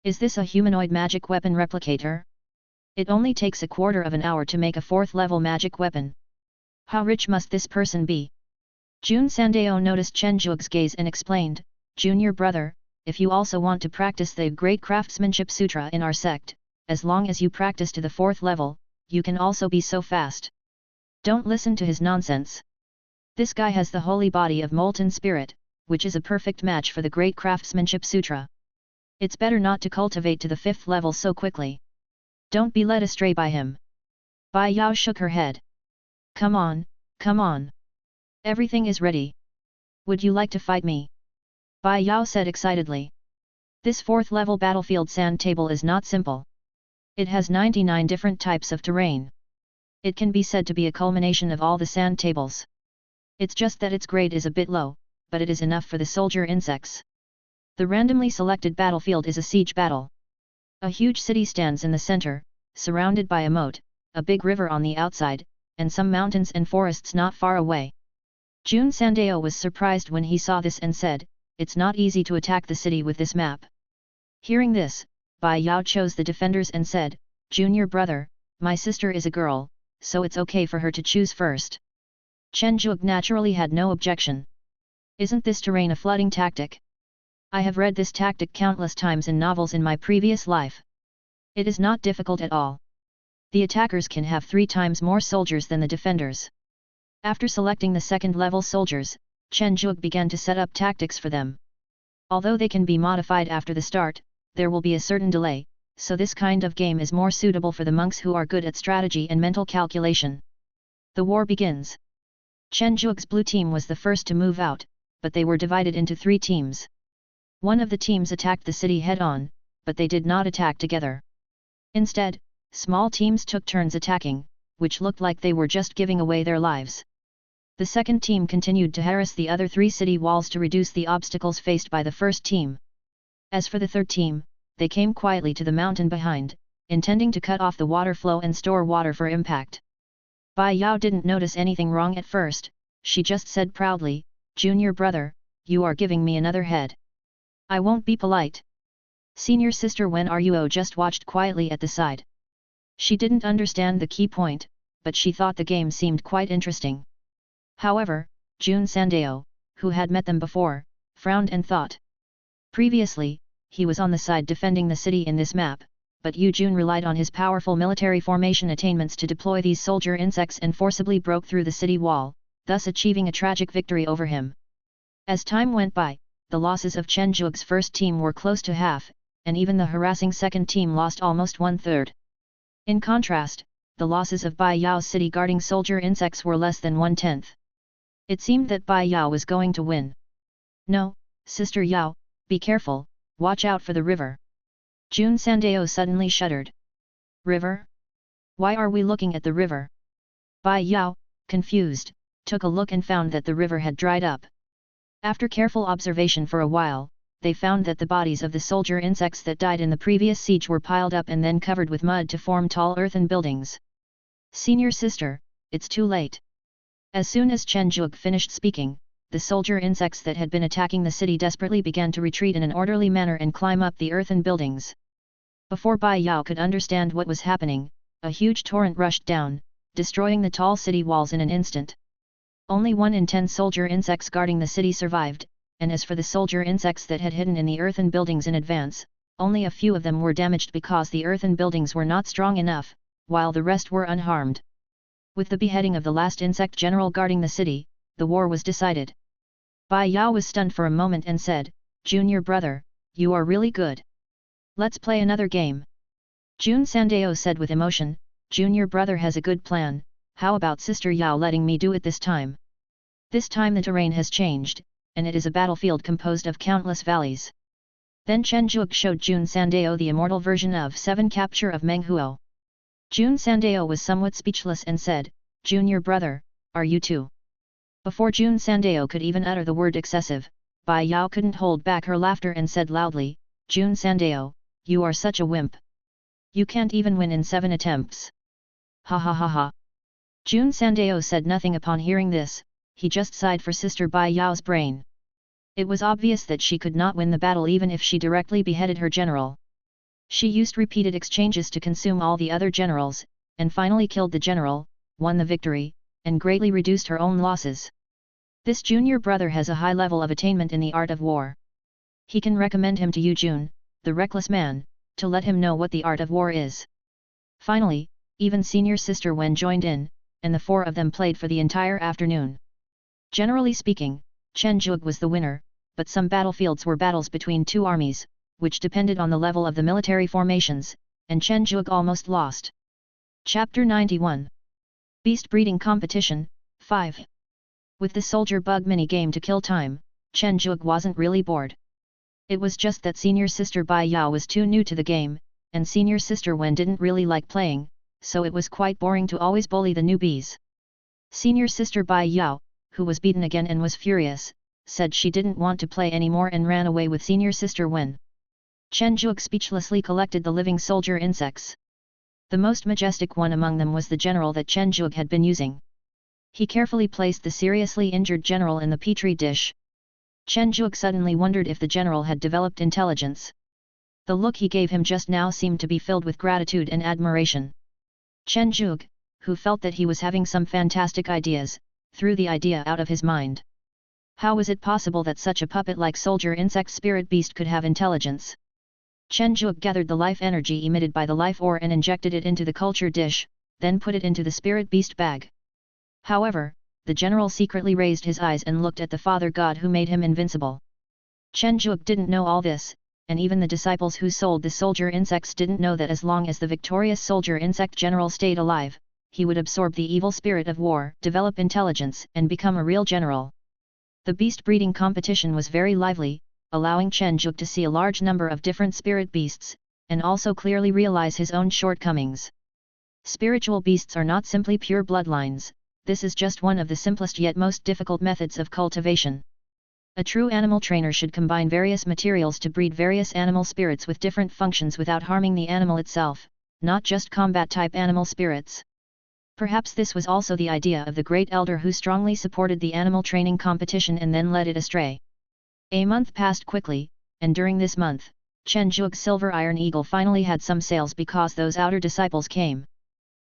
Is this a humanoid magic weapon replicator? It only takes a quarter of an hour to make a fourth level magic weapon. How rich must this person be? Jun Sandao noticed Chen Zhuge's gaze and explained, Junior brother, if you also want to practice the Great Craftsmanship Sutra in our sect, as long as you practice to the fourth level, you can also be so fast. Don't listen to his nonsense. This guy has the holy body of molten spirit, which is a perfect match for the Great Craftsmanship Sutra. It's better not to cultivate to the fifth level so quickly. Don't be led astray by him. Bai Yao shook her head. Come on, come on. Everything is ready. Would you like to fight me? Bai Yao said excitedly. This fourth level battlefield sand table is not simple. It has 99 different types of terrain. It can be said to be a culmination of all the sand tables. It's just that its grade is a bit low, but it is enough for the soldier insects. The randomly selected battlefield is a siege battle. A huge city stands in the center, surrounded by a moat, a big river on the outside, and some mountains and forests not far away. Jun Sandao was surprised when he saw this and said, it's not easy to attack the city with this map. Hearing this, Bai Yao chose the defenders and said, Junior brother, my sister is a girl, so it's okay for her to choose first. Chen Zhuge naturally had no objection. Isn't this terrain a flooding tactic? I have read this tactic countless times in novels in my previous life. It is not difficult at all. The attackers can have 3 times more soldiers than the defenders. After selecting the second level soldiers, Chen Zhuge began to set up tactics for them. Although they can be modified after the start, there will be a certain delay, so this kind of game is more suitable for the monks who are good at strategy and mental calculation. The war begins. Chen Zhuge's blue team was the first to move out, but they were divided into 3 teams. One of the teams attacked the city head-on, but they did not attack together. Instead, small teams took turns attacking, which looked like they were just giving away their lives. The second team continued to harass the other 3 city walls to reduce the obstacles faced by the first team. As for the third team, they came quietly to the mountain behind, intending to cut off the water flow and store water for impact. Bai Yao didn't notice anything wrong at first, she just said proudly, Junior brother, you are giving me another head. I won't be polite. Senior sister Wen Ruo just watched quietly at the side. She didn't understand the key point, but she thought the game seemed quite interesting. However, Jun Sandao, who had met them before, frowned and thought. Previously, he was on the side defending the city in this map, but Yu Jun relied on his powerful military formation attainments to deploy these soldier insects and forcibly broke through the city wall, thus achieving a tragic victory over him. As time went by, the losses of Chen Zhuge's first team were close to half, and even the harassing second team lost almost one-third. In contrast, the losses of Bai Yao's city-guarding soldier insects were less than one-tenth. It seemed that Bai Yao was going to win. "No, Sister Yao, be careful, watch out for the river." Jun Sandao suddenly shuddered. "River? Why are we looking at the river?" Bai Yao, confused, took a look and found that the river had dried up. After careful observation for a while, they found that the bodies of the soldier insects that died in the previous siege were piled up and then covered with mud to form tall earthen buildings. "Senior sister, it's too late." As soon as Chen Zhuge finished speaking, the soldier insects that had been attacking the city desperately began to retreat in an orderly manner and climb up the earthen buildings. Before Bai Yao could understand what was happening, a huge torrent rushed down, destroying the tall city walls in an instant. Only 1 in 10 soldier insects guarding the city survived, and as for the soldier insects that had hidden in the earthen buildings in advance, only a few of them were damaged because the earthen buildings were not strong enough, while the rest were unharmed. With the beheading of the last insect general guarding the city, the war was decided. Bai Yao was stunned for a moment and said, "Junior brother, you are really good. Let's play another game." Jun Sandao said with emotion, "Junior brother has a good plan, how about Sister Yao letting me do it this time?" This time the terrain has changed, and it is a battlefield composed of countless valleys. Then Chen Zhuge showed Jun Sandao the immortal version of 7 capture of Meng Huo. Jun Sandao was somewhat speechless and said, "Junior brother, are you too?" Before Jun Sandao could even utter the word excessive, Bai Yao couldn't hold back her laughter and said loudly, "Jun Sandao, you are such a wimp. You can't even win in 7 attempts. Ha ha ha ha." Jun Sandao said nothing upon hearing this, he just sighed for Sister Bai Yao's brain. It was obvious that she could not win the battle even if she directly beheaded her general. She used repeated exchanges to consume all the other generals, and finally killed the general, won the victory, and greatly reduced her own losses. This junior brother has a high level of attainment in the art of war. He can recommend him to Yu Jun, the reckless man, to let him know what the art of war is. Finally, even senior sister Wen joined in, and the 4 of them played for the entire afternoon. Generally speaking, Chen Zhuge was the winner, but some battlefields were battles between 2 armies, which depended on the level of the military formations, and Chen Zhuge almost lost. Chapter 91. Beast Breeding Competition, 5. With the soldier bug mini-game to kill time, Chen Zhuge wasn't really bored. It was just that senior sister Bai Yao was too new to the game, and senior sister Wen didn't really like playing, so it was quite boring to always bully the newbies. Senior sister Bai Yao, who was beaten again and was furious, said she didn't want to play anymore and ran away with senior sister Wen. Chen Zhuge speechlessly collected the living soldier insects. The most majestic one among them was the general that Chen Zhuge had been using. He carefully placed the seriously injured general in the petri dish. Chen Zhuge suddenly wondered if the general had developed intelligence. The look he gave him just now seemed to be filled with gratitude and admiration. Chen Zhuge, who felt that he was having some fantastic ideas, threw the idea out of his mind. How was it possible that such a puppet-like soldier insect spirit beast could have intelligence? Chen Zhuge gathered the life energy emitted by the life ore and injected it into the culture dish, then put it into the spirit beast bag. However, the general secretly raised his eyes and looked at the Father God who made him invincible. Chen Zhuge didn't know all this, and even the disciples who sold the soldier insects didn't know that as long as the victorious soldier insect general stayed alive, he would absorb the evil spirit of war, develop intelligence, and become a real general. The beast breeding competition was very lively, allowing Chen Zhuge to see a large number of different spirit beasts, and also clearly realize his own shortcomings. Spiritual beasts are not simply pure bloodlines, this is just one of the simplest yet most difficult methods of cultivation. A true animal trainer should combine various materials to breed various animal spirits with different functions without harming the animal itself, not just combat-type animal spirits. Perhaps this was also the idea of the great elder who strongly supported the animal training competition and then led it astray. A month passed quickly, and during this month, Chen Zhuge's silver iron eagle finally had some sales because those outer disciples came.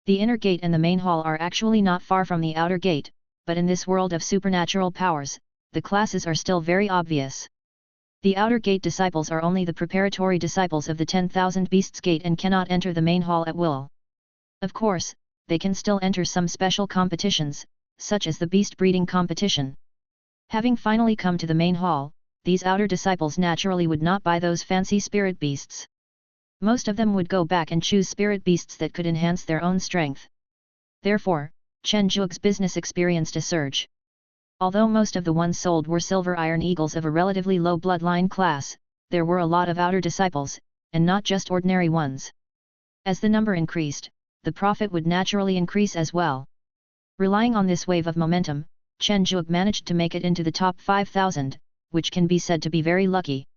The inner gate and the main hall are actually not far from the outer gate, but in this world of supernatural powers, the classes are still very obvious. The outer gate disciples are only the preparatory disciples of the 10,000 beasts gate and cannot enter the main hall at will. Of course, they can still enter some special competitions, such as the beast breeding competition. Having finally come to the main hall, these outer disciples naturally would not buy those fancy spirit beasts. Most of them would go back and choose spirit beasts that could enhance their own strength. Therefore, Chen Zhuge's business experienced a surge. Although most of the ones sold were silver iron eagles of a relatively low bloodline class, there were a lot of outer disciples, and not just ordinary ones. As the number increased, the profit would naturally increase as well. Relying on this wave of momentum, Chen Zhuge managed to make it into the top 5,000, which can be said to be very lucky.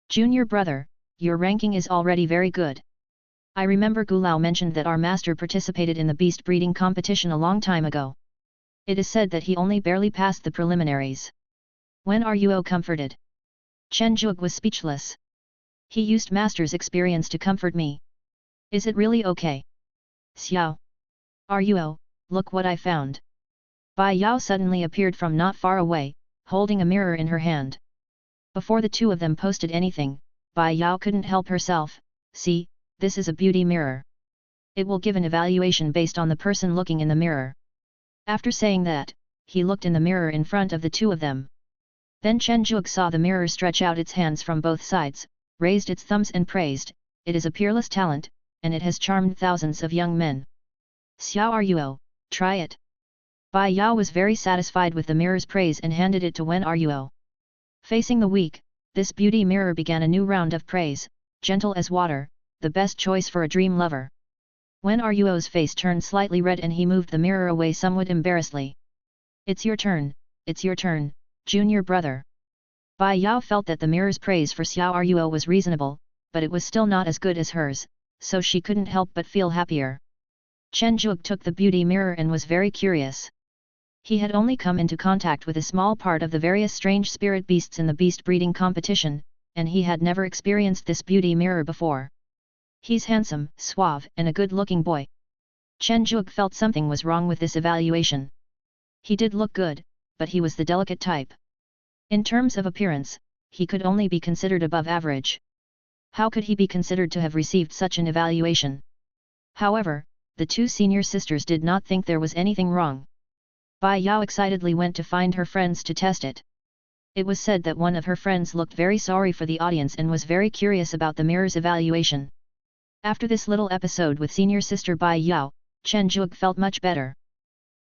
Junior brother, your ranking is already very good. I remember Gulao mentioned that our master participated in the beast breeding competition a long time ago. It is said that he only barely passed the preliminaries. When are you comforted? Chen Zhuge was speechless. He used master's experience to comfort me. Is it really okay? Xiao. Ruo, look what I found. Bai Yao suddenly appeared from not far away, holding a mirror in her hand. Before the two of them posted anything, Bai Yao couldn't help herself. See, this is a beauty mirror. It will give an evaluation based on the person looking in the mirror. After saying that, he looked in the mirror in front of the two of them. Then Chen Zhuge saw the mirror stretch out its hands from both sides, raised its thumbs and praised, "It is a peerless talent, and it has charmed thousands of young men. Xiao Ruo, try it." Bai Yao was very satisfied with the mirror's praise and handed it to Wen Ruo. Facing the weak, this beauty mirror began a new round of praise, gentle as water, the best choice for a dream lover. Wen Ruo's face turned slightly red and he moved the mirror away somewhat embarrassedly. It's your turn, junior brother." Bai Yao felt that the mirror's praise for Xiao Ruo was reasonable, but it was still not as good as hers, so she couldn't help but feel happier. Chen Zhuge took the beauty mirror and was very curious. He had only come into contact with a small part of the various strange spirit beasts in the beast breeding competition, and he had never experienced this beauty mirror before. He's handsome, suave, and a good-looking boy. Chen Zhuge felt something was wrong with this evaluation. He did look good, but he was the delicate type. In terms of appearance, he could only be considered above average. How could he be considered to have received such an evaluation? However, the two senior sisters did not think there was anything wrong. Bai Yao excitedly went to find her friends to test it. It was said that one of her friends looked very sorry for the audience and was very curious about the mirror's evaluation. After this little episode with senior sister Bai Yao, Chen Zhuge felt much better.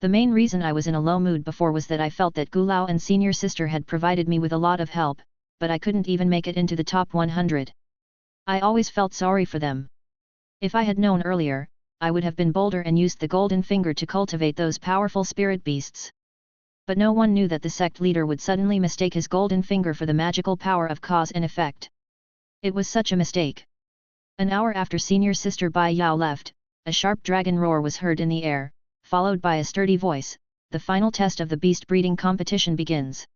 The main reason I was in a low mood before was that I felt that Gulao and senior sister had provided me with a lot of help, but I couldn't even make it into the top 100. I always felt sorry for them. If I had known earlier, I would have been bolder and used the golden finger to cultivate those powerful spirit beasts. But no one knew that the sect leader would suddenly mistake his golden finger for the magical power of cause and effect. It was such a mistake. An hour after senior sister Bai Yao left, a sharp dragon roar was heard in the air, followed by a sturdy voice. The final test of the beast breeding competition begins.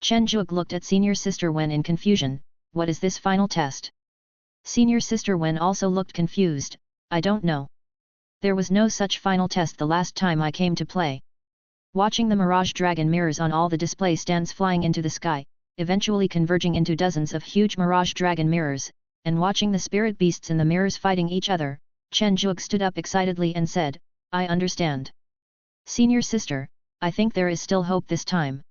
Chen Zhuge looked at senior sister Wen in confusion. What is this final test? Senior sister Wen also looked confused. I don't know. There was no such final test the last time I came to play. Watching the mirage dragon mirrors on all the display stands flying into the sky, eventually converging into dozens of huge mirage dragon mirrors, and watching the spirit beasts in the mirrors fighting each other, Chen Zhuge stood up excitedly and said, I understand. Senior sister, I think there is still hope this time.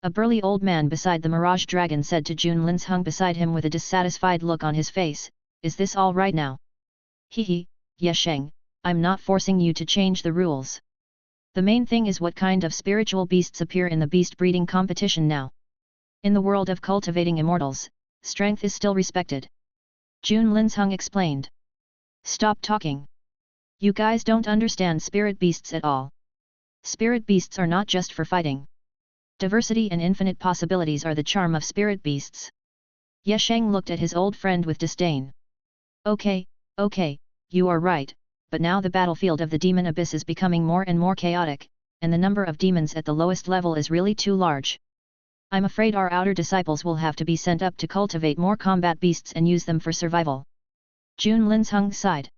A burly old man beside the mirage dragon said to Jun Lin's hung beside him with a dissatisfied look on his face, is this all right now? Hehe, Yesheng, I'm not forcing you to change the rules. The main thing is what kind of spiritual beasts appear in the beast breeding competition now. In the world of cultivating immortals, strength is still respected. Jun Lin's hung explained. Stop talking. You guys don't understand spirit beasts at all. Spirit beasts are not just for fighting. Diversity and infinite possibilities are the charm of spirit beasts. Yesheng looked at his old friend with disdain. Okay, you are right, but now the battlefield of the demon abyss is becoming more and more chaotic, and the number of demons at the lowest level is really too large. I'm afraid our outer disciples will have to be sent up to cultivate more combat beasts and use them for survival. Jun Lin's hung sighed.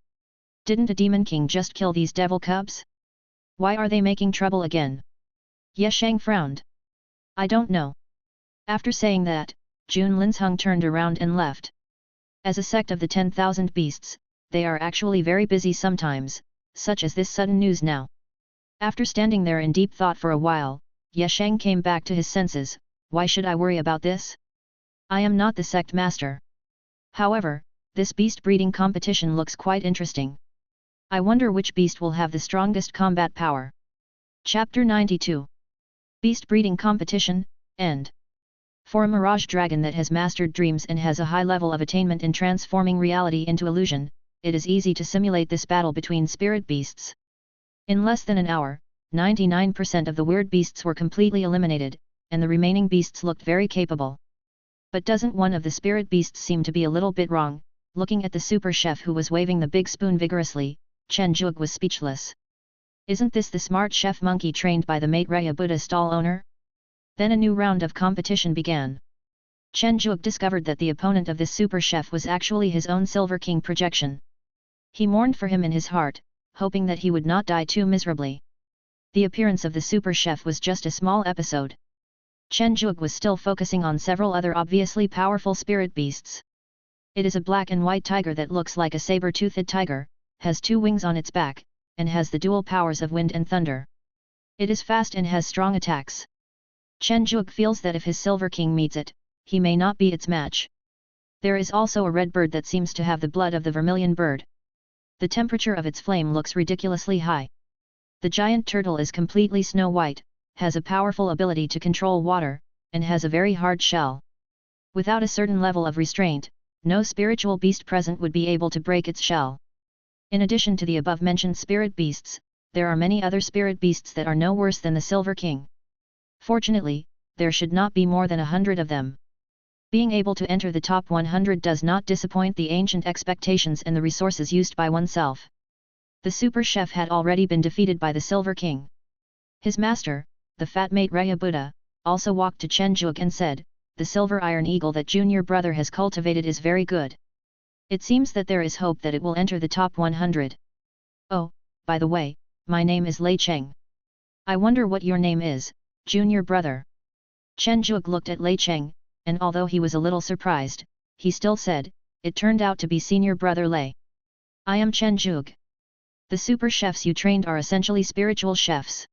Didn't a demon king just kill these devil cubs? Why are they making trouble again? Yesheng frowned. I don't know. After saying that, Jun Linsheng turned around and left. As a sect of the 10,000 beasts, they are actually very busy sometimes, such as this sudden news now. After standing there in deep thought for a while, Ye Sheng came back to his senses. Why should I worry about this? I am not the sect master. However, this beast breeding competition looks quite interesting. I wonder which beast will have the strongest combat power. Chapter 92. Beast Breeding Competition, End. For a mirage dragon that has mastered dreams and has a high level of attainment in transforming reality into illusion, it is easy to simulate this battle between spirit beasts. In less than an hour, 99% of the weird beasts were completely eliminated, and the remaining beasts looked very capable. But doesn't one of the spirit beasts seem to be a little bit wrong? Looking at the super chef who was waving the big spoon vigorously, Chen Zhuge was speechless. Isn't this the smart chef monkey trained by the Maitreya Buddha stall owner? Then a new round of competition began. Chen Zhuge discovered that the opponent of this super chef was actually his own Silver King projection. He mourned for him in his heart, hoping that he would not die too miserably. The appearance of the super chef was just a small episode. Chen Zhuge was still focusing on several other obviously powerful spirit beasts. It is a black and white tiger that looks like a saber-toothed tiger, has 2 wings on its back, and has the dual powers of wind and thunder. It is fast and has strong attacks. Chen Zhuge feels that if his Silver King meets it, he may not be its match. There is also a red bird that seems to have the blood of the vermilion bird. The temperature of its flame looks ridiculously high. The giant turtle is completely snow white, has a powerful ability to control water, and has a very hard shell. Without a certain level of restraint, no spiritual beast present would be able to break its shell. In addition to the above-mentioned spirit beasts, there are many other spirit beasts that are no worse than the Silver King. Fortunately, there should not be more than 100 of them. Being able to enter the top 100 does not disappoint the ancient expectations and the resources used by oneself. The super chef had already been defeated by the Silver King. His master, the fat Maitreya Buddha, also walked to Chen Zhuge and said, "The silver iron eagle that junior brother has cultivated is very good. It seems that there is hope that it will enter the top 100. Oh, by the way, my name is Lei Cheng. I wonder what your name is, junior brother." Chen Zhuge looked at Lei Cheng, and although he was a little surprised, he still said, "It turned out to be senior brother Lei. I am Chen Zhuge. The super chefs you trained are essentially spiritual chefs.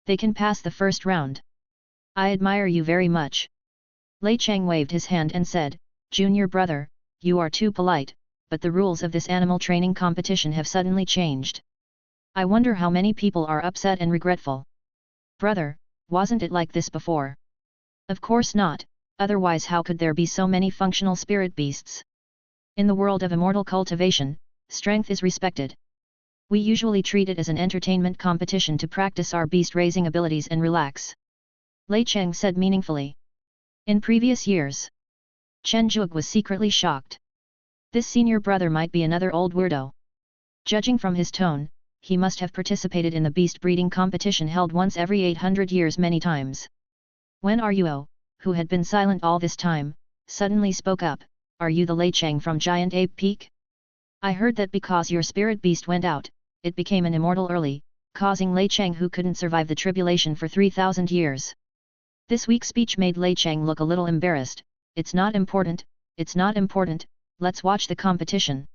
They can pass the first round. I admire you very much." Lei Cheng waved his hand and said, "Junior brother, you are too polite, but the rules of this animal training competition have suddenly changed. I wonder how many people are upset and regretful." "Brother, wasn't it like this before?" "Of course not, otherwise how could there be so many functional spirit beasts? In the world of immortal cultivation, strength is respected. We usually treat it as an entertainment competition to practice our beast-raising abilities and relax," Lei Cheng said meaningfully. In previous years, Chen Zhuge was secretly shocked. This senior brother might be another old weirdo. Judging from his tone, he must have participated in the beast breeding competition held once every 800 years many times. When Ruo, who had been silent all this time, suddenly spoke up, "Are you the Lei Cheng from Giant Ape Peak? I heard that because your spirit beast went out, it became an immortal early, causing Lei Cheng who couldn't survive the tribulation for 3,000 years. This weak speech made Lei Cheng look a little embarrassed. "It's not important, it's not important, let's watch the competition."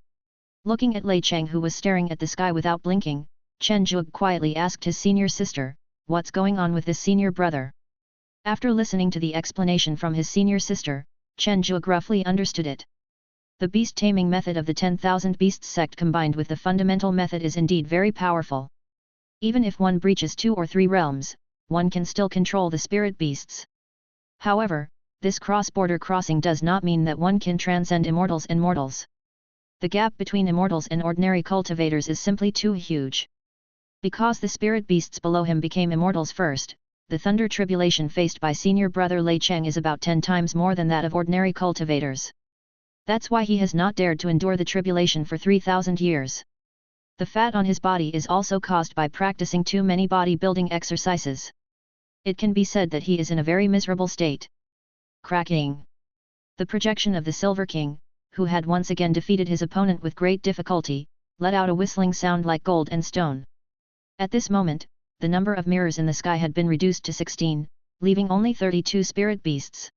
Looking at Lei Cheng who was staring at the sky without blinking, Chen Zhuge quietly asked his senior sister, "What's going on with this senior brother?" After listening to the explanation from his senior sister, Chen Zhuge roughly understood it. The beast taming method of the 10,000 beasts sect combined with the fundamental method is indeed very powerful. Even if one breaches 2 or 3 realms, one can still control the spirit beasts. However, this cross-border crossing does not mean that one can transcend immortals and mortals. The gap between immortals and ordinary cultivators is simply too huge. Because the spirit beasts below him became immortals first, the thunder tribulation faced by senior brother Lei Cheng is about 10 times more than that of ordinary cultivators. That's why he has not dared to endure the tribulation for 3,000 years. The fat on his body is also caused by practicing too many body-building exercises. It can be said that he is in a very miserable state. Cracking. The projection of the Silver King, who had once again defeated his opponent with great difficulty, let out a whistling sound like gold and stone. At this moment, the number of mirrors in the sky had been reduced to 16, leaving only 32 spirit beasts.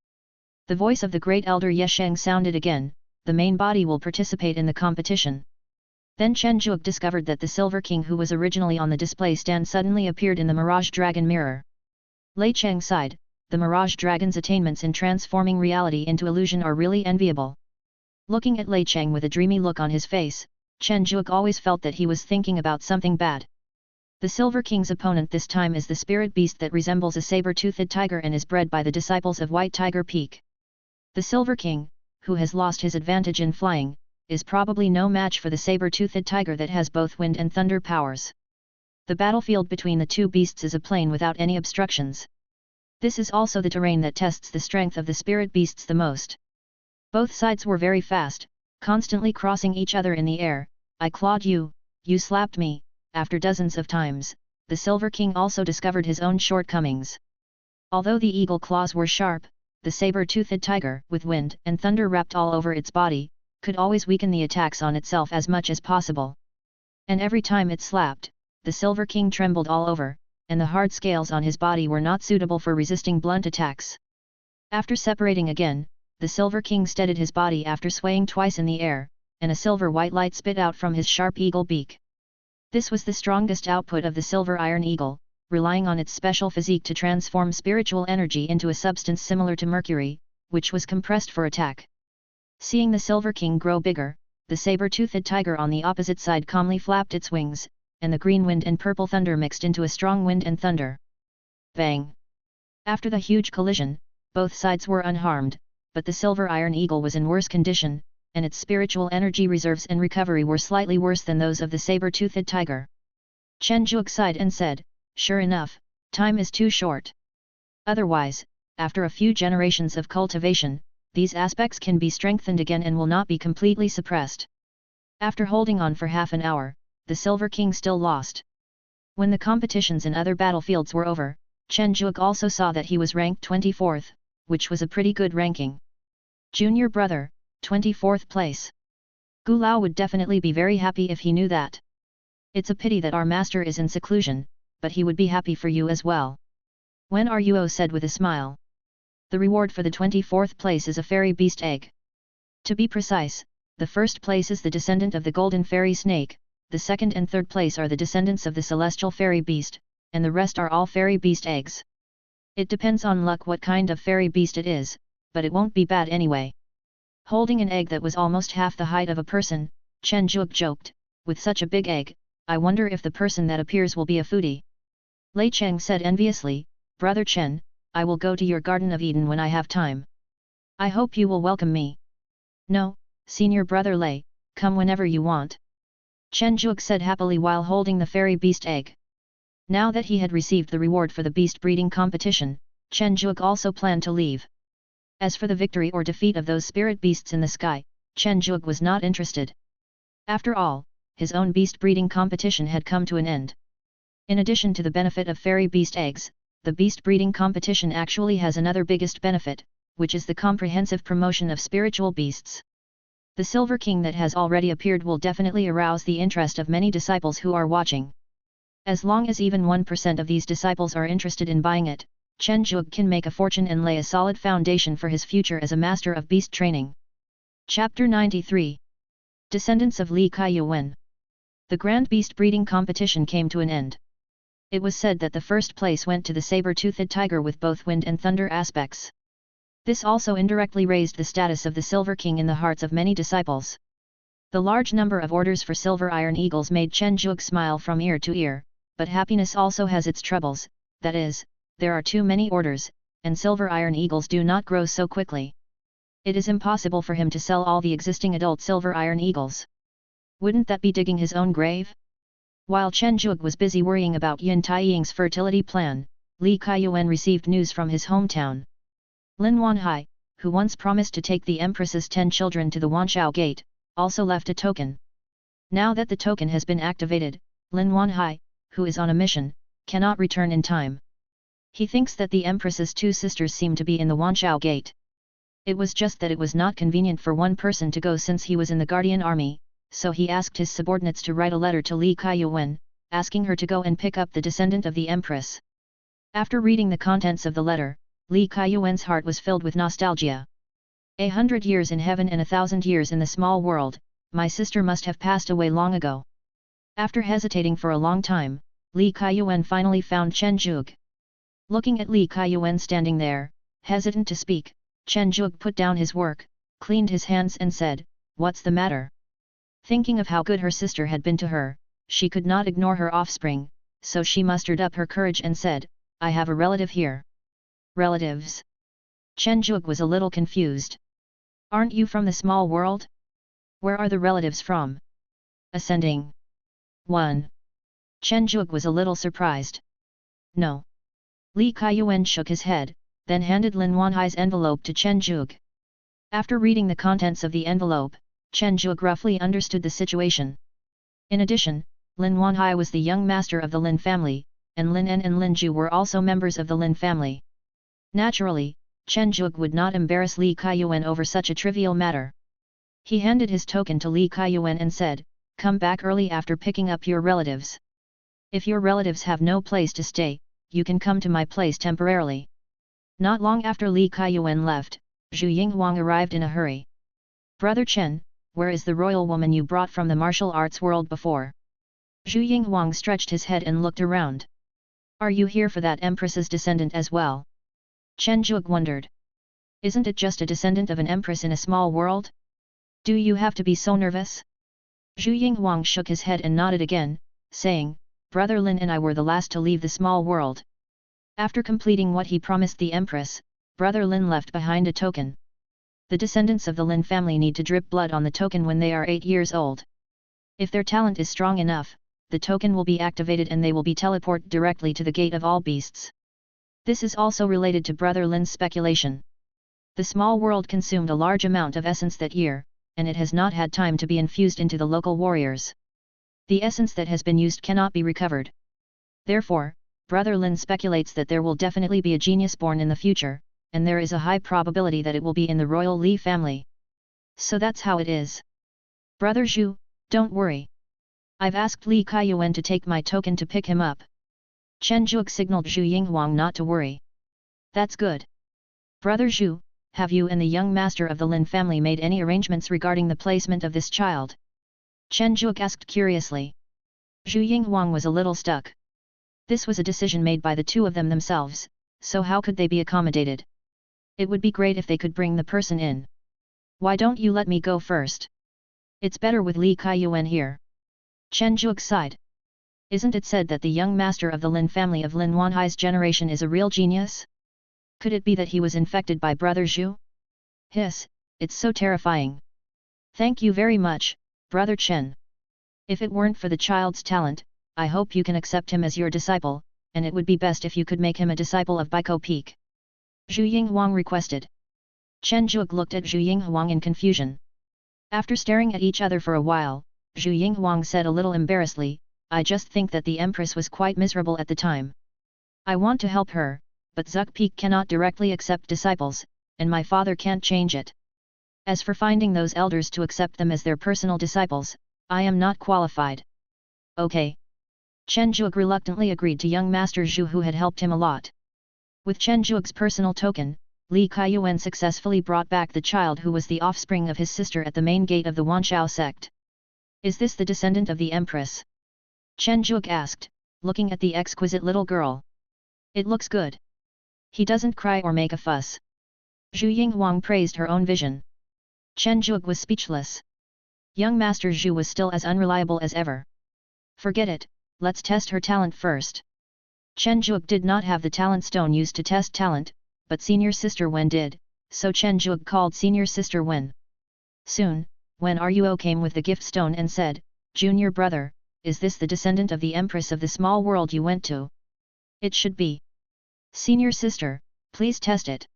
The voice of the great elder Yesheng sounded again, the main body will participate in the competition. Then Chen Juke discovered that the Silver King who was originally on the display stand suddenly appeared in the Mirage Dragon mirror. Lei Cheng sighed, the Mirage Dragon's attainments in transforming reality into illusion are really enviable. Looking at Lei Cheng with a dreamy look on his face, Chen Juke always felt that he was thinking about something bad. The Silver King's opponent this time is the spirit beast that resembles a saber-toothed tiger and is bred by the disciples of White Tiger Peak. The Silver King, who has lost his advantage in flying, is probably no match for the saber-toothed tiger that has both wind and thunder powers. The battlefield between the two beasts is a plain without any obstructions. This is also the terrain that tests the strength of the spirit beasts the most. Both sides were very fast, constantly crossing each other in the air. I clawed you, you slapped me. After dozens of times, the Silver King also discovered his own shortcomings. Although the eagle claws were sharp, the saber-toothed tiger, with wind and thunder wrapped all over its body, could always weaken the attacks on itself as much as possible. And every time it slapped, the Silver King trembled all over, and the hard scales on his body were not suitable for resisting blunt attacks. After separating again, the Silver King steadied his body after swaying twice in the air, and a silver-white light spit out from his sharp eagle beak. This was the strongest output of the silver iron eagle, relying on its special physique to transform spiritual energy into a substance similar to mercury, which was compressed for attack. Seeing the Silver King grow bigger, the saber-toothed tiger on the opposite side calmly flapped its wings, and the green wind and purple thunder mixed into a strong wind and thunder. Bang! After the huge collision, both sides were unharmed, but the silver iron eagle was in worse condition, and its spiritual energy reserves and recovery were slightly worse than those of the saber-toothed tiger. Chen Juke sighed and said, "Sure enough, time is too short. Otherwise, after a few generations of cultivation, these aspects can be strengthened again and will not be completely suppressed." After holding on for half an hour, the Silver King still lost. When the competitions in other battlefields were over, Chen Juke also saw that he was ranked 24th, which was a pretty good ranking. Junior brother, 24th place. Gu Lao would definitely be very happy if he knew that. It's a pity that our master is in seclusion, but he would be happy for you as well. When Ruo said with a smile. The reward for the 24th place is a fairy beast egg. To be precise, the first place is the descendant of the golden fairy snake, the second and third place are the descendants of the celestial fairy beast, and the rest are all fairy beast eggs. It depends on luck what kind of fairy beast it is, but it won't be bad anyway. Holding an egg that was almost half the height of a person, Chen Juke joked, "With such a big egg, I wonder if the person that appears will be a foodie." Lei Cheng said enviously, "Brother Chen, I will go to your Garden of Eden when I have time. I hope you will welcome me." "No, senior brother Lei, come whenever you want." Chen Juke said happily while holding the fairy beast egg. Now that he had received the reward for the beast breeding competition, Chen Juke also planned to leave. As for the victory or defeat of those spirit beasts in the sky, Chen Juke was not interested. After all, his own beast breeding competition had come to an end. In addition to the benefit of fairy beast eggs, the beast breeding competition actually has another biggest benefit, which is the comprehensive promotion of spiritual beasts. The Silver King that has already appeared will definitely arouse the interest of many disciples who are watching. As long as even 1% of these disciples are interested in buying it, Chen Juke can make a fortune and lay a solid foundation for his future as a master of beast training. Chapter 93. Descendants of Li Kaiyuan. The grand beast breeding competition came to an end. It was said that the first place went to the saber-toothed tiger with both wind and thunder aspects. This also indirectly raised the status of the Silver King in the hearts of many disciples. The large number of orders for silver iron eagles made Chen Juke smile from ear to ear, but happiness also has its troubles, that is, there are too many orders, and silver iron eagles do not grow so quickly. It is impossible for him to sell all the existing adult silver iron eagles. Wouldn't that be digging his own grave? While Chen Juke was busy worrying about Yin Taiying's fertility plan, Li Kaiyuan received news from his hometown. Lin Wanhai, who once promised to take the Empress's 10 children to the Wanshao Gate, also left a token. Now that the token has been activated, Lin Wanhai, who is on a mission, cannot return in time. He thinks that the Empress's 2 sisters seem to be in the Wanshao Gate. It was just that it was not convenient for one person to go since he was in the Guardian Army, so he asked his subordinates to write a letter to Li Kaiyuan, asking her to go and pick up the descendant of the Empress. After reading the contents of the letter, Li Kaiyuan's heart was filled with nostalgia. 100 years in heaven and 1,000 years in the small world, my sister must have passed away long ago. After hesitating for a long time, Li Kaiyuan finally found Chen Zhuge. Looking at Li Kaiyuan standing there, hesitant to speak, Chen Zhuge put down his work, cleaned his hands and said, "What's the matter?" Thinking of how good her sister had been to her, she could not ignore her offspring, so she mustered up her courage and said, "I have a relative here." Relatives? Chen Zhuge was a little confused. "Aren't you from the small world? Where are the relatives from?" Ascending. 1. Chen Zhuge was a little surprised. "No." Li Kaiyuan shook his head, then handed Lin Wanhai's envelope to Chen Zhuge. After reading the contents of the envelope, Chen Zhuge roughly understood the situation. In addition, Lin Wanhai was the young master of the Lin family, and Lin En and Lin Ju were also members of the Lin family. Naturally, Chen Zhuge would not embarrass Li Kaiyuan over such a trivial matter. He handed his token to Li Kaiyuan and said, "Come back early after picking up your relatives. If your relatives have no place to stay, you can come to my place temporarily." Not long after Li Kaiyuan left, Zhu Yinghuang arrived in a hurry. "Brother Chen, where is the royal woman you brought from the martial arts world before?" Zhu Yinghuang stretched his head and looked around. "Are you here for that empress's descendant as well?" Chen Zhuge wondered. "Isn't it just a descendant of an empress in a small world? Do you have to be so nervous?" Zhu Yinghuang shook his head and nodded again, saying, "Brother Lin and I were the last to leave the small world." After completing what he promised the empress, Brother Lin left behind a token. The descendants of the Lin family need to drip blood on the token when they are 8 years old. If their talent is strong enough, the token will be activated and they will be teleported directly to the gate of all beasts. This is also related to Brother Lin's speculation. The small world consumed a large amount of essence that year, and it has not had time to be infused into the local warriors. The essence that has been used cannot be recovered. Therefore, Brother Lin speculates that there will definitely be a genius born in the future, and there is a high probability that it will be in the royal Li family. So that's how it is. Brother Zhu, don't worry. I've asked Li Kaiyuan to take my token to pick him up. Chen Zhuge signaled Zhu Yinghuang not to worry. That's good. Brother Zhu, have you and the young master of the Lin family made any arrangements regarding the placement of this child? Chen Zhuge asked curiously. Zhu Yinghuang was a little stuck. This was a decision made by the two of them themselves, so how could they be accommodated? It would be great if they could bring the person in. Why don't you let me go first? It's better with Li Kaiyuan here. Chen Zhuge sighed. Isn't it said that the young master of the Lin family of Lin Wanhai's generation is a real genius? Could it be that he was infected by Brother Zhu? Hiss, it's so terrifying. Thank you very much, Brother Chen. If it weren't for the child's talent, I hope you can accept him as your disciple, and it would be best if you could make him a disciple of Baiko Peak. Zhu Yinghuang requested. Chen Zhuge looked at Zhu Yinghuang in confusion. After staring at each other for a while, Zhu Yinghuang said a little embarrassedly, I just think that the Empress was quite miserable at the time. I want to help her, but Zuk Peak cannot directly accept disciples, and my father can't change it. As for finding those elders to accept them as their personal disciples, I am not qualified. Okay. Chen Zhuge reluctantly agreed to young Master Zhu, who had helped him a lot. With Chen Zhuge's personal token, Li Kaiyuan successfully brought back the child who was the offspring of his sister at the main gate of the Wanshao sect. Is this the descendant of the Empress? Chen Zhuge asked, looking at the exquisite little girl. It looks good. He doesn't cry or make a fuss. Zhu Yinghuang praised her own vision. Chen Zhuge was speechless. Young Master Zhu was still as unreliable as ever. Forget it, let's test her talent first. Chen Zhuge did not have the talent stone used to test talent, but senior sister Wen did, so Chen Zhuge called senior sister Wen. Soon, Wen Ruo came with the gift stone and said, Junior brother, is this the descendant of the Empress of the small world you went to? It should be. Senior sister, please test it.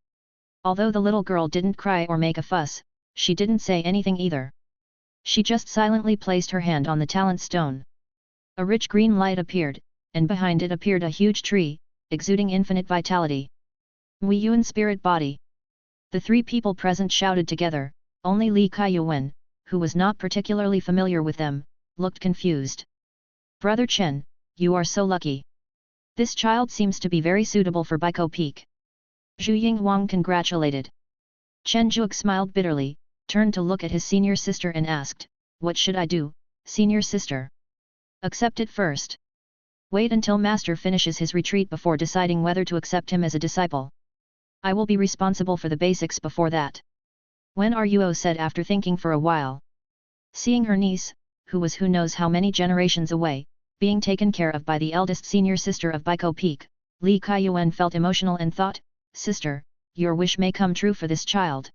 Although the little girl didn't cry or make a fuss, she didn't say anything either. She just silently placed her hand on the talent stone. A rich green light appeared, and behind it appeared a huge tree, exuding infinite vitality. Wei Yuan spirit body. The three people present shouted together, only Li Kaiyuan, who was not particularly familiar with them, looked confused. Brother Chen, you are so lucky. This child seems to be very suitable for Baiko Peak. Zhu Yinghuang congratulated. Chen Juke smiled bitterly, turned to look at his senior sister and asked, "What should I do, senior sister?" "Accept it first. Wait until master finishes his retreat before deciding whether to accept him as a disciple. I will be responsible for the basics before that." Wen Ruo said after thinking for a while. Seeing her niece, who knows how many generations away, being taken care of by the eldest senior sister of Baiko Peak, Li Kaiyuan felt emotional and thought, "Sister, your wish may come true for this child."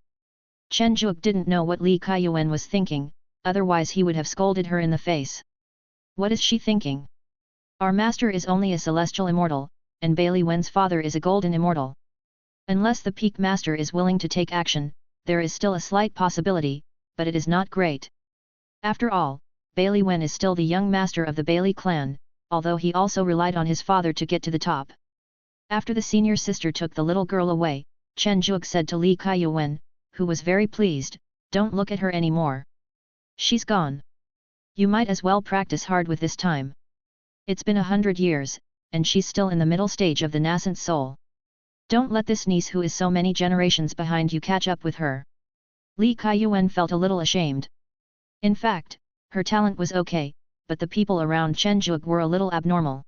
Chen Juke didn't know what Li Kaiyuan was thinking, otherwise he would have scolded her in the face. What is she thinking? Our master is only a celestial immortal, and Bailey Wen's father is a golden immortal. Unless the peak master is willing to take action, there is still a slight possibility, but it is not great. After all, Bailey Wen is still the young master of the Bailey clan, although he also relied on his father to get to the top. After the senior sister took the little girl away, Chen Juke said to Li Kaiyuan, who was very pleased, "Don't look at her anymore. She's gone. You might as well practice hard with this time. It's been 100 years, and she's still in the middle stage of the nascent soul. Don't let this niece who is so many generations behind you catch up with her." Li Kaiyuan felt a little ashamed. In fact, her talent was okay, but the people around Chen Juke were a little abnormal.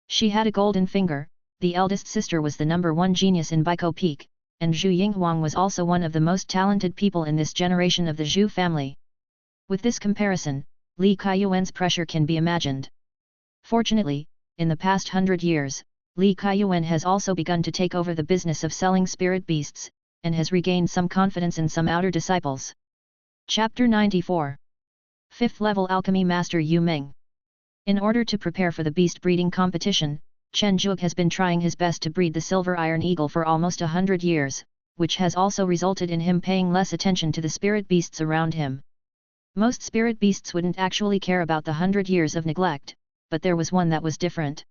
She had a golden finger, the eldest sister was the #1 genius in Baiko Peak, and Zhu Yinghuang was also one of the most talented people in this generation of the Zhu family. With this comparison, Li Kaiyuan's pressure can be imagined. Fortunately, in the past 100 years, Li Kaiyuan has also begun to take over the business of selling spirit beasts, and has regained some confidence in some outer disciples. Chapter 94. 5th Level Alchemy Master Yu Meng. In order to prepare for the beast breeding competition, Chen Juke has been trying his best to breed the silver iron eagle for almost 100 years, which has also resulted in him paying less attention to the spirit beasts around him. Most spirit beasts wouldn't actually care about the 100 years of neglect, but there was one that was different.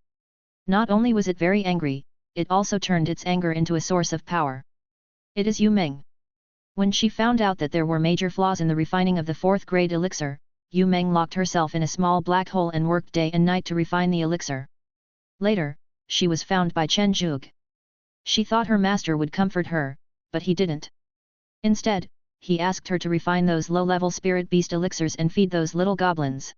Not only was it very angry, it also turned its anger into a source of power. It is Yu Meng. When she found out that there were major flaws in the refining of the 4th grade elixir, Yu Meng locked herself in a small black hole and worked day and night to refine the elixir. Later, she was found by Chen Juke. She thought her master would comfort her, but he didn't. Instead, he asked her to refine those low-level spirit beast elixirs and feed those little goblins.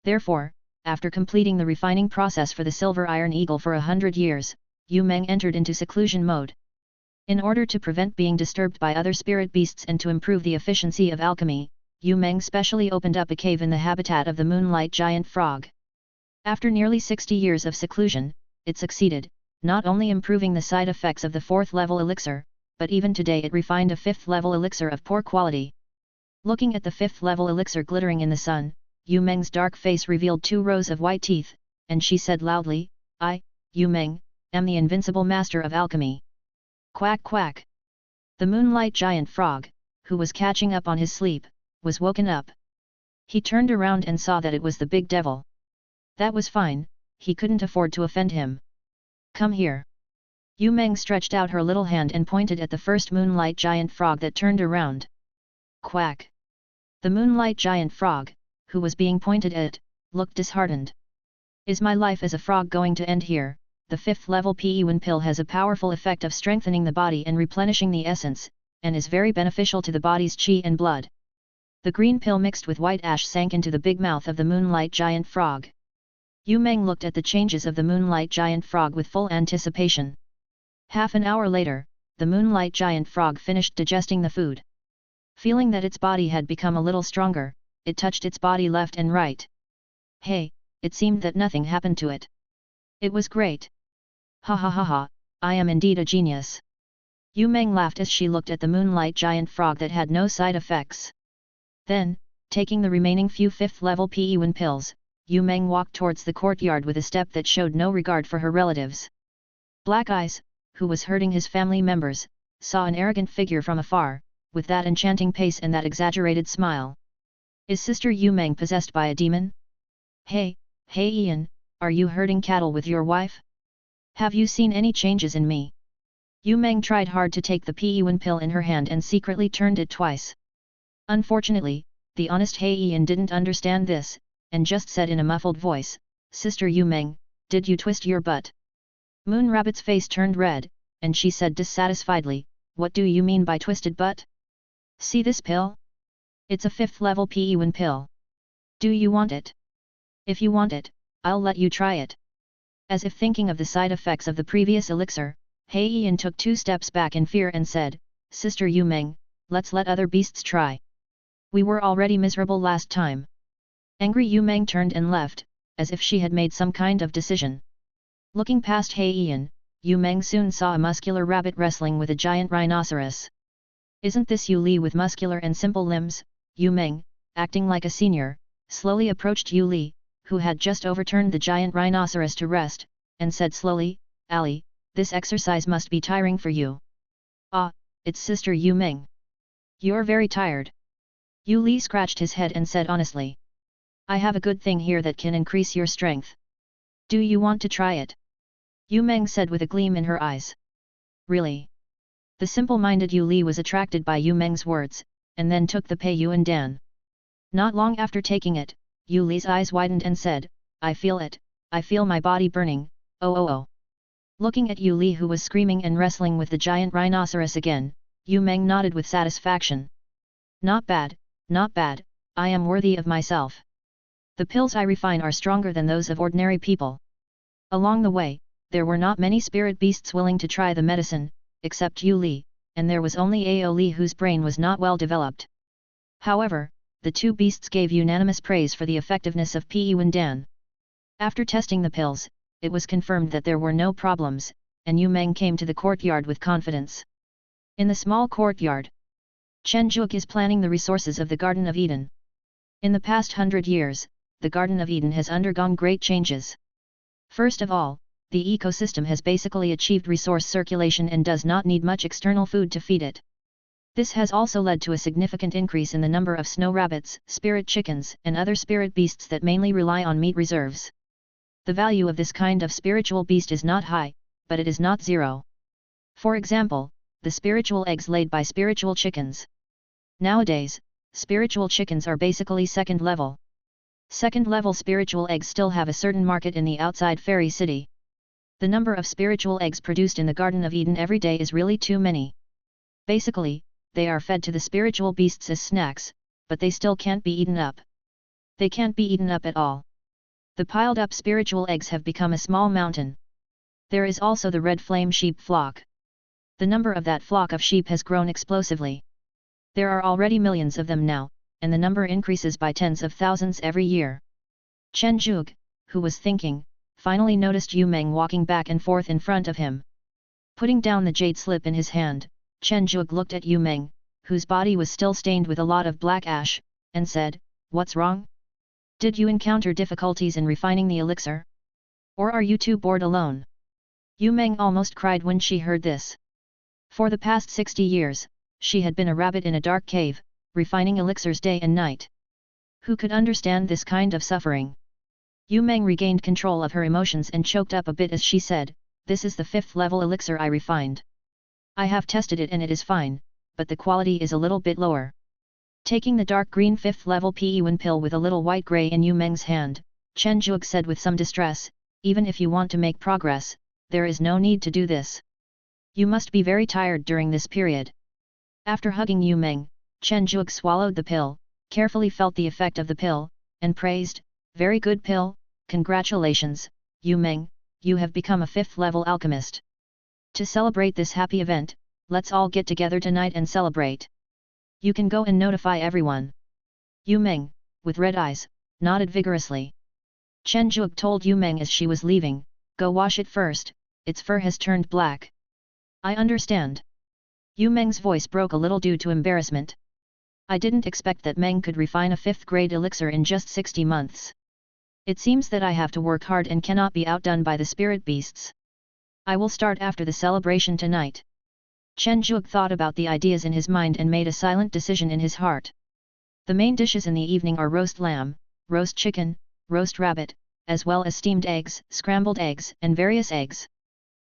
Therefore, after completing the refining process for the silver iron eagle for 100 years, Yu Meng entered into seclusion mode. In order to prevent being disturbed by other spirit beasts and to improve the efficiency of alchemy, Yu Meng specially opened up a cave in the habitat of the moonlight giant frog. After nearly 60 years of seclusion, it succeeded, not only improving the side effects of the 4th level elixir, but even today it refined a 5th level elixir of poor quality. Looking at the 5th level elixir glittering in the sun, Yu Meng's dark face revealed 2 rows of white teeth, and she said loudly, "I, Yu Meng, am the invincible master of alchemy." Quack quack. The moonlight giant frog, who was catching up on his sleep, was woken up. He turned around and saw that it was the big devil. That was fine, he couldn't afford to offend him. "Come here." Yu Meng stretched out her little hand and pointed at the first moonlight giant frog that turned around. Quack. The moonlight giant frog, who was being pointed at, looked disheartened. "Is my life as a frog going to end here?" The 5th level Pe1 pill has a powerful effect of strengthening the body and replenishing the essence, and is very beneficial to the body's qi and blood. The green pill mixed with white ash sank into the big mouth of the moonlight giant frog. Yu Meng looked at the changes of the moonlight giant frog with full anticipation. Half an hour later, the moonlight giant frog finished digesting the food. Feeling that its body had become a little stronger, it touched its body left and right. Hey, it seemed that nothing happened to it. It was great. Ha ha ha ha, I am indeed a genius. Yu Meng laughed as she looked at the moonlight giant frog that had no side effects. Then, taking the remaining few 5th level Pe1 pills, Yu Meng walked towards the courtyard with a step that showed no regard for her relatives. Black Eyes, who was herding his family members, saw an arrogant figure from afar, with that enchanting pace and that exaggerated smile. Is Sister Yu Meng possessed by a demon? Hey Ian, are you herding cattle with your wife? Have you seen any changes in me? Yu Meng tried hard to take the Pe1 pill in her hand and secretly turned it twice. Unfortunately, the honest Ian didn't understand this, and just said in a muffled voice, "Sister Yu Meng, did you twist your butt?" Moon Rabbit's face turned red, and she said dissatisfiedly, what do you mean by twisted butt? See this pill? It's a 5th level Pe1 pill. Do you want it? If you want it, I'll let you try it. As if thinking of the side effects of the previous elixir, Heian took 2 steps back in fear and said, Sister Yu Meng, let's let other beasts try. We were already miserable last time. Angry Yu Meng turned and left, as if she had made some kind of decision. Looking past Heian, Yu Meng soon saw a muscular rabbit wrestling with a giant rhinoceros. Isn't this Yu Li with muscular and simple limbs? Yu Meng, acting like a senior, slowly approached Yu Li, who had just overturned the giant rhinoceros to rest, and said slowly, Ali, this exercise must be tiring for you. Ah, it's Sister Yu Meng. You're very tired. Yu Li scratched his head and said honestly. I have a good thing here that can increase your strength. Do you want to try it? Yu Meng said with a gleam in her eyes. Really? The simple-minded Yu Li was attracted by Yu Meng's words, and then took the Pei Yuan Dan. Not long after taking it, Yu Li's eyes widened and said, I feel it, I feel my body burning, oh. Looking at Yu Li who was screaming and wrestling with the giant rhinoceros again, Yu Meng nodded with satisfaction. Not bad, I am worthy of myself. The pills I refine are stronger than those of ordinary people. Along the way, there were not many spirit beasts willing to try the medicine, except Yu Li, and there was only Ao Li whose brain was not well developed. However, the 2 beasts gave unanimous praise for the effectiveness of Pe1 Dan. After testing the pills, it was confirmed that there were no problems, and Yu Meng came to the courtyard with confidence. In the small courtyard, Chen Zhuge is planning the resources of the Garden of Eden. In the past 100 years, the Garden of Eden has undergone great changes. First of all, the ecosystem has basically achieved resource circulation and does not need much external food to feed it. This has also led to a significant increase in the number of snow rabbits, spirit chickens, and other spirit beasts that mainly rely on meat reserves. The value of this kind of spiritual beast is not high, but it is not zero. For example, the spiritual eggs laid by spiritual chickens. Nowadays, spiritual chickens are basically second level. Second level spiritual eggs still have a certain market in the outside fairy city. The number of spiritual eggs produced in the Garden of Eden every day is really too many. Basically, they are fed to the spiritual beasts as snacks, but they still can't be eaten up. They can't be eaten up at all. The piled up spiritual eggs have become a small mountain. There is also the red flame sheep flock. The number of that flock of sheep has grown explosively. There are already millions of them now, and the number increases by tens of thousands every year. Chen Zhuge, who was thinking, finally noticed Yu Meng walking back and forth in front of him. Putting down the jade slip in his hand, Chen Zhuge looked at Yu Meng, whose body was still stained with a lot of black ash, and said, What's wrong? Did you encounter difficulties in refining the elixir? Or are you too bored alone? Yu Meng almost cried when she heard this. For the past 60 years, she had been a rabbit in a dark cave, refining elixirs day and night. Who could understand this kind of suffering? Yu Meng regained control of her emotions and choked up a bit as she said, This is the 5th level elixir I refined. I have tested it and it is fine, but the quality is a little bit lower. Taking the dark green 5th level Pe1 pill with a little white grey in Yu Meng's hand, Chen Zhuge said with some distress, Even if you want to make progress, there is no need to do this. You must be very tired during this period. After hugging Yu Meng, Chen Zhuge swallowed the pill, carefully felt the effect of the pill, and praised, Very good pill, congratulations, Yu Meng, you have become a 5th level alchemist. To celebrate this happy event, let's all get together tonight and celebrate. You can go and notify everyone. Yu Meng, with red eyes, nodded vigorously. Chen Zhuge told Yu Meng as she was leaving, Go wash it first, its fur has turned black. I understand. Yu Meng's voice broke a little due to embarrassment. I didn't expect that Meng could refine a 5th grade elixir in just 60 months. It seems that I have to work hard and cannot be outdone by the spirit beasts. I will start after the celebration tonight. Chen Zhuge thought about the ideas in his mind and made a silent decision in his heart. The main dishes in the evening are roast lamb, roast chicken, roast rabbit, as well as steamed eggs, scrambled eggs, and various eggs.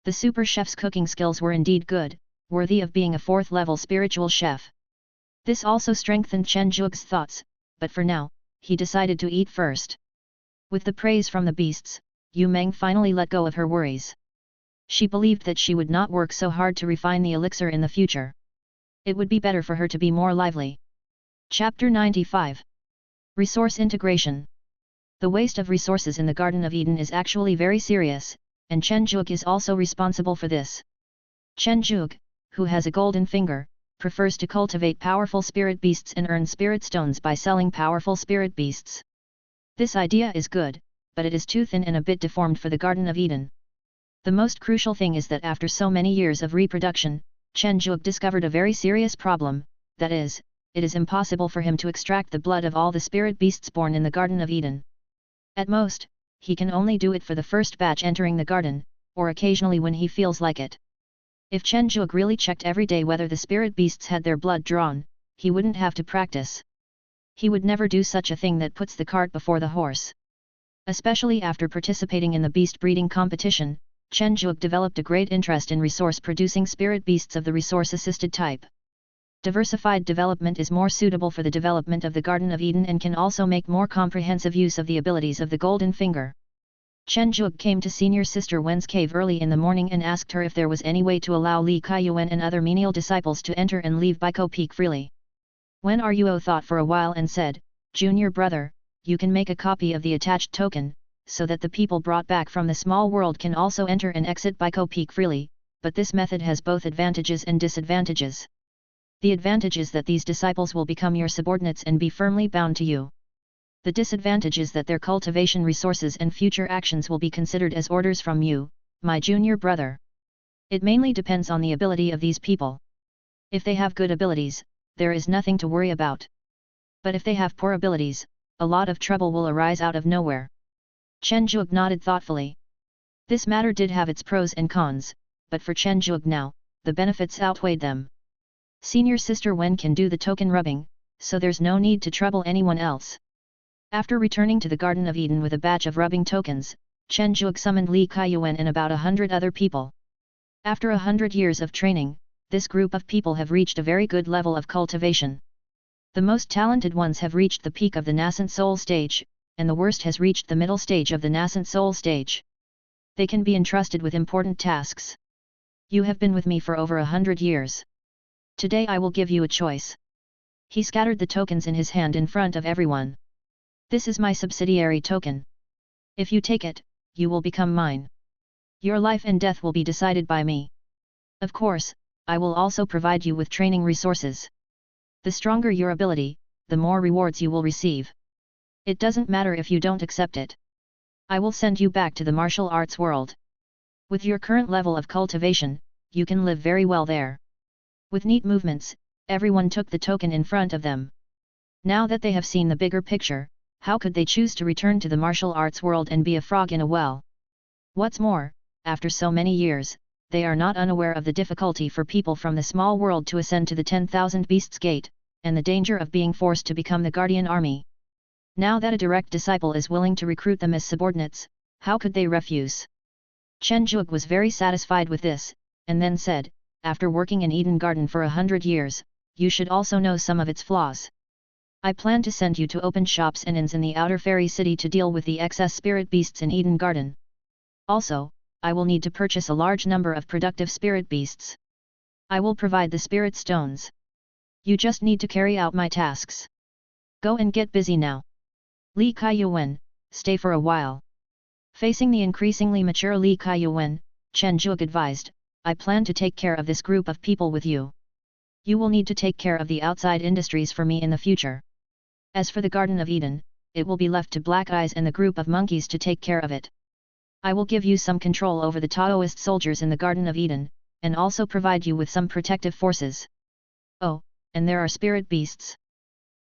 The super chef's cooking skills were indeed good, worthy of being a 4th level spiritual chef. This also strengthened Chen Zhuge's thoughts, but for now, he decided to eat first. With the praise from the beasts, Yu Meng finally let go of her worries. She believed that she would not work so hard to refine the elixir in the future. It would be better for her to be more lively. Chapter 95. Resource Integration. The waste of resources in the Garden of Eden is actually very serious, and Chen Zhuge is also responsible for this. Chen Zhuge, who has a golden finger, prefers to cultivate powerful spirit beasts and earn spirit stones by selling powerful spirit beasts. This idea is good, but it is too thin and a bit deformed for the Garden of Eden. The most crucial thing is that after so many years of reproduction, Chen Zhuge discovered a very serious problem, that is, it is impossible for him to extract the blood of all the spirit beasts born in the Garden of Eden. At most, he can only do it for the first batch entering the garden, or occasionally when he feels like it. If Chen Zhuge really checked every day whether the spirit beasts had their blood drawn, he wouldn't have to practice. He would never do such a thing that puts the cart before the horse. Especially after participating in the beast breeding competition, Chen Zhuge developed a great interest in resource-producing spirit beasts of the resource-assisted type. Diversified development is more suitable for the development of the Garden of Eden and can also make more comprehensive use of the abilities of the Golden Finger. Chen Zhuge came to senior sister Wen's cave early in the morning and asked her if there was any way to allow Li Kaiyuan and other menial disciples to enter and leave Baikou Peak freely. Wen Ruo thought for a while and said, "Junior brother, you can make a copy of the attached token, so that the people brought back from the small world can also enter and exit Baikou Peak freely, but this method has both advantages and disadvantages. The advantage is that these disciples will become your subordinates and be firmly bound to you. The disadvantage is that their cultivation resources and future actions will be considered as orders from you, my junior brother. It mainly depends on the ability of these people. If they have good abilities, there is nothing to worry about. But if they have poor abilities, a lot of trouble will arise out of nowhere." Chen Zhuge nodded thoughtfully. This matter did have its pros and cons, but for Chen Zhuge now, the benefits outweighed them. Senior sister Wen can do the token rubbing, so there's no need to trouble anyone else. After returning to the Garden of Eden with a batch of rubbing tokens, Chen Zhuge summoned Li Kaiyuan and about 100 other people. After 100 years of training, this group of people have reached a very good level of cultivation. The most talented ones have reached the peak of the nascent soul stage, and the worst has reached the middle stage of the nascent soul stage. They can be entrusted with important tasks. You have been with me for over 100 years. Today I will give you a choice. He scattered the tokens in his hand in front of everyone. This is my subsidiary token. If you take it, you will become mine. Your life and death will be decided by me. Of course, I will also provide you with training resources. The stronger your ability, the more rewards you will receive. It doesn't matter if you don't accept it. I will send you back to the martial arts world. With your current level of cultivation, you can live very well there. With neat movements, everyone took the token in front of them. Now that they have seen the bigger picture, how could they choose to return to the martial arts world and be a frog in a well? What's more, after so many years, they are not unaware of the difficulty for people from the small world to ascend to the 10,000 Beasts Gate, and the danger of being forced to become the Guardian Army. Now that a direct disciple is willing to recruit them as subordinates, how could they refuse? Chen Zhuge was very satisfied with this, and then said, "After working in Eden Garden for 100 years, you should also know some of its flaws. I plan to send you to open shops and inns in the outer fairy city to deal with the excess spirit beasts in Eden Garden. Also, I will need to purchase a large number of productive spirit beasts. I will provide the spirit stones. You just need to carry out my tasks. Go and get busy now. Li Kaiyuan, stay for a while." Facing the increasingly mature Li Kaiyuan, Chen Zhuge advised, "I plan to take care of this group of people with you. You will need to take care of the outside industries for me in the future. As for the Garden of Eden, it will be left to Black Eyes and the group of monkeys to take care of it. I will give you some control over the Taoist soldiers in the Garden of Eden, and also provide you with some protective forces. Oh, and there are spirit beasts.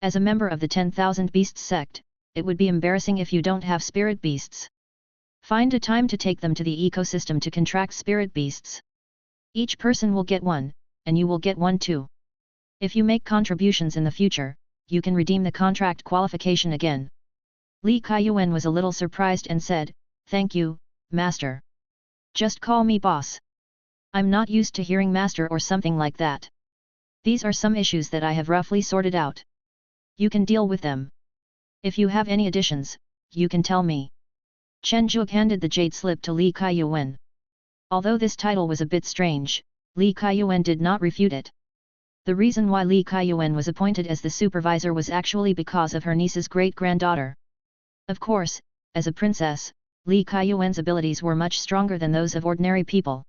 As a member of the 10,000 Beasts sect, it would be embarrassing if you don't have spirit beasts. Find a time to take them to the ecosystem to contract spirit beasts. Each person will get one, and you will get one too. If you make contributions in the future, you can redeem the contract qualification again." Li Kaiyuan was a little surprised and said, "Thank you, Master. Just call me boss. I'm not used to hearing master or something like that. These are some issues that I have roughly sorted out. You can deal with them. If you have any additions, you can tell me." Chen Zhuge handed the jade slip to Li Kaiyuan. Although this title was a bit strange, Li Kaiyuan did not refute it. The reason why Li Kaiyuan was appointed as the supervisor was actually because of her niece's great-granddaughter. Of course, as a princess, Li Kaiyuan's abilities were much stronger than those of ordinary people.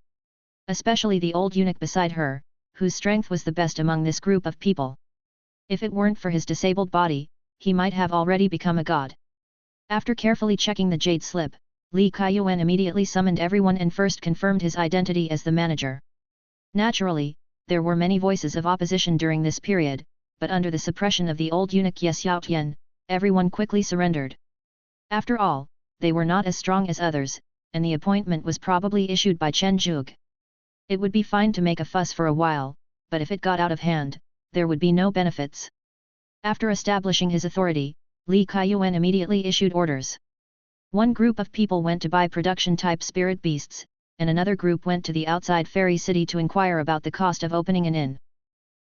Especially the old eunuch beside her, whose strength was the best among this group of people. If it weren't for his disabled body, he might have already become a god. After carefully checking the jade slip, Li Kaiyuan immediately summoned everyone and first confirmed his identity as the manager. Naturally, there were many voices of opposition during this period, but under the suppression of the old eunuch Ye Xiaotian, everyone quickly surrendered. After all, they were not as strong as others, and the appointment was probably issued by Chen Zhuge. It would be fine to make a fuss for a while, but if it got out of hand, there would be no benefits. After establishing his authority, Li Kaiyuan immediately issued orders. One group of people went to buy production-type spirit beasts, and another group went to the outside fairy city to inquire about the cost of opening an inn.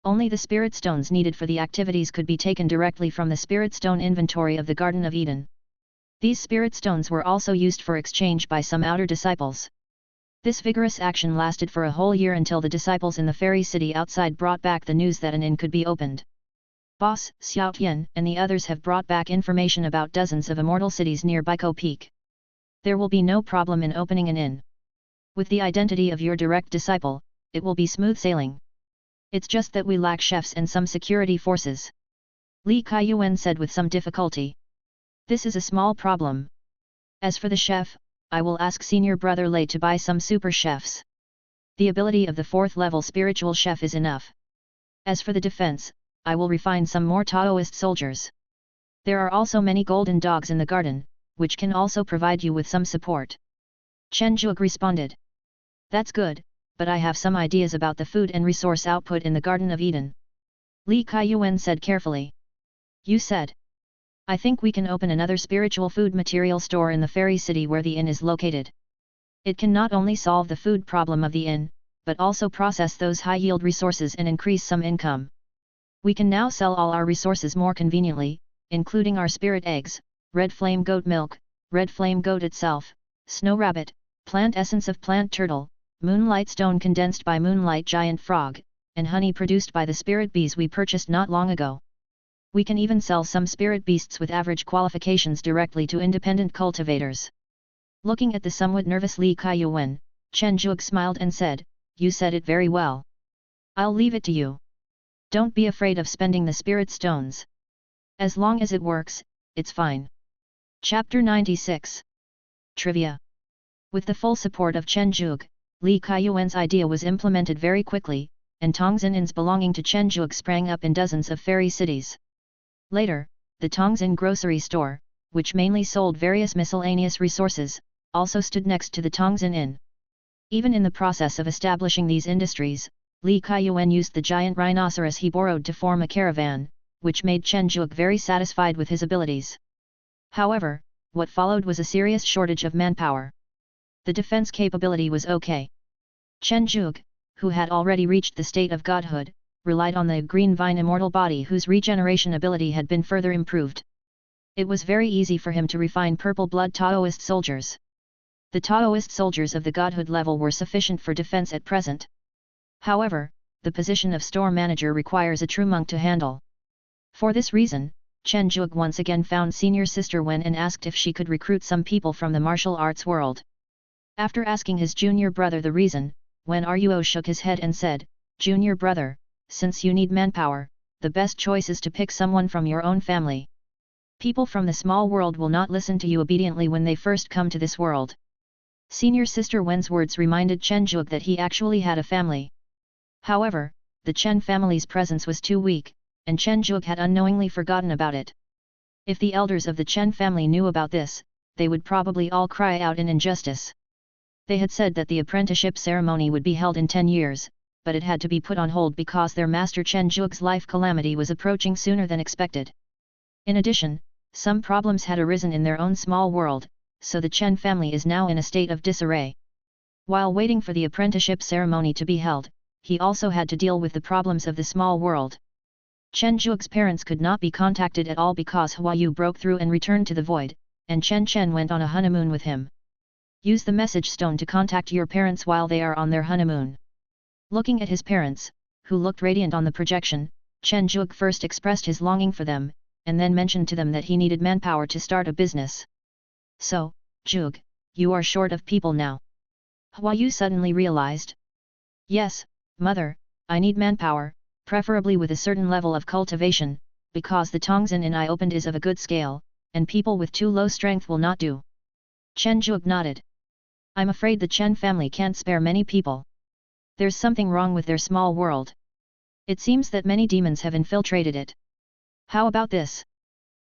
Only the spirit stones needed for the activities could be taken directly from the spirit stone inventory of the Garden of Eden. These spirit stones were also used for exchange by some outer disciples. This vigorous action lasted for a whole year until the disciples in the fairy city outside brought back the news that an inn could be opened. Boss, Xiaotian and the others have brought back information about dozens of immortal cities near Baikou Peak. There will be no problem in opening an inn. With the identity of your direct disciple, it will be smooth sailing. It's just that we lack chefs and some security forces. Li Kaiyuan said with some difficulty. This is a small problem. As for the chef, I will ask senior brother Lei to buy some super chefs. The ability of the 4th level spiritual chef is enough. As for the defense, I will refine some more Taoist soldiers. There are also many golden dogs in the garden, which can also provide you with some support. Chen Zhuge responded. That's good, but I have some ideas about the food and resource output in the Garden of Eden. Li Kaiyuan said carefully. You said. I think we can open another spiritual food material store in the fairy city where the inn is located. It can not only solve the food problem of the inn, but also process those high-yield resources and increase some income. We can now sell all our resources more conveniently, including our spirit eggs, red flame goat milk, red flame goat itself, snow rabbit, plant essence of plant turtle, moonlight stone condensed by moonlight giant frog, and honey produced by the spirit bees we purchased not long ago. We can even sell some spirit beasts with average qualifications directly to independent cultivators. Looking at the somewhat nervous Li Kaiyuan, Chen Zhuge smiled and said, You said it very well. I'll leave it to you. Don't be afraid of spending the spirit stones. As long as it works, it's fine. Chapter 96. Trivia. With the full support of Chen Zhuge, Li Kaiyuan's idea was implemented very quickly, and Tongzin inns belonging to Chen Zhuge sprang up in dozens of fairy cities. Later, the Tongzin grocery store, which mainly sold various miscellaneous resources, also stood next to the Tongzin inn. Even in the process of establishing these industries, Li Kaiyuan used the giant rhinoceros he borrowed to form a caravan, which made Chen Zhuge very satisfied with his abilities. However, what followed was a serious shortage of manpower. The defense capability was okay. Chen Zhuge, who had already reached the state of godhood, relied on the green vine immortal body whose regeneration ability had been further improved. It was very easy for him to refine purple blood Taoist soldiers. The Taoist soldiers of the godhood level were sufficient for defense at present. However, the position of store manager requires a true monk to handle. For this reason, Chen Zhuge once again found senior sister Wen and asked if she could recruit some people from the martial arts world. After asking his junior brother the reason, Wen Ruo shook his head and said, Junior brother, since you need manpower, the best choice is to pick someone from your own family. People from the small world will not listen to you obediently when they first come to this world. Senior sister Wen's words reminded Chen Zhuge that he actually had a family. However, the Chen family's presence was too weak, and Chen Zhuge had unknowingly forgotten about it. If the elders of the Chen family knew about this, they would probably all cry out in injustice. They had said that the apprenticeship ceremony would be held in 10 years, but it had to be put on hold because their master Chen Zhuge's life calamity was approaching sooner than expected. In addition, some problems had arisen in their own small world, so the Chen family is now in a state of disarray. While waiting for the apprenticeship ceremony to be held, he also had to deal with the problems of the small world. Chen Zhuge's parents could not be contacted at all because Huayu broke through and returned to the void, and Chen Chen went on a honeymoon with him. Use the message stone to contact your parents while they are on their honeymoon. Looking at his parents, who looked radiant on the projection, Chen Zhuge first expressed his longing for them, and then mentioned to them that he needed manpower to start a business. So, Zhuge, you are short of people now. Hua Yu suddenly realized. Yes, mother, I need manpower, preferably with a certain level of cultivation, because the Tongzhen Inn I opened is of a good scale, and people with too low strength will not do. Chen Zhuge nodded. I'm afraid the Chen family can't spare many people. There's something wrong with their small world. It seems that many demons have infiltrated it. How about this?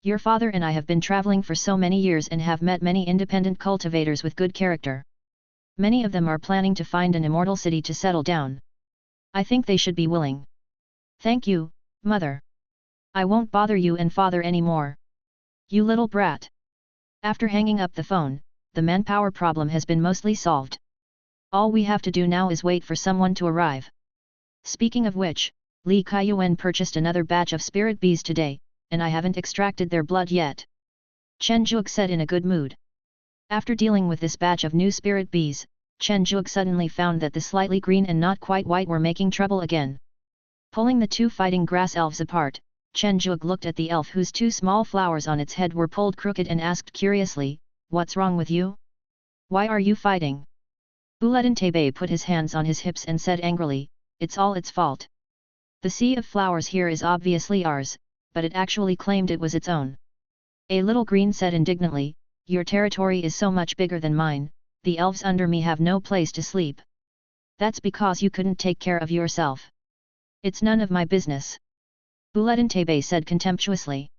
Your father and I have been traveling for so many years and have met many independent cultivators with good character. Many of them are planning to find an immortal city to settle down. I think they should be willing. Thank you, mother. I won't bother you and father anymore. You little brat. After hanging up the phone, the manpower problem has been mostly solved. All we have to do now is wait for someone to arrive. Speaking of which, Li Kaiyuan purchased another batch of spirit bees today, and I haven't extracted their blood yet. Chen Zhuge said in a good mood. After dealing with this batch of new spirit bees, Chen Zhuge suddenly found that the slightly green and not quite white were making trouble again. Pulling the two fighting grass elves apart, Chen Zhuge looked at the elf whose two small flowers on its head were pulled crooked and asked curiously, "What's wrong with you? Why are you fighting?" Buladan Tebe put his hands on his hips and said angrily, "It's all its fault. The sea of flowers here is obviously ours, but it actually claimed it was its own." A little green said indignantly, "Your territory is so much bigger than mine, the elves under me have no place to sleep. That's because you couldn't take care of yourself. It's none of my business." Buladan Tebe said contemptuously.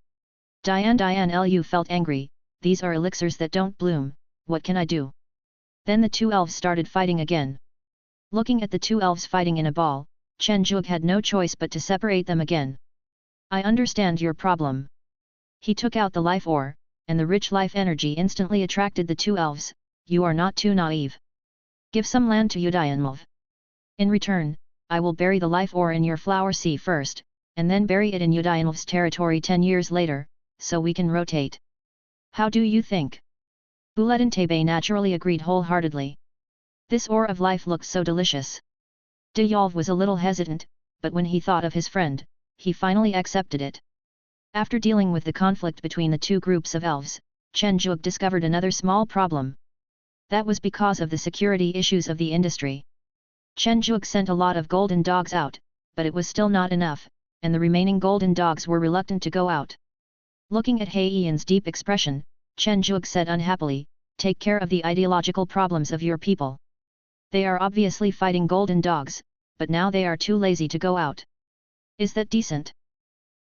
Dian Lu felt angry, "These are elixirs that don't bloom, what can I do?" Then the two elves started fighting again. Looking at the two elves fighting in a ball, Chen Zhuge had no choice but to separate them again. "I understand your problem." He took out the life ore, and the rich life energy instantly attracted the two elves. "You are not too naive. Give some land to Yudianmov. In return, I will bury the life ore in your flower sea first, and then bury it in Yudianmov's territory 10 years later, so we can rotate. How do you think?" Buladan Tebe naturally agreed wholeheartedly. This ore of life looked so delicious. Dyalv was a little hesitant, but when he thought of his friend, he finally accepted it. After dealing with the conflict between the two groups of elves, Chen Zhuge discovered another small problem. That was because of the security issues of the industry. Chen Zhuge sent a lot of golden dogs out, but it was still not enough, and the remaining golden dogs were reluctant to go out. Looking at He Yian's deep expression, Chen Zhuge said unhappily, "Take care of the ideological problems of your people. They are obviously fighting golden dogs, but now they are too lazy to go out. Is that decent?"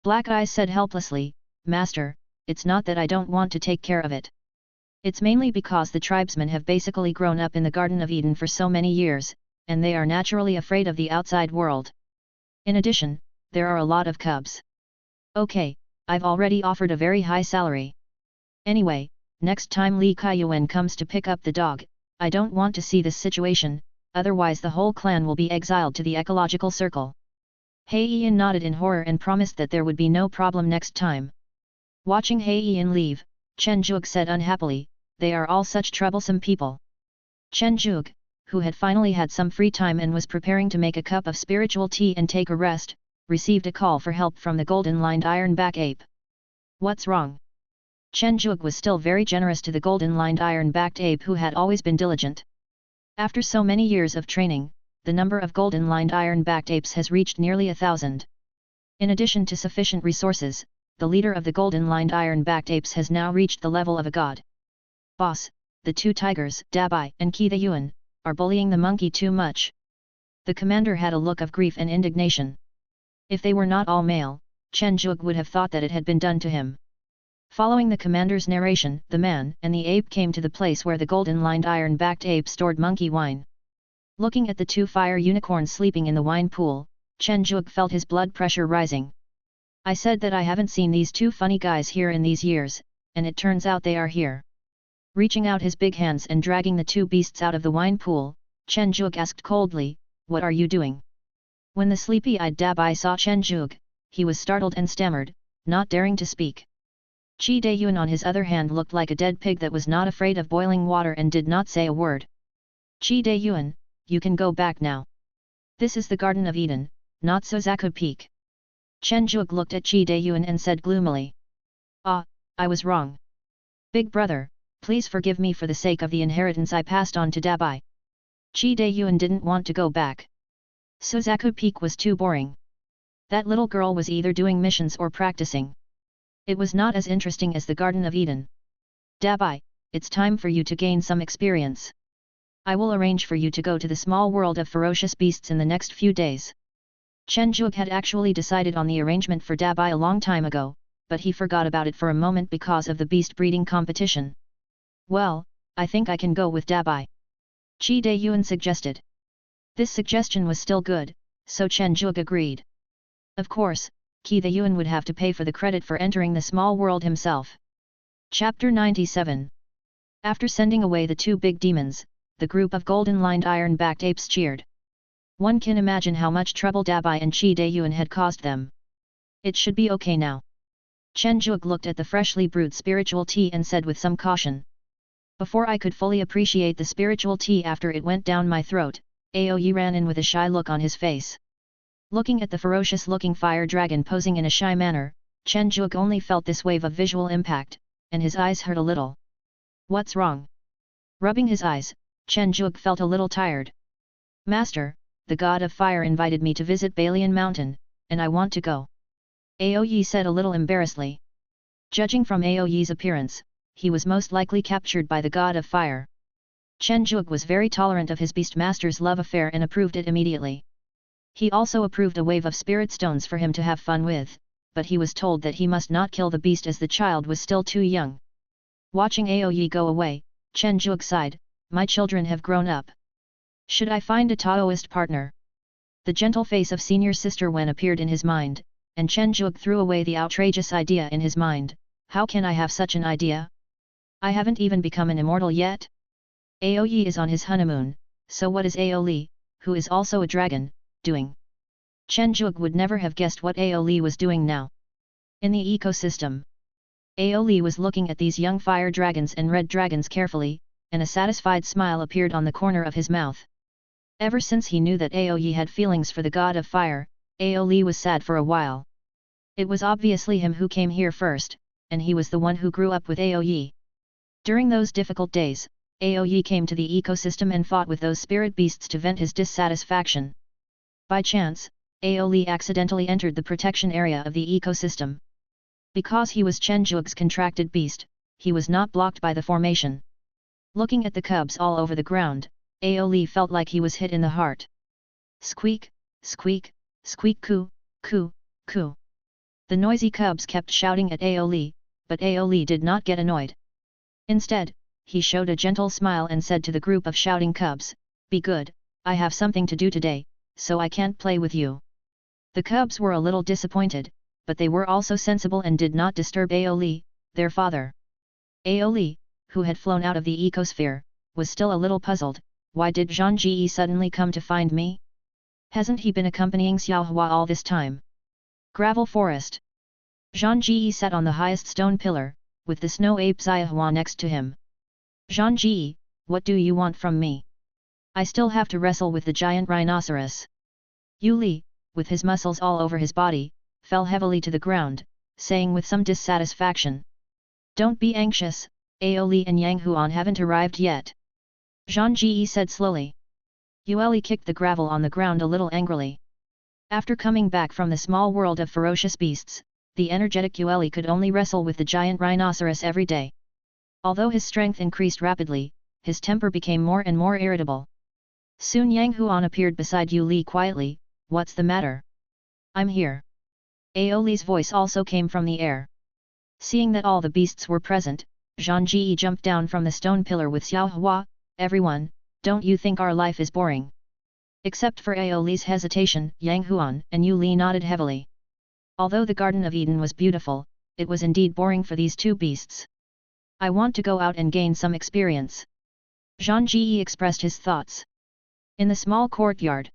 Black Eyes said helplessly, "Master, it's not that I don't want to take care of it. It's mainly because the tribesmen have basically grown up in the Garden of Eden for so many years, and they are naturally afraid of the outside world. In addition, there are a lot of cubs. Okay, I've already offered a very high salary. Anyway, next time Li Kaiyuan comes to pick up the dog, I don't want to see this situation, otherwise the whole clan will be exiled to the ecological circle." He Yian nodded in horror and promised that there would be no problem next time. Watching He Yian leave, Chen Zhuge said unhappily, "They are all such troublesome people." Chen Zhuge, who had finally had some free time and was preparing to make a cup of spiritual tea and take a rest, received a call for help from the golden-lined iron-back ape. "What's wrong?" Chen Zhuge was still very generous to the golden-lined iron-backed ape who had always been diligent. After so many years of training, the number of golden-lined iron-backed apes has reached nearly 1,000. In addition to sufficient resources, the leader of the golden-lined iron-backed apes has now reached the level of a god. "Boss, the two tigers, Dabai and Qi the Yuan, are bullying the monkey too much." The commander had a look of grief and indignation. If they were not all male, Chen Zhuge would have thought that it had been done to him. Following the commander's narration, the man and the ape came to the place where the golden-lined iron-backed ape stored monkey wine. Looking at the two fire unicorns sleeping in the wine pool, Chen Zhuge felt his blood pressure rising. "I said that I haven't seen these two funny guys here in these years, and it turns out they are here." Reaching out his big hands and dragging the two beasts out of the wine pool, Chen Zhuge asked coldly, "What are you doing?" When the sleepy-eyed Dabai saw Chen Zhuge, he was startled and stammered, not daring to speak. Chi Dayuan on his other hand looked like a dead pig that was not afraid of boiling water and did not say a word. Chi Dayuan, you can go back now. This is the Garden of Eden, not Sozaku Peak. Chen Zhuge looked at Chi Dayuan and said gloomily. Ah, I was wrong. Big brother, please forgive me for the sake of the inheritance I passed on to Dabai. Chi Dayuan didn't want to go back. Sozaku Peak was too boring. That little girl was either doing missions or practicing. It was not as interesting as the Garden of Eden. Dabai, it's time for you to gain some experience. I will arrange for you to go to the small world of ferocious beasts in the next few days. Chen Zhuge had actually decided on the arrangement for Dabai a long time ago, but he forgot about it for a moment because of the beast breeding competition. Well, I think I can go with Dabai. Chi Dayuan suggested. This suggestion was still good, so Chen Zhuge agreed. Of course, Qi Dayuan would have to pay for the credit for entering the small world himself. Chapter 97. After sending away the two big demons, the group of golden-lined iron-backed apes cheered. One can imagine how much trouble Dabai and Chi Dayuan had caused them. It should be okay now. Chen Zhuge looked at the freshly brewed spiritual tea and said with some caution. Before I could fully appreciate the spiritual tea after it went down my throat, Aoyi ran in with a shy look on his face. Looking at the ferocious-looking fire dragon posing in a shy manner, Chen Zhuge only felt this wave of visual impact, and his eyes hurt a little. What's wrong? Rubbing his eyes, Chen Zhuge felt a little tired. Master, the god of fire invited me to visit Balian Mountain, and I want to go. Aoyi said a little embarrassedly. Judging from Aoyi's appearance, he was most likely captured by the god of fire. Chen Zhuge was very tolerant of his beastmaster's love affair and approved it immediately. He also approved a wave of spirit stones for him to have fun with, but he was told that he must not kill the beast as the child was still too young. Watching Aoyi go away, Chen Zhuge sighed, my children have grown up. Should I find a Taoist partner? The gentle face of senior sister Wen appeared in his mind, and Chen Zhuge threw away the outrageous idea in his mind, how can I have such an idea? I haven't even become an immortal yet? Aoyi is on his honeymoon, so what is Aoli, who is also a dragon, doing? Chen Zhuge would never have guessed what Aoli was doing now. In the ecosystem, Aoli was looking at these young fire dragons and red dragons carefully, and a satisfied smile appeared on the corner of his mouth. Ever since he knew that Aoyi had feelings for the god of fire, Aoli was sad for a while. It was obviously him who came here first, and he was the one who grew up with Aoyi. During those difficult days, Aoyi came to the ecosystem and fought with those spirit beasts to vent his dissatisfaction. By chance, Aoli accidentally entered the protection area of the ecosystem. Because he was Chen Zhuge's contracted beast, he was not blocked by the formation. Looking at the cubs all over the ground, Aoli felt like he was hit in the heart. Squeak, squeak, squeak coo, coo, coo. The noisy cubs kept shouting at Aoli, but Aoli did not get annoyed. Instead, he showed a gentle smile and said to the group of shouting cubs, be good, I have something to do today, so I can't play with you. The cubs were a little disappointed, but they were also sensible and did not disturb Aoli, their father. Aoli, who had flown out of the ecosphere, was still a little puzzled, why did Zhang Ji suddenly come to find me? Hasn't he been accompanying Xiaohua all this time? Gravel forest. Zhang Ji sat on the highest stone pillar, with the snow ape Xiaohua next to him. Zhang Ji, what do you want from me? I still have to wrestle with the giant rhinoceros. Yu Li, with his muscles all over his body, fell heavily to the ground, saying with some dissatisfaction. Don't be anxious, Aoli and Yang Huan haven't arrived yet. Zhang Ji said slowly. Yueli kicked the gravel on the ground a little angrily. After coming back from the small world of ferocious beasts, the energetic Yueli could only wrestle with the giant rhinoceros every day. Although his strength increased rapidly, his temper became more and more irritable. Soon Yang Huan appeared beside Yu Li quietly, what's the matter? I'm here. Aoli's voice also came from the air. Seeing that all the beasts were present, Zhang Ji jumped down from the stone pillar with Xiaohua, everyone, don't you think our life is boring? Except for Aoli's hesitation, Yang Huan and Yu Li nodded heavily. Although the Garden of Eden was beautiful, it was indeed boring for these two beasts. I want to go out and gain some experience. Zhang Ji expressed his thoughts. In the small courtyard.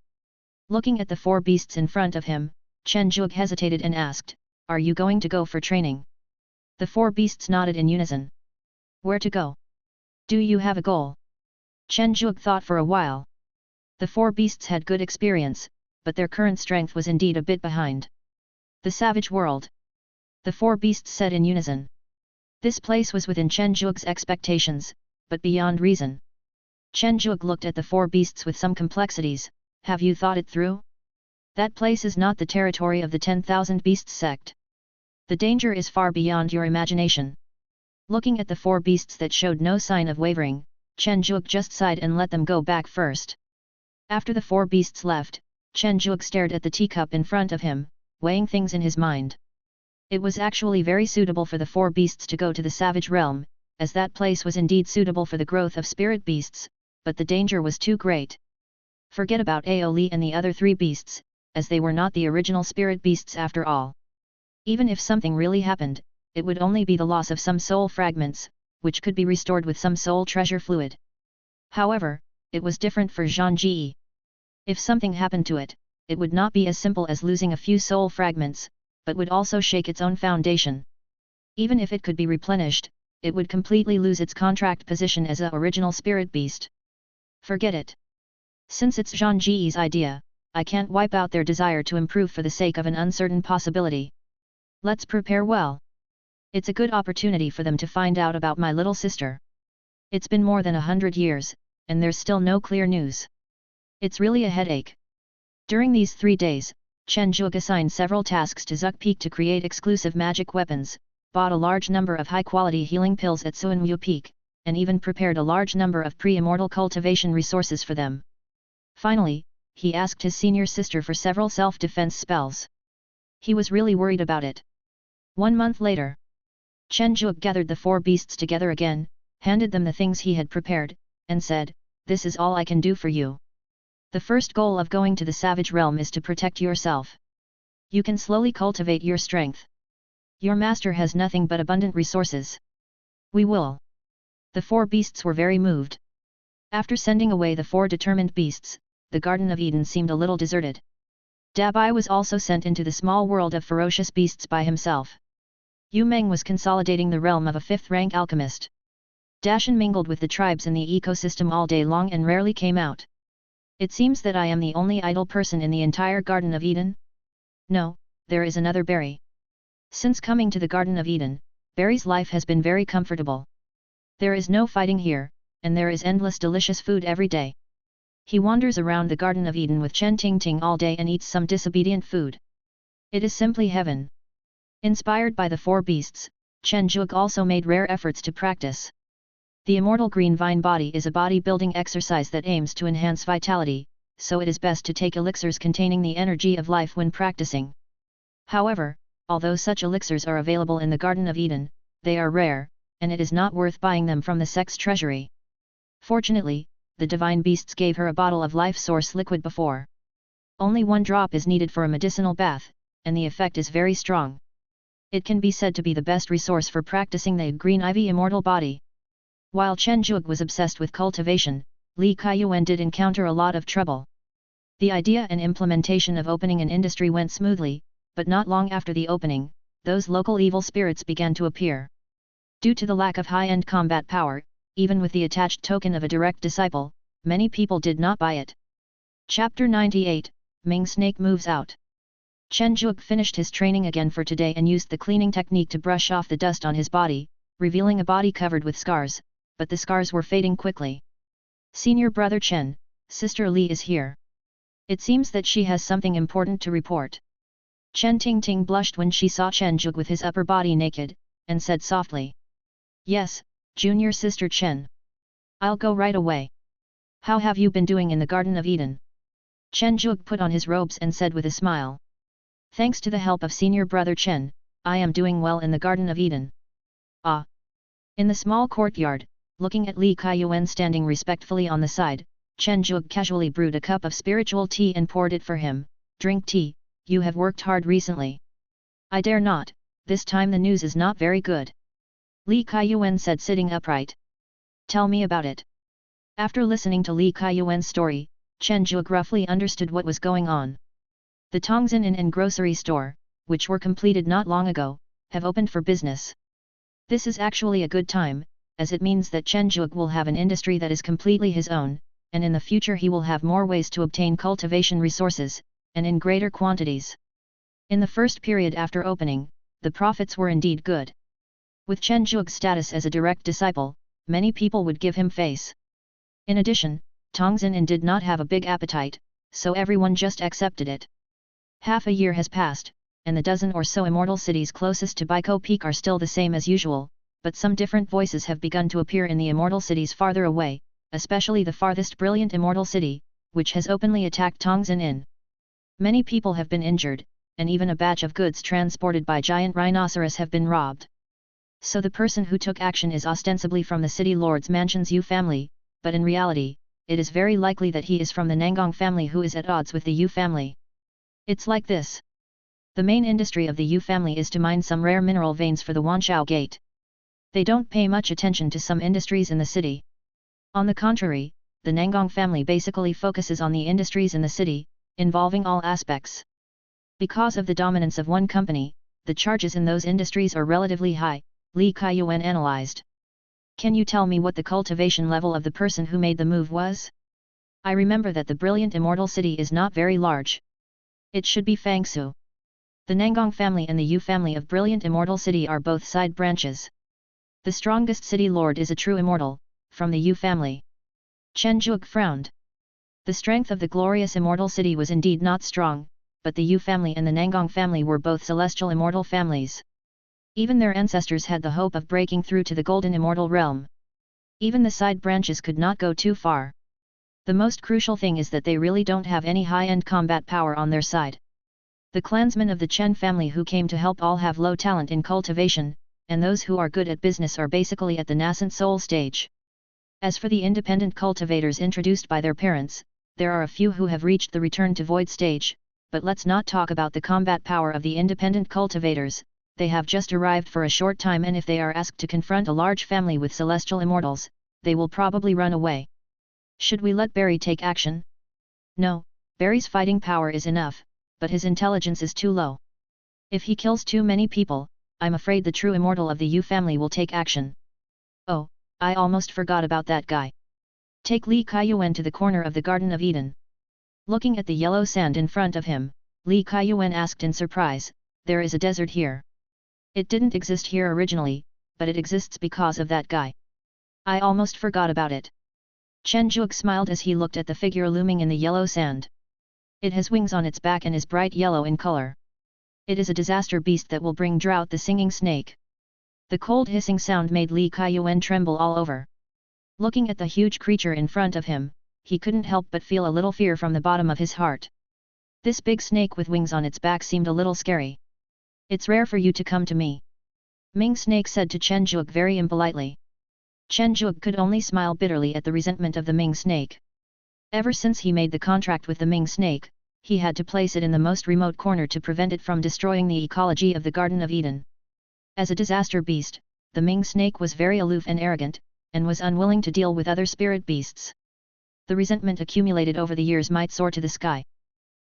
Looking at the four beasts in front of him, Chen Zhuge hesitated and asked, are you going to go for training? The four beasts nodded in unison. Where to go? Do you have a goal? Chen Zhuge thought for a while. The four beasts had good experience, but their current strength was indeed a bit behind. The savage world. The four beasts said in unison. This place was within Chen Zhuge's expectations, but beyond reason. Chen Zhuge looked at the four beasts with some complexities. Have you thought it through? That place is not the territory of the 10,000 beasts sect. The danger is far beyond your imagination. Looking at the four beasts that showed no sign of wavering, Chen Zhuge just sighed and let them go back first. After the four beasts left, Chen Zhuge stared at the teacup in front of him, weighing things in his mind. It was actually very suitable for the four beasts to go to the savage realm, as that place was indeed suitable for the growth of spirit beasts, but the danger was too great. Forget about Aoli and the other three beasts, as they were not the original spirit beasts after all. Even if something really happened, it would only be the loss of some soul fragments, which could be restored with some soul treasure fluid. However, it was different for Zhang Ji. If something happened to it, it would not be as simple as losing a few soul fragments, but would also shake its own foundation. Even if it could be replenished, it would completely lose its contract position as a original spirit beast. Forget it. Since it's Zhang Ji's idea, I can't wipe out their desire to improve for the sake of an uncertain possibility. Let's prepare well. It's a good opportunity for them to find out about my little sister. It's been more than 100 years, and there's still no clear news. It's really a headache. During these 3 days, Chen Zhuge assigned several tasks to Zuk Peak to create exclusive magic weapons, bought a large number of high-quality healing pills at Suanwu Peak, and even prepared a large number of pre-immortal cultivation resources for them. Finally, he asked his senior sister for several self-defense spells. He was really worried about it. 1 month later, Chen Zhuge gathered the four beasts together again, handed them the things he had prepared, and said, "This is all I can do for you. The first goal of going to the savage realm is to protect yourself. You can slowly cultivate your strength. Your master has nothing but abundant resources. We will." The four beasts were very moved. After sending away the four determined beasts, the Garden of Eden seemed a little deserted. Dabai was also sent into the small world of ferocious beasts by himself. Yu Meng was consolidating the realm of a 5th-rank alchemist. Dashan mingled with the tribes in the ecosystem all day long and rarely came out. It seems that I am the only idle person in the entire Garden of Eden? No, there is another Barry. Since coming to the Garden of Eden, Barry's life has been very comfortable. There is no fighting here, and there is endless delicious food every day. He wanders around the Garden of Eden with Chen Tingting all day and eats some disobedient food. It is simply heaven. Inspired by the four beasts, Chen Zhuge also made rare efforts to practice. The immortal green vine body is a body-building exercise that aims to enhance vitality, so it is best to take elixirs containing the energy of life when practicing. However, although such elixirs are available in the Garden of Eden, they are rare, and it is not worth buying them from the sect's treasury. Fortunately, the divine beasts gave her a bottle of life source liquid before. Only 1 drop is needed for a medicinal bath, and the effect is very strong. It can be said to be the best resource for practicing the green ivy immortal body. While Chen Zhuge was obsessed with cultivation, Li Kaiyuan did encounter a lot of trouble. The idea and implementation of opening an industry went smoothly, but not long after the opening, those local evil spirits began to appear. Due to the lack of high-end combat power, even with the attached token of a direct disciple, many people did not buy it. Chapter 98, Ming Snake moves out. Chen Zhuge finished his training again for today and used the cleaning technique to brush off the dust on his body, revealing a body covered with scars, but the scars were fading quickly. Senior brother Chen, sister Li is here. It seems that she has something important to report. Chen Tingting blushed when she saw Chen Zhuge with his upper body naked, and said softly. Yes, junior sister Chen. I'll go right away. How have you been doing in the Garden of Eden? Chen Zhuge put on his robes and said with a smile. Thanks to the help of senior brother Chen, I am doing well in the Garden of Eden. Ah! In the small courtyard, looking at Li Kaiyuan standing respectfully on the side, Chen Zhuge casually brewed a cup of spiritual tea and poured it for him. Drink tea, you have worked hard recently. I dare not, this time the news is not very good. Li Kaiyuan said sitting upright. Tell me about it. After listening to Li Kaiyuan's story, Chen Zhuge roughly understood what was going on. The Tongzhen Inn and grocery store, which were completed not long ago, have opened for business. This is actually a good time, as it means that Chen Zhuge will have an industry that is completely his own, and in the future he will have more ways to obtain cultivation resources, and in greater quantities. In the first period after opening, the profits were indeed good. With Chen Zhuge's status as a direct disciple, many people would give him face. In addition, Tong Xin did not have a big appetite, so everyone just accepted it. Half a year has passed, and the dozen or so immortal cities closest to Baiko Peak are still the same as usual, but some different voices have begun to appear in the immortal cities farther away, especially the farthest brilliant immortal city, which has openly attacked Tong Xin. Many people have been injured, and even a batch of goods transported by giant rhinoceros have been robbed. So the person who took action is ostensibly from the city lord's mansion's Yu family, but in reality, it is very likely that he is from the Nangong family who is at odds with the Yu family. It's like this. The main industry of the Yu family is to mine some rare mineral veins for the Wanshao Gate. They don't pay much attention to some industries in the city. On the contrary, the Nangong family basically focuses on the industries in the city, involving all aspects. Because of the dominance of one company, the charges in those industries are relatively high, Li Kaiyuan analyzed. Can you tell me what the cultivation level of the person who made the move was? I remember that the brilliant immortal city is not very large. It should be Fangsu. The Nangong family and the Yu family of brilliant immortal city are both side branches. The strongest city lord is a true immortal, from the Yu family. Chen Zhuge frowned. The strength of the glorious immortal city was indeed not strong, but the Yu family and the Nangong family were both celestial immortal families. Even their ancestors had the hope of breaking through to the golden immortal realm. Even the side branches could not go too far. The most crucial thing is that they really don't have any high-end combat power on their side. The clansmen of the Chen family who came to help all have low talent in cultivation, and those who are good at business are basically at the nascent soul stage. As for the independent cultivators introduced by their parents, there are a few who have reached the return to void stage, but let's not talk about the combat power of the independent cultivators. They have just arrived for a short time, and if they are asked to confront a large family with celestial immortals, they will probably run away. Should we let Barry take action? No, Barry's fighting power is enough, but his intelligence is too low. If he kills too many people, I'm afraid the true immortal of the Yu family will take action. Oh, I almost forgot about that guy. Take Li Kaiyuan to the corner of the Garden of Eden. Looking at the yellow sand in front of him, Li Kaiyuan asked in surprise, there is a desert here. It didn't exist here originally, but it exists because of that guy. I almost forgot about it. Chen Zhuge smiled as he looked at the figure looming in the yellow sand. It has wings on its back and is bright yellow in color. It is a disaster beast that will bring drought, the singing snake. The cold hissing sound made Li Kaiyuan tremble all over. Looking at the huge creature in front of him, he couldn't help but feel a little fear from the bottom of his heart. This big snake with wings on its back seemed a little scary. It's rare for you to come to me. Ming Snake said to Chen Zhuge very impolitely. Chen Zhuge could only smile bitterly at the resentment of the Ming Snake. Ever since he made the contract with the Ming Snake, he had to place it in the most remote corner to prevent it from destroying the ecology of the Garden of Eden. As a disaster beast, the Ming Snake was very aloof and arrogant, and was unwilling to deal with other spirit beasts. The resentment accumulated over the years might soar to the sky.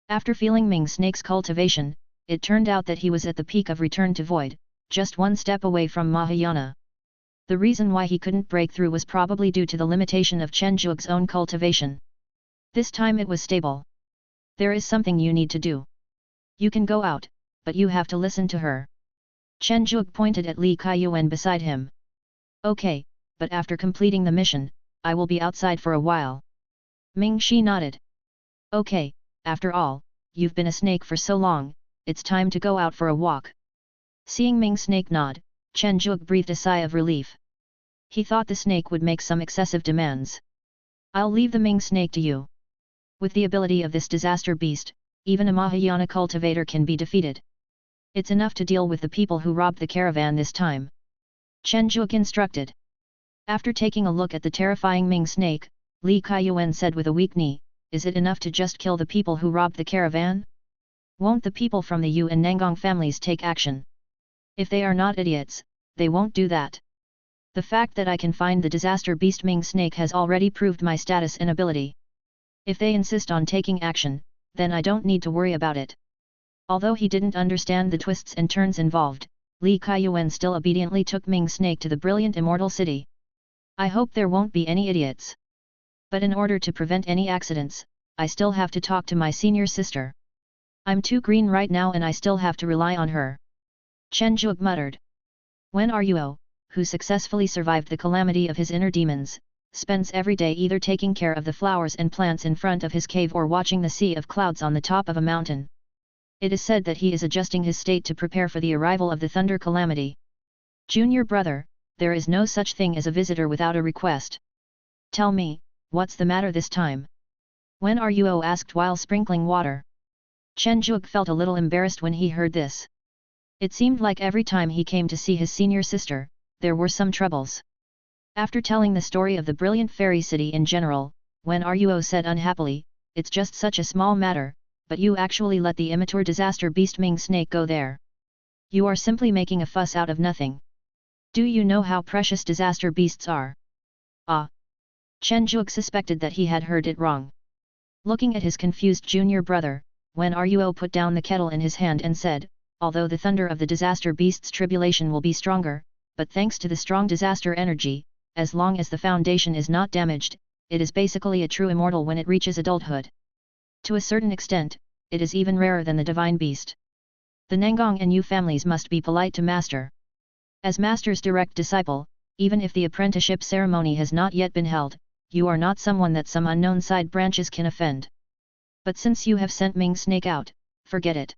After feeling Ming Snake's cultivation, it turned out that he was at the peak of return to void, just one step away from Mahayana. The reason why he couldn't break through was probably due to the limitation of Chen Zhuge's own cultivation. This time it was stable. There is something you need to do. You can go out, but you have to listen to her. Chen Zhuge pointed at Li Kaiyuan beside him. Okay, but after completing the mission, I will be outside for a while. Ming Shi nodded. Okay, after all, you've been a snake for so long, it's time to go out for a walk. Seeing Ming Snake nod, Chen Zhuge breathed a sigh of relief. He thought the snake would make some excessive demands. I'll leave the Ming Snake to you. With the ability of this disaster beast, even a Mahayana cultivator can be defeated. It's enough to deal with the people who robbed the caravan this time. Chen Zhuge instructed. After taking a look at the terrifying Ming Snake, Li Kaiyuan said with a weak knee, is it enough to just kill the people who robbed the caravan? Won't the people from the Yu and Nangong families take action? If they are not idiots, they won't do that. The fact that I can find the disaster beast Ming Snake has already proved my status and ability. If they insist on taking action, then I don't need to worry about it. Although he didn't understand the twists and turns involved, Li Kaiyuan still obediently took Ming's snake to the brilliant immortal city. I hope there won't be any idiots. But in order to prevent any accidents, I still have to talk to my senior sister. I'm too green right now and I still have to rely on her. Chen Zhuge muttered. Wen Ruo, who successfully survived the calamity of his inner demons, spends every day either taking care of the flowers and plants in front of his cave or watching the sea of clouds on the top of a mountain. It is said that he is adjusting his state to prepare for the arrival of the thunder calamity. Junior brother, there is no such thing as a visitor without a request. Tell me, what's the matter this time? Wen Ruo asked while sprinkling water. Chen Zhuge felt a little embarrassed when he heard this. It seemed like every time he came to see his senior sister, there were some troubles. After telling the story of the brilliant fairy city in general, Wen Ruo said unhappily, it's just such a small matter, but you actually let the immature disaster beast Ming snake go there. You are simply making a fuss out of nothing. Do you know how precious disaster beasts are? Ah! Chen Zhuge suspected that he had heard it wrong. Looking at his confused junior brother, Wen Ruo put down the kettle in his hand and said, although the thunder of the disaster beast's tribulation will be stronger, but thanks to the strong disaster energy, as long as the foundation is not damaged, it is basically a true immortal when it reaches adulthood. To a certain extent, it is even rarer than the divine beast. The Nangong and Yu families must be polite to master. As master's direct disciple, even if the apprenticeship ceremony has not yet been held, you are not someone that some unknown side branches can offend. But since you have sent Ming snake out, forget it.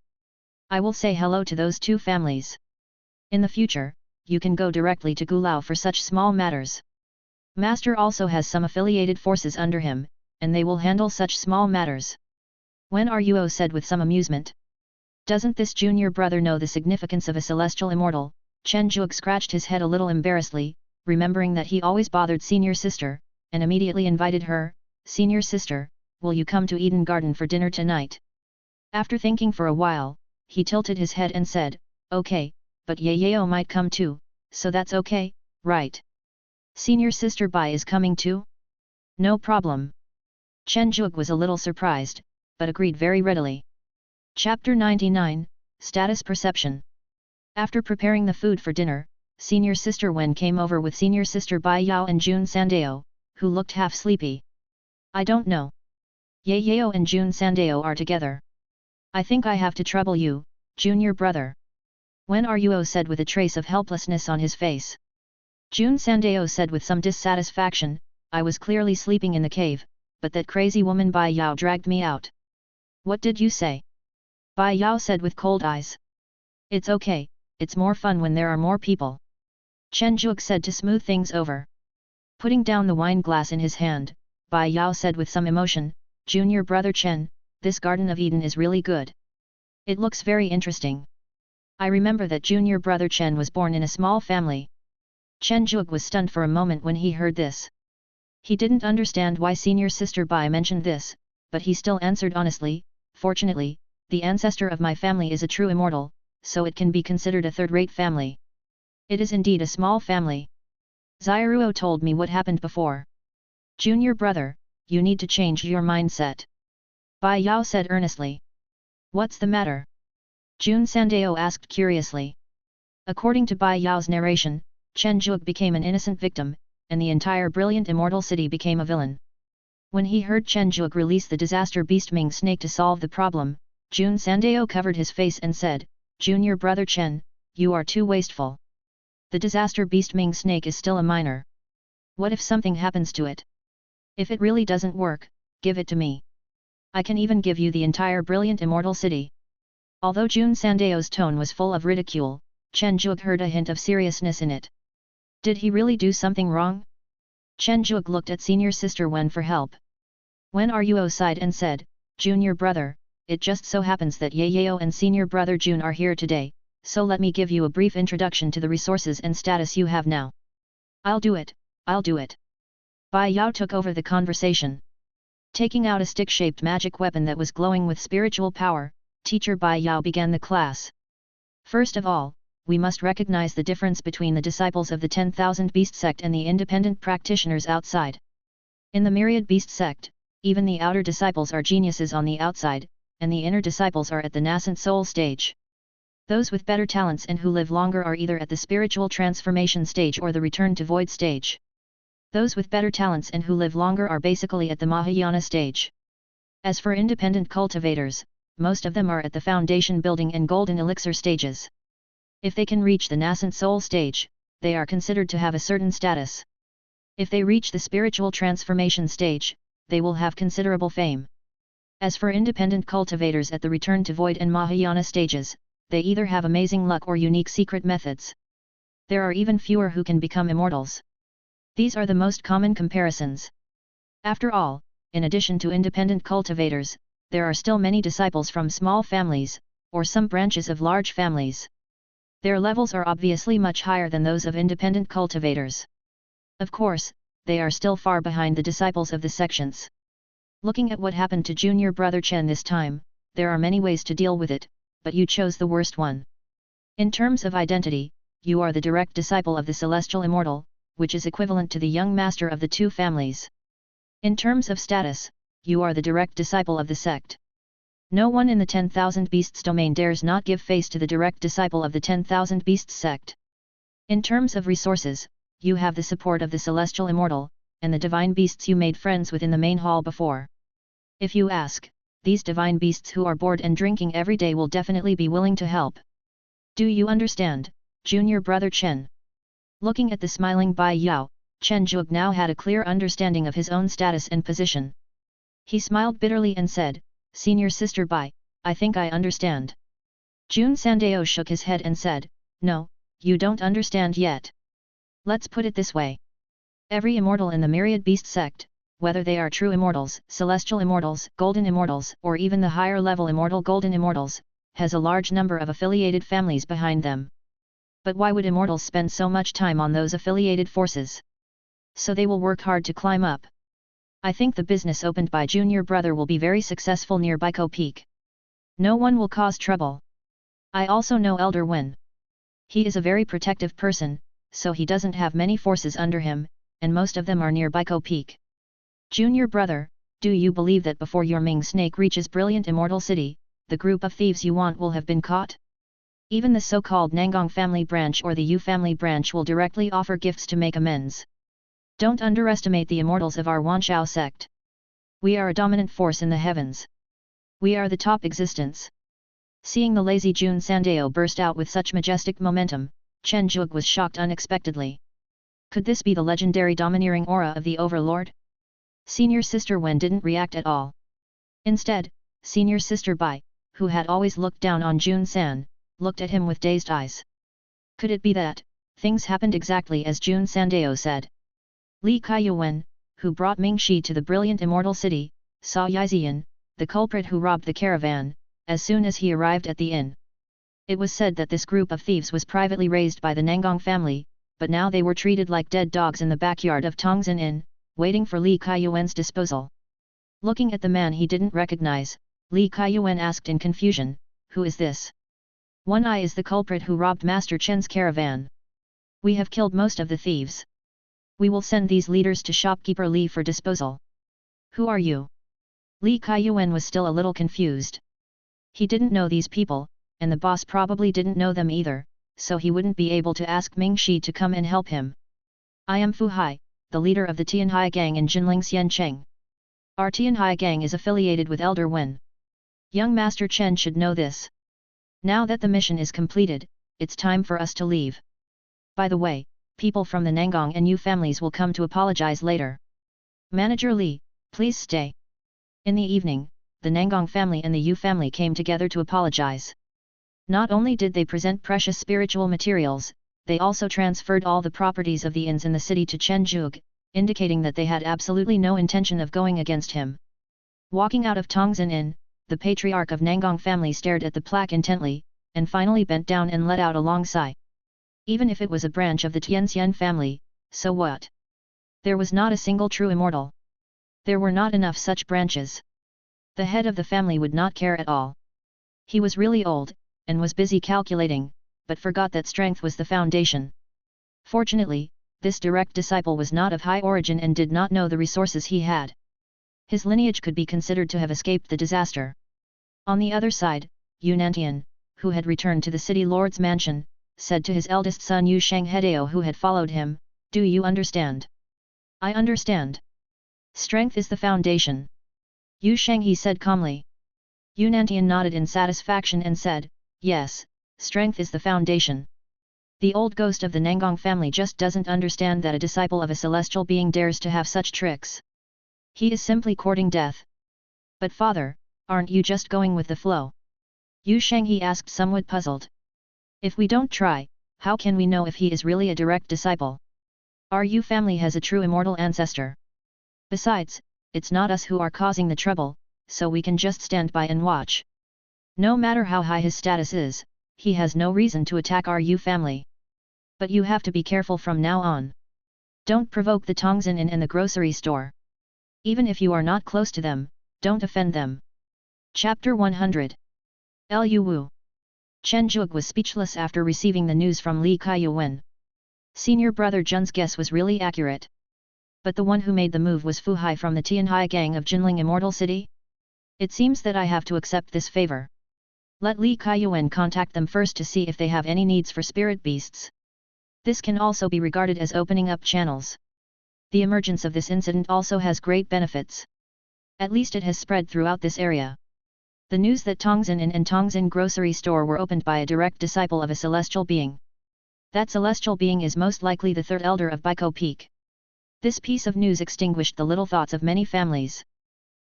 I will say hello to those two families. In the future, you can go directly to Gulao for such small matters. Master also has some affiliated forces under him, and they will handle such small matters. Wen Ruo said with some amusement. Doesn't this junior brother know the significance of a celestial immortal? Chen Zhuge scratched his head a little embarrassedly, remembering that he always bothered senior sister, and immediately invited her, senior sister, will you come to Eden Garden for dinner tonight? After thinking for a while, he tilted his head and said, okay, but Yayao might come too, so that's okay, right? Senior sister Bai is coming too? No problem. Chen Zhuge was a little surprised, but agreed very readily. Chapter 99, Status Perception. After preparing the food for dinner, senior sister Wen came over with senior sister Bai Yao and Jun Sandao, who looked half sleepy. I don't know. Yayao and Jun Sandao are together. I think I have to trouble you, junior brother. Wen Ruo said with a trace of helplessness on his face. Jun Sandao said with some dissatisfaction, I was clearly sleeping in the cave, but that crazy woman Bai Yao dragged me out. What did you say? Bai Yao said with cold eyes. It's okay, it's more fun when there are more people. Chen Zhuge said to smooth things over. Putting down the wine glass in his hand, Bai Yao said with some emotion, Junior brother Chen, this Garden of Eden is really good. It looks very interesting. I remember that junior brother Chen was born in a small family. Chen Zhuge was stunned for a moment when he heard this. He didn't understand why senior sister Bai mentioned this, but he still answered honestly, fortunately, the ancestor of my family is a true immortal, so it can be considered a third-rate family. It is indeed a small family. Zairuo told me what happened before. Junior brother, you need to change your mindset. Bai Yao said earnestly. What's the matter? Jun Sandao asked curiously. According to Bai Yao's narration, Chen Zhuge became an innocent victim, and the entire brilliant immortal city became a villain. When he heard Chen Zhuge release the disaster beast Ming snake to solve the problem, Jun Sandao covered his face and said, Junior brother Chen, you are too wasteful. The disaster beast Ming snake is still a minor. What if something happens to it? If it really doesn't work, give it to me. I can even give you the entire brilliant immortal city. Although Jun Sandao's tone was full of ridicule, Chen Zhuge heard a hint of seriousness in it. Did he really do something wrong? Chen Zhuge looked at senior sister Wen for help. Wen Ruo sighed and said, Junior brother, it just so happens that Yayao and senior brother Jun are here today, so let me give you a brief introduction to the resources and status you have now. I'll do it, I'll do it. Bai Yao took over the conversation. Taking out a stick-shaped magic weapon that was glowing with spiritual power, teacher Bai Yao began the class. First of all, we must recognize the difference between the disciples of the 10,000 Beast sect and the independent practitioners outside. In the myriad Beast sect, even the outer disciples are geniuses on the outside, and the inner disciples are at the nascent soul stage. Those with better talents and who live longer are either at the spiritual transformation stage or the return to void stage. Those with better talents and who live longer are basically at the Mahayana stage. As for independent cultivators, most of them are at the foundation building and golden elixir stages. If they can reach the nascent soul stage, they are considered to have a certain status. If they reach the spiritual transformation stage, they will have considerable fame. As for independent cultivators at the return to void and Mahayana stages, they either have amazing luck or unique secret methods. There are even fewer who can become immortals. These are the most common comparisons. After all, in addition to independent cultivators, there are still many disciples from small families, or some branches of large families. Their levels are obviously much higher than those of independent cultivators. Of course, they are still far behind the disciples of the sections. Looking at what happened to junior brother Chen this time, there are many ways to deal with it, but you chose the worst one. In terms of identity, you are the direct disciple of the celestial immortal, which is equivalent to the young master of the two families. In terms of status, you are the direct disciple of the sect. No one in the 10,000 Beasts domain dares not give face to the direct disciple of the 10,000 Beasts sect. In terms of resources, you have the support of the celestial immortal, and the divine beasts you made friends with in the main hall before. If you ask, these divine beasts who are bored and drinking every day will definitely be willing to help. Do you understand, junior brother Chen? Looking at the smiling Bai Yao, Chen Zhuge now had a clear understanding of his own status and position. He smiled bitterly and said, "Senior sister Bai, I think I understand." Jun Sandao shook his head and said, "No, you don't understand yet. Let's put it this way. Every immortal in the myriad beast sect, whether they are true immortals, celestial immortals, golden immortals, or even the higher level immortal golden immortals, has a large number of affiliated families behind them. But why would immortals spend so much time on those affiliated forces? So they will work hard to climb up. I think the business opened by junior brother will be very successful near Baiko Peak. No one will cause trouble. I also know Elder Wen. He is a very protective person, so he doesn't have many forces under him, and most of them are near Baiko Peak. Junior brother, do you believe that before your Ming snake reaches brilliant immortal city, the group of thieves you want will have been caught? Even the so-called Nangong family branch or the Yu family branch will directly offer gifts to make amends. Don't underestimate the immortals of our Wanshao sect. We are a dominant force in the heavens. We are the top existence." Seeing the lazy Jun Sandao burst out with such majestic momentum, Chen Zhuge was shocked unexpectedly. Could this be the legendary domineering aura of the Overlord? Senior Sister Wen didn't react at all. Instead, Senior Sister Bai, who had always looked down on Jun San, looked at him with dazed eyes. Could it be that things happened exactly as Jun Sandao said? Li Kaiyuan, who brought Ming Shi to the brilliant immortal city, saw Yixian, the culprit who robbed the caravan, as soon as he arrived at the inn. It was said that this group of thieves was privately raised by the Nangong family, but now they were treated like dead dogs in the backyard of Tongzhen Inn, waiting for Li Kaiyuan's disposal. Looking at the man he didn't recognize, Li Kaiyuan asked in confusion, "Who is this?" "One Eye is the culprit who robbed Master Chen's caravan. We have killed most of the thieves. We will send these leaders to shopkeeper Li for disposal." "Who are you?" Li Kaiyuan was still a little confused. He didn't know these people, and the boss probably didn't know them either, so he wouldn't be able to ask Ming Shi to come and help him. "I am Fu Hai, the leader of the Tianhai gang in Jinling Xiancheng. Our Tianhai gang is affiliated with Elder Wen. Young Master Chen should know this. Now that the mission is completed, it's time for us to leave. By the way, people from the Nangong and Yu families will come to apologize later. Manager Li, please stay." In the evening, the Nangong family and the Yu family came together to apologize. Not only did they present precious spiritual materials, they also transferred all the properties of the inns in the city to Chen Zhuge, indicating that they had absolutely no intention of going against him. Walking out of Tongzhen Inn, the patriarch of Nangong family stared at the plaque intently, and finally bent down and let out a long sigh. Even if it was a branch of the Tianxian family, so what? There was not a single true immortal. There were not enough such branches. The head of the family would not care at all. He was really old, and was busy calculating, but forgot that strength was the foundation. Fortunately, this direct disciple was not of high origin and did not know the resources he had. His lineage could be considered to have escaped the disaster. On the other side, Yunantian, who had returned to the city lord's mansion, said to his eldest son Yu Shang Hedeo who had followed him, "Do you understand?" "I understand. Strength is the foundation." Yu Shanghe said calmly. Yunantian nodded in satisfaction and said, "Yes, strength is the foundation. The old ghost of the Nangong family just doesn't understand that a disciple of a celestial being dares to have such tricks. He is simply courting death." "But father, aren't you just going with the flow?" Yu Shanghe asked somewhat puzzled. "If we don't try, how can we know if he is really a direct disciple? Our Yu family has a true immortal ancestor. Besides, it's not us who are causing the trouble, so we can just stand by and watch. No matter how high his status is, he has no reason to attack our Yu family. But you have to be careful from now on. Don't provoke the Tongzin Inn and the grocery store. Even if you are not close to them, don't offend them." Chapter 100. Lu Wu. Chen Zhuge was speechless after receiving the news from Li Kaiyuan. Senior brother Jun's guess was really accurate. But the one who made the move was Fu Hai from the Tianhai gang of Jinling Immortal City? It seems that I have to accept this favor. Let Li Kaiyuan contact them first to see if they have any needs for spirit beasts. This can also be regarded as opening up channels. The emergence of this incident also has great benefits. At least it has spread throughout this area. The news that Tongzin Inn and Tongzin grocery store were opened by a direct disciple of a celestial being. That celestial being is most likely the third elder of Baiko Peak. This piece of news extinguished the little thoughts of many families.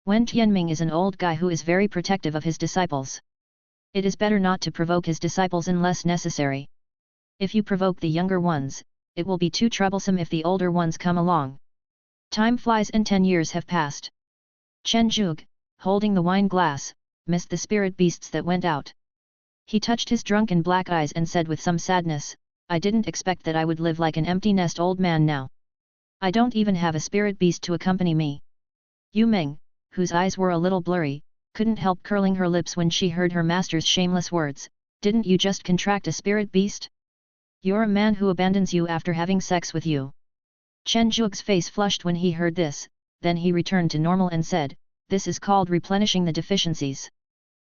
Wen Tianming is an old guy who is very protective of his disciples. It is better not to provoke his disciples unless necessary. If you provoke the younger ones, it will be too troublesome if the older ones come along. Time flies and 10 years have passed. Chen Zhuge, holding the wine glass, missed the spirit beasts that went out. He touched his drunken black eyes and said with some sadness, "I didn't expect that I would live like an empty nest old man now. I don't even have a spirit beast to accompany me." Yu Meng, whose eyes were a little blurry, couldn't help curling her lips when she heard her master's shameless words, "Didn't you just contract a spirit beast? You're a man who abandons you after having sex with you." Chen Zhuge's face flushed when he heard this, then he returned to normal and said, "This is called replenishing the deficiencies.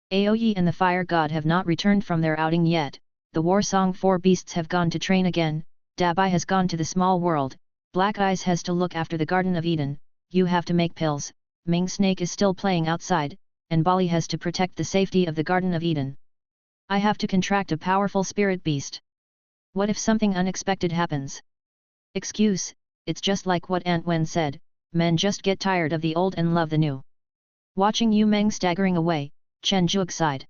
Aoyi and the fire god have not returned from their outing yet, the war song 4 beasts have gone to train again, Dabai has gone to the small world, Black Eyes has to look after the Garden of Eden, you have to make pills, Ming Snake is still playing outside, and Bali has to protect the safety of the Garden of Eden. I have to contract a powerful spirit beast. What if something unexpected happens? Excuse, it's just like what Aunt Wen said, men just get tired of the old and love the new." Watching Yu Meng staggering away, Chen Zhuge sighed.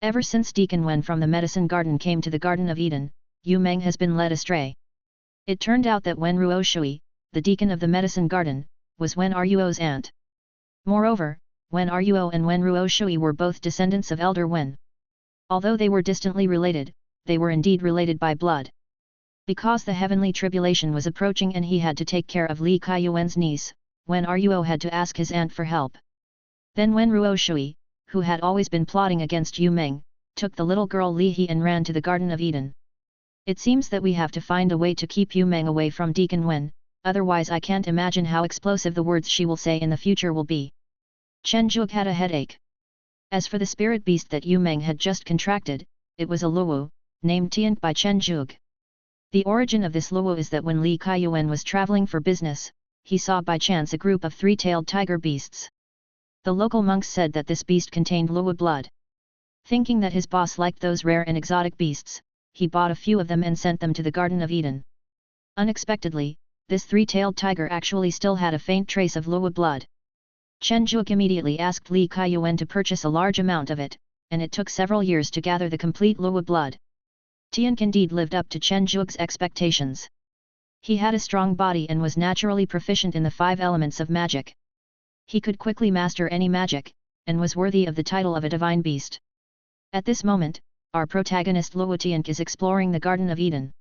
Ever since Deacon Wen from the medicine garden came to the Garden of Eden, Yu Meng has been led astray. It turned out that Wen Ruo Shui, the deacon of the medicine garden, was Wen Ruo's aunt. Moreover, Wen Ruo and Wen Ruo Shui were both descendants of Elder Wen. Although they were distantly related, they were indeed related by blood. Because the heavenly tribulation was approaching and he had to take care of Li Kaiyuan's niece, Wen Ruo had to ask his aunt for help. Then Wen Ruo Shui, who had always been plotting against Yu Meng, took the little girl Li He and ran to the Garden of Eden. It seems that we have to find a way to keep Yu Meng away from Deacon Wen, otherwise I can't imagine how explosive the words she will say in the future will be. Chen Zhuge had a headache. As for the spirit beast that Yu Meng had just contracted, it was a luwu, named Tian by Chen Zhuge. The origin of this luwu is that when Li Kaiyuan was traveling for business, he saw by chance a group of 3-tailed tiger beasts. The local monks said that this beast contained luwu blood. Thinking that his boss liked those rare and exotic beasts, he bought a few of them and sent them to the Garden of Eden. Unexpectedly, this 3-tailed tiger actually still had a faint trace of luwu blood. Chen Zhuge immediately asked Li Kaiyuan to purchase a large amount of it, and it took several years to gather the complete luwu blood. Tian indeed lived up to Chen Zhuge's expectations. He had a strong body and was naturally proficient in the 5 elements of magic. He could quickly master any magic, and was worthy of the title of a divine beast. At this moment, our protagonist Luo Tiank is exploring the Garden of Eden.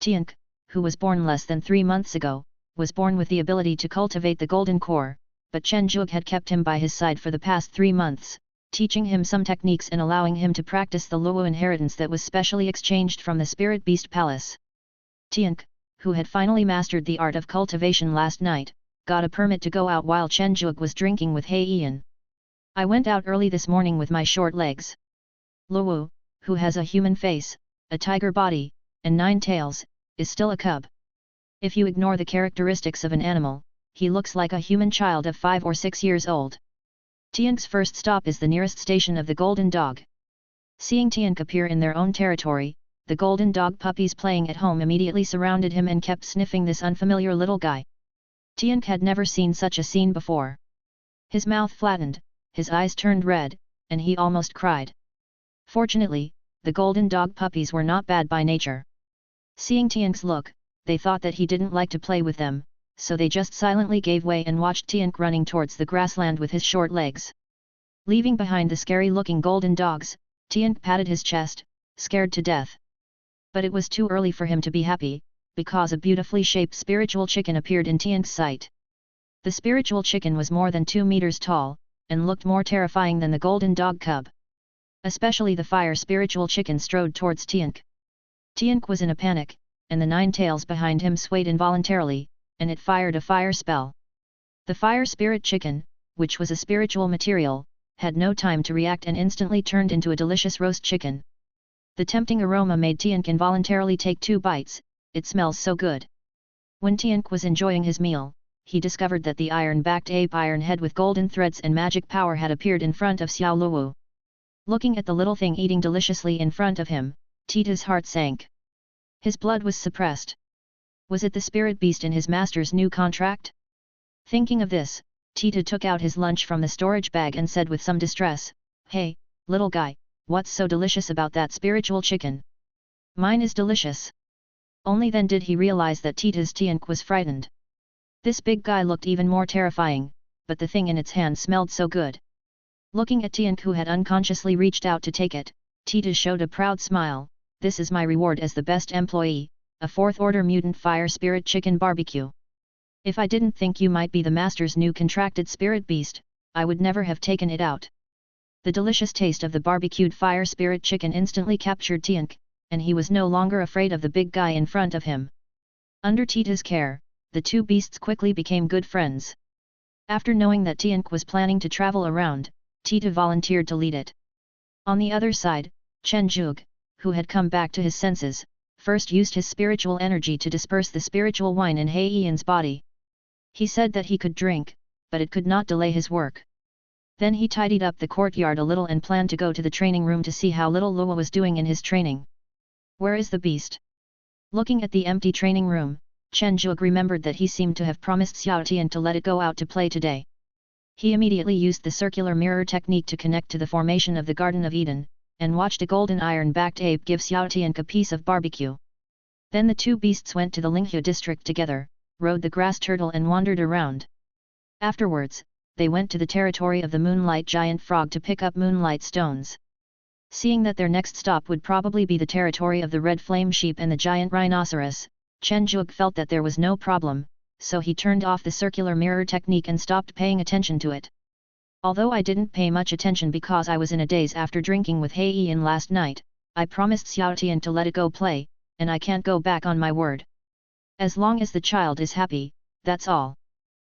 Tiank, who was born less than 3 months ago, was born with the ability to cultivate the golden core, but Chen Zhuge had kept him by his side for the past 3 months, teaching him some techniques and allowing him to practice the Luo inheritance that was specially exchanged from the Spirit Beast Palace. Tiank, who had finally mastered the art of cultivation last night, got a permit to go out while Chen Zhuge was drinking with He Ian. I went out early this morning with my short legs. Luo, who has a human face, a tiger body, and 9 tails, is still a cub. If you ignore the characteristics of an animal, he looks like a human child of 5 or 6 years old. Tiank's first stop is the nearest station of the golden dog. Seeing Tiank appear in their own territory, the golden dog puppies playing at home immediately surrounded him and kept sniffing this unfamiliar little guy. Tiank had never seen such a scene before. His mouth flattened, his eyes turned red, and he almost cried. Fortunately, the golden dog puppies were not bad by nature. Seeing Tiank's look, they thought that he didn't like to play with them, so they just silently gave way and watched Tiank running towards the grassland with his short legs. Leaving behind the scary-looking golden dogs, Tiank patted his chest, scared to death. But it was too early for him to be happy, because a beautifully shaped spiritual chicken appeared in Tiank's sight. The spiritual chicken was more than 2 meters tall, and looked more terrifying than the golden dog cub. Especially the fire spiritual chicken strode towards Tiank. Tiank was in a panic, and the 9 tails behind him swayed involuntarily, and it fired a fire spell. The fire spirit chicken, which was a spiritual material, had no time to react and instantly turned into a delicious roast chicken. The tempting aroma made Tiank involuntarily take 2 bites, it smells so good. When Tiank was enjoying his meal, he discovered that the iron-backed ape iron head with golden threads and magic power had appeared in front of Xiao Luwu. Looking at the little thing eating deliciously in front of him, Tita's heart sank. His blood was suppressed. Was it the spirit beast in his master's new contract? Thinking of this, Tita took out his lunch from the storage bag and said with some distress, "Hey, little guy, what's so delicious about that spiritual chicken?" "Mine is delicious." Only then did he realize that Tita's Tiank was frightened. This big guy looked even more terrifying, but the thing in its hand smelled so good. Looking at Tiank who had unconsciously reached out to take it, Tita showed a proud smile, "This is my reward as the best employee, a 4th-order mutant fire spirit chicken barbecue. If I didn't think you might be the master's new contracted spirit beast, I would never have taken it out." The delicious taste of the barbecued fire spirit chicken instantly captured Tiank, and he was no longer afraid of the big guy in front of him. Under Tita's care, the 2 beasts quickly became good friends. After knowing that Tiank was planning to travel around, Tita volunteered to lead it. On the other side, Chen Zhuge, who had come back to his senses, first used his spiritual energy to disperse the spiritual wine in He Yian's body. He said that he could drink, but it could not delay his work. Then he tidied up the courtyard a little and planned to go to the training room to see how little Luo was doing in his training. "Where is the beast?" Looking at the empty training room, Chen Zhuge remembered that he seemed to have promised Xiao Tian to let it go out to play today. He immediately used the circular mirror technique to connect to the formation of the Garden of Eden, and watched a golden iron-backed ape give Xiao Tian a piece of barbecue. Then the 2 beasts went to the Linghe district together, rode the grass turtle and wandered around. Afterwards, they went to the territory of the Moonlight Giant Frog to pick up moonlight stones. Seeing that their next stop would probably be the territory of the Red Flame Sheep and the Giant Rhinoceros, Chen Zhuge felt that there was no problem, so he turned off the circular mirror technique and stopped paying attention to it. "Although I didn't pay much attention because I was in a daze after drinking with He Yian last night, I promised Xiao Tian to let it go play, and I can't go back on my word. As long as the child is happy, that's all."